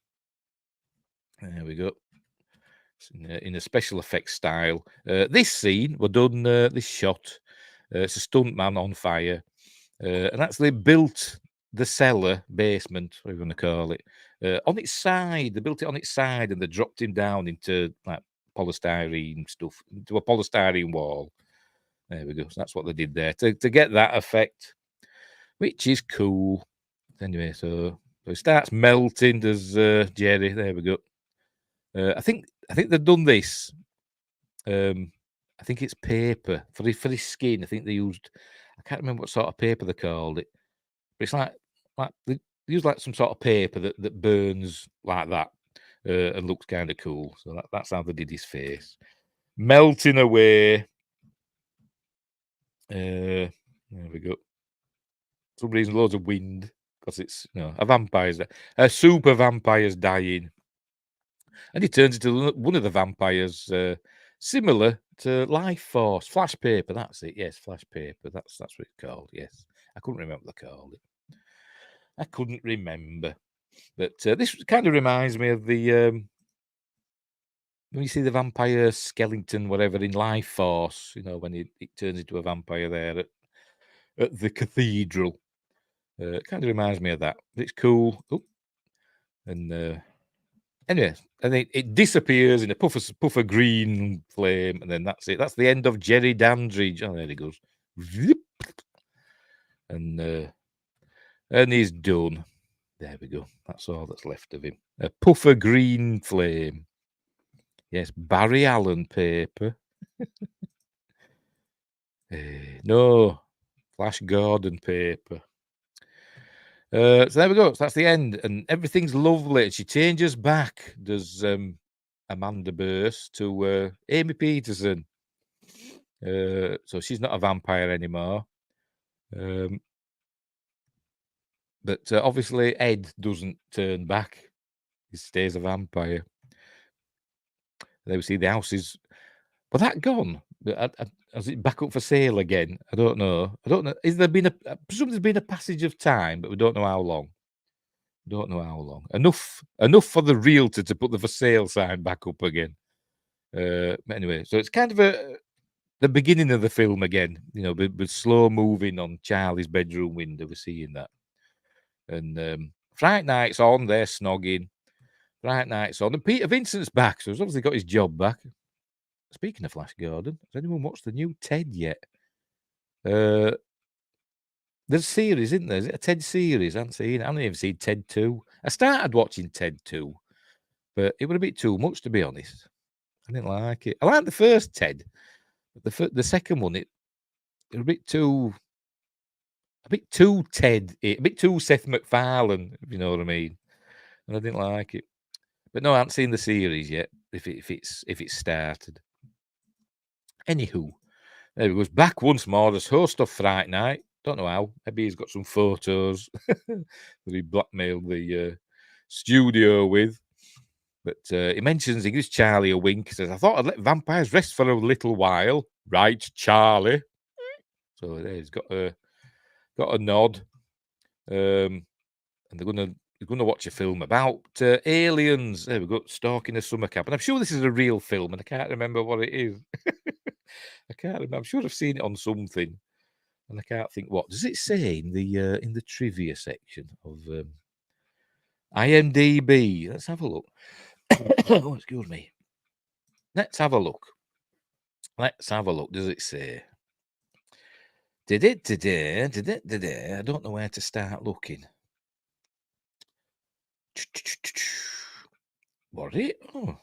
There we go. In a special effects style. This scene was done, this shot, it's a stuntman on fire, and actually built the cellar, basement, whatever you want to call it, on its side. They built it on its side, and they dropped him down into like polystyrene stuff, into a polystyrene wall. There we go. So that's what they did there to get that effect, which is cool. Anyway, so it starts melting. There's Jerry. There we go. I think they've done this. I think it's paper for his skin. I think they used. I can't remember what sort of paper they called it, but it's like they use like some sort of paper that burns like that and looks kind of cool. So that's how they did his face, melting away. There we go. For some reason, loads of wind because it's a super vampire's dying. And he turns into one of the vampires, similar to Life Force. Flash paper, that's it. Yes, flash paper. That's what it's called. Yes. I couldn't remember what they called it. I couldn't remember. But this kind of reminds me of the... when you see the vampire skeleton, whatever, in Life Force, when it turns into a vampire there at the cathedral. It kind of reminds me of that. It's cool. Oh, And anyway, and it disappears in a puff of green flame, and then that's it. That's the end of Jerry Dandridge. Oh, there he goes. Zip. And he's done. There we go. That's all that's left of him. A puff of green flame. Yes, Barry Allen paper. No, Flash Gordon paper. So there we go. So that's the end, and everything's lovely. And she changes back. Does Amanda Burse to Amy Peterson. So she's not a vampire anymore. But obviously Ed doesn't turn back. He stays a vampire. There we see the house is. But that gone. Is it back up for sale again? I don't know. Is there been I presume there's been a passage of time, but we don't know how long. Don't know how long. Enough for the realtor to put the for sale sign back up again. Anyway, so it's kind of the beginning of the film again. You know, with slow moving on Charlie's bedroom window. We're seeing that. And Fright Night's on. They're snogging. Fright Night's on, and Peter Vincent's back, so he's obviously got his job back. Speaking of Flash Gordon, has anyone watched the new Ted yet? There's a series, isn't there? Is it a Ted series? I haven't even seen Ted 2. I started watching Ted 2, but it was a bit too much, to be honest. I didn't like it. I liked the first Ted, but the second one, it was a bit too Ted, a bit too Seth MacFarlane, if you know what I mean. And I didn't like it. But no, I haven't seen the series yet. If it's started. Anywho, there he goes back once more as host of Fright Night. Don't know how. Maybe he's got some photos that he blackmailed the studio with. But he gives Charlie a wink. He says, "I thought I'd let vampires rest for a little while." Right, Charlie. So there he's got a nod. And they're gonna watch a film about aliens. There we go, stalking a summer camp. And I'm sure this is a real film, and I can't remember what it is. I can't remember. I'm sure I've seen it on something, and I can't think what. Does it say in the trivia section of IMDb? Let's have a look. Oh, excuse me. Let's have a look. Does it say? Did it? I don't know where to start looking. What it? Oh.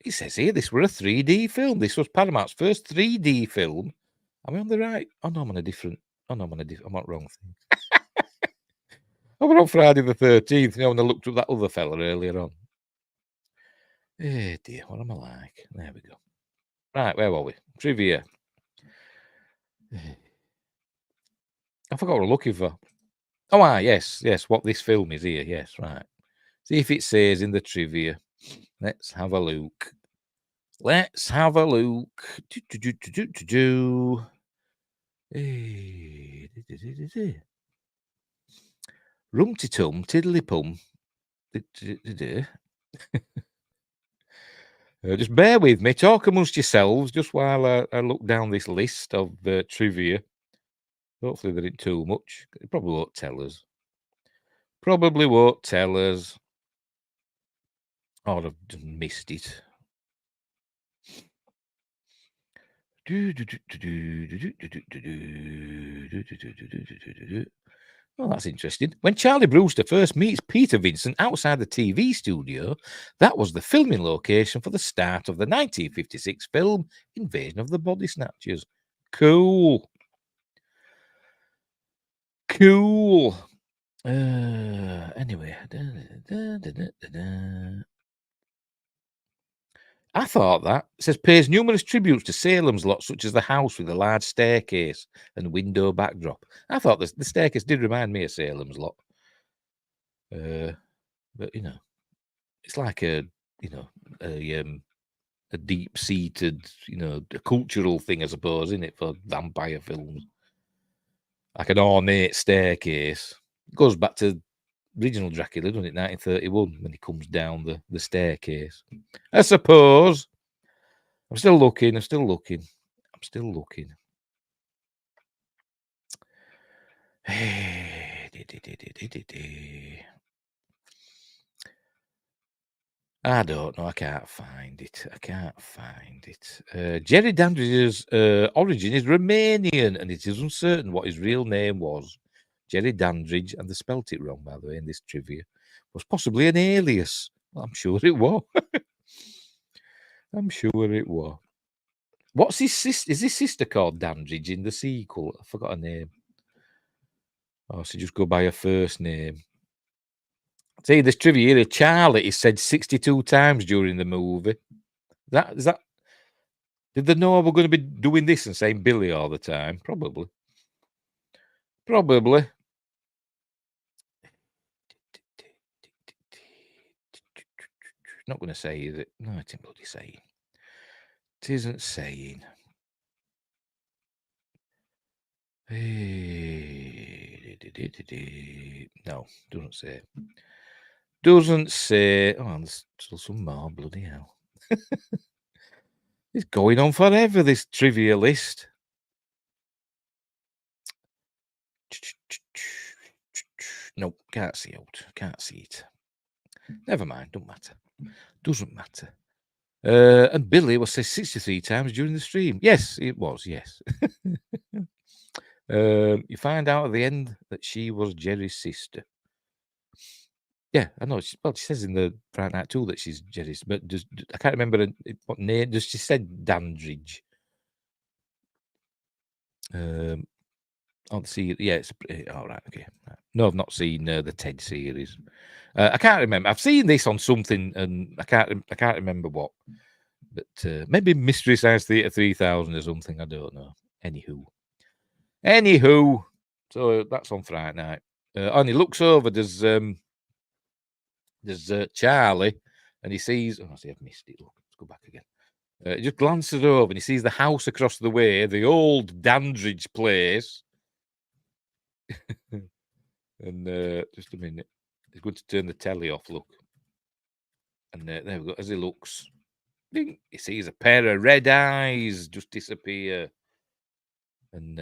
It says here this were a 3D film. This was Paramount's first 3D film. Am I on the right? Oh no, I'm on a different. I'm on the wrong thing. I went on Friday the 13th, when I looked up that other fella earlier on. Eh dear, what am I like? There we go. Right, where were we? Trivia. I forgot what I'm looking for. Oh, yes, what this film is here. Yes, right. See if it says in the trivia. Let's have a look. Rum-ti-tum, tiddly-pum. Just bear with me. Talk amongst yourselves just while I look down this list of trivia. Hopefully there ain't too much. It probably won't tell us. Or I've just missed it. Oh, that's interesting. When Charlie Brewster first meets Peter Vincent outside the TV studio, that was the filming location for the start of the 1956 film Invasion of the Body Snatchers. Cool. Anyway. I thought that. It says pays numerous tributes to Salem's Lot, such as the house with a large staircase and window backdrop. I thought the staircase did remind me of Salem's Lot. But it's like a deep-seated, a cultural thing, I suppose, isn't it, for vampire films? Like an ornate staircase. It goes back to original Dracula, doesn't it? 1931, when he comes down the staircase. I suppose. I'm still looking. I don't know. I can't find it. Jerry Dandridge's origin is Romanian, and it is uncertain what his real name was. Jerry Dandridge, and they spelt it wrong, by the way, in this trivia, was possibly an alias. Well, I'm sure it was. I'm sure it was. What's his sister? Is his sister called Dandridge in the sequel? I forgot her name. Oh, so just go by her first name. See, this trivia here, Charlie is said 62 times during the movie. Is that? Did they know we're going to be doing this and saying Billy all the time? Probably. Not going to say, is it? No, it ain't bloody saying. It isn't saying. No, doesn't say. Doesn't say. Oh, there's still some more, bloody hell. It's going on forever, this trivia list. Nope, can't see out. Can't see it. Never mind, don't matter. Doesn't matter. And Billy was said 63 times during the stream. Yes, it was, yes. You find out at the end that she was Jerry's sister. Yeah, I know. She says in the Fright Night 2 that she's Jerry's, but I can't remember what name. Just she said Dandridge. See, yeah, it's all right. Okay, no, I've not seen the Ted series. I can't remember. I've seen this on something, and I can't remember what. But maybe Mystery Science Theater 3000 or something. I don't know. Anywho, so that's on Fright Night. And he looks over. There's Charlie, and he sees. Oh, see, I've missed it. Look, let's go back again. He just glances over, and he sees the house across the way, the old Dandridge place. And just a minute, he's going to turn the telly off. Look, and there we go. As he looks, ding, he sees a pair of red eyes just disappear, and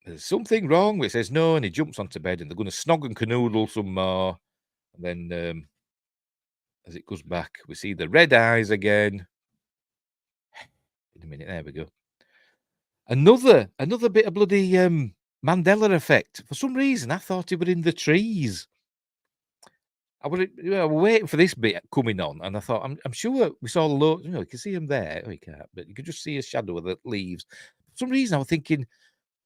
there's something wrong. He says no, and he jumps onto bed, and they're going to snog and canoodle some more. And then, as it goes back, we see the red eyes again. In a minute, there we go. Another bit of bloody Mandela effect. For some reason, I thought he were in the trees. I was waiting for this bit coming on, and I thought, I'm sure we saw the low. You can see him there. Oh, you can't, but you could just see a shadow that leaves. For some reason, I was thinking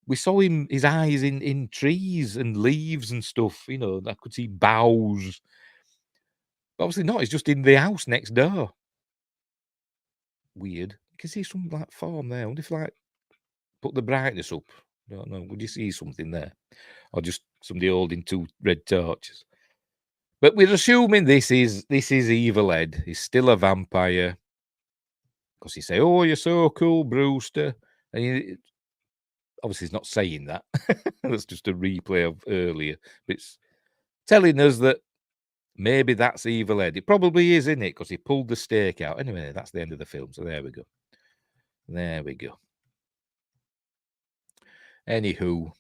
we saw his eyes in trees and leaves and stuff. I could see boughs. But obviously not. It's just in the house next door. Weird. You can see some form there. I wonder if put the brightness up. I don't know. Would you see something there, or just somebody holding two red torches? But we're assuming this is Evil Ed. He's still a vampire. Because he say, "Oh, you're so cool, Brewster." And obviously he's not saying that. That's just a replay of earlier. But it's telling us that maybe that's Evil Ed. It probably is, isn't it? Because he pulled the stake out. Anyway, that's the end of the film. So there we go. Anywho,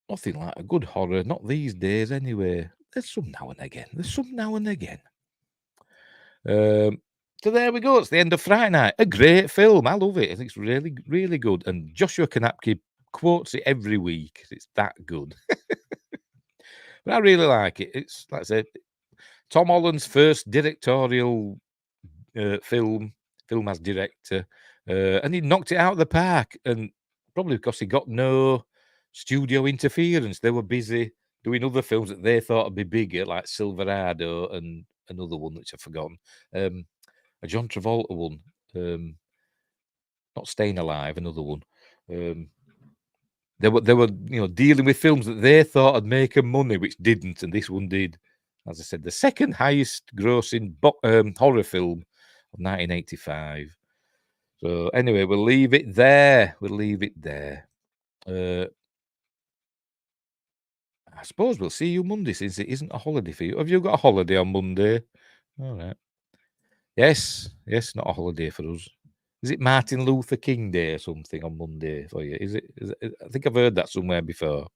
nothing like a good horror. Not these days, anyway. There's some now and again. So there we go. It's the end of Fright Night. A great film. I love it. I think it's really, really good. And Joshua Kanapke quotes it every week. It's that good. But I really like it. It's, like I said, Tom Holland's first directorial film as director. And he knocked it out of the park. And probably because he got no studio interference. They were busy doing other films that they thought would be bigger, like Silverado and another one which I've forgotten. A John Travolta one. Not Staying Alive, another one. They were dealing with films that they thought would make them money, which didn't, and this one did. As I said, the second highest grossing horror film of 1985. So anyway, we'll leave it there. I suppose we'll see you Monday, since it isn't a holiday for you. Have you got a holiday on Monday? All right. Yes, not a holiday for us. Is it Martin Luther King Day or something on Monday for you? Is it? I think I've heard that somewhere before.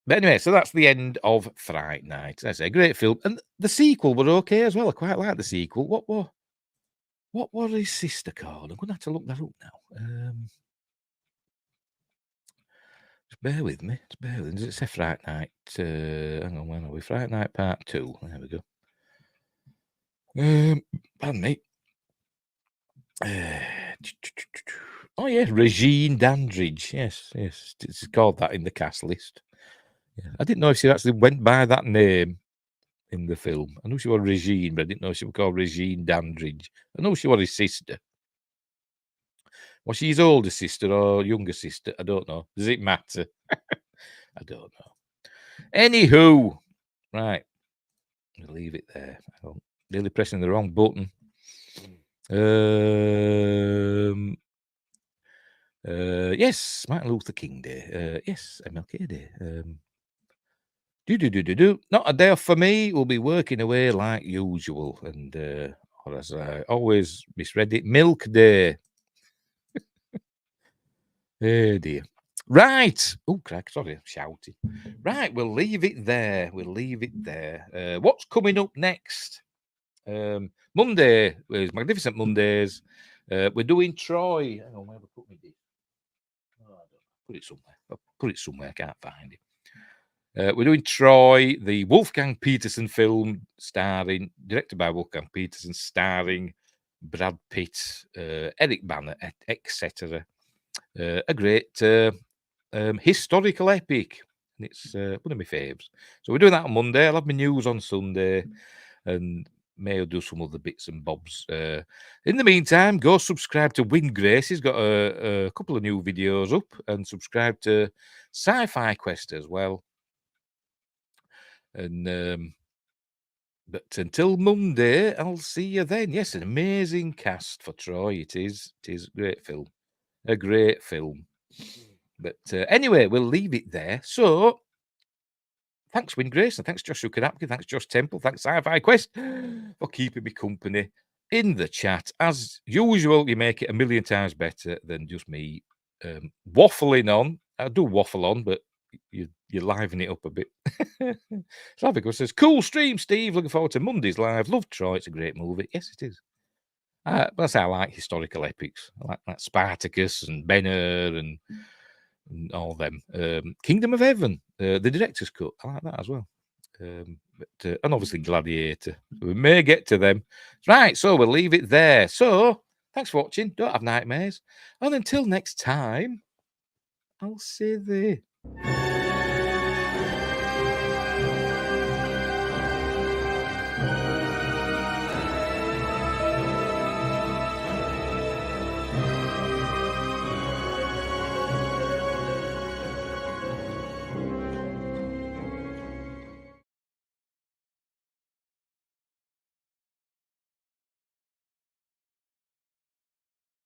But anyway, so that's the end of Fright Night. That's a great film. And the sequel were okay as well. I quite like the sequel. What was his sister called? I'm going to have to look that up now. Just bear with me. Does it say Fright Night? Hang on, where are we? Fright Night Part 2. There we go. Pardon me. Oh, yeah, Regine Dandridge. Yes. It's called that in the cast list. Yeah. I didn't know if she actually went by that name in the film. I knew she was Regine, but I didn't know she was called Regine Dandridge. I know she was his sister. Was she his older sister or younger sister? I don't know. Does it matter? I don't know. Anywho, right. We'll leave it there. I'm really pressing the wrong button. Yes, Martin Luther King Day. Yes, MLK Day. Not a day off for me. We'll be working away like usual. And or as I always misread it, Milk Day. Oh dear. Right. Oh, crack. Sorry, I'm shouting. Right, we'll leave it there. What's coming up next? Monday is Magnificent Mondays. We're doing Troy. Hang on, where have I put my disc? Oh, I don't know. Put it somewhere. I'll put it somewhere. I can't find it. We're doing Troy, the Wolfgang Peterson film, directed by Wolfgang Peterson, starring Brad Pitt, Eric Bana, etc. A great historical epic. And it's one of my faves. So we're doing that on Monday. I'll have my news on Sunday and may do some other bits and bobs. In the meantime, go subscribe to Win Grace. He's got a couple of new videos up, and subscribe to Sci-Fi Quest as well. And but until Monday, I'll see you then. Yes, an amazing cast for Troy. It is a great film. A great film. But anyway, we'll leave it there. So thanks, Win Grace, and thanks, Joshua Kanapke, thanks, Josh Temple, thanks, Sci-Fi Quest, for keeping me company in the chat. As usual, you make it a million times better than just me waffling on. I do waffle on, but you liven it up a bit. Slavico says, cool stream, Steve. Looking forward to Monday's live. Love Troy. It's a great movie. Yes, it is. That's how I like historical epics. I like Spartacus and Benner and all them. Kingdom of Heaven, the director's cut. I like that as well. But and obviously Gladiator. We may get to them. Right, so we'll leave it there. So thanks for watching. Don't have nightmares. And until next time, I'll see you there.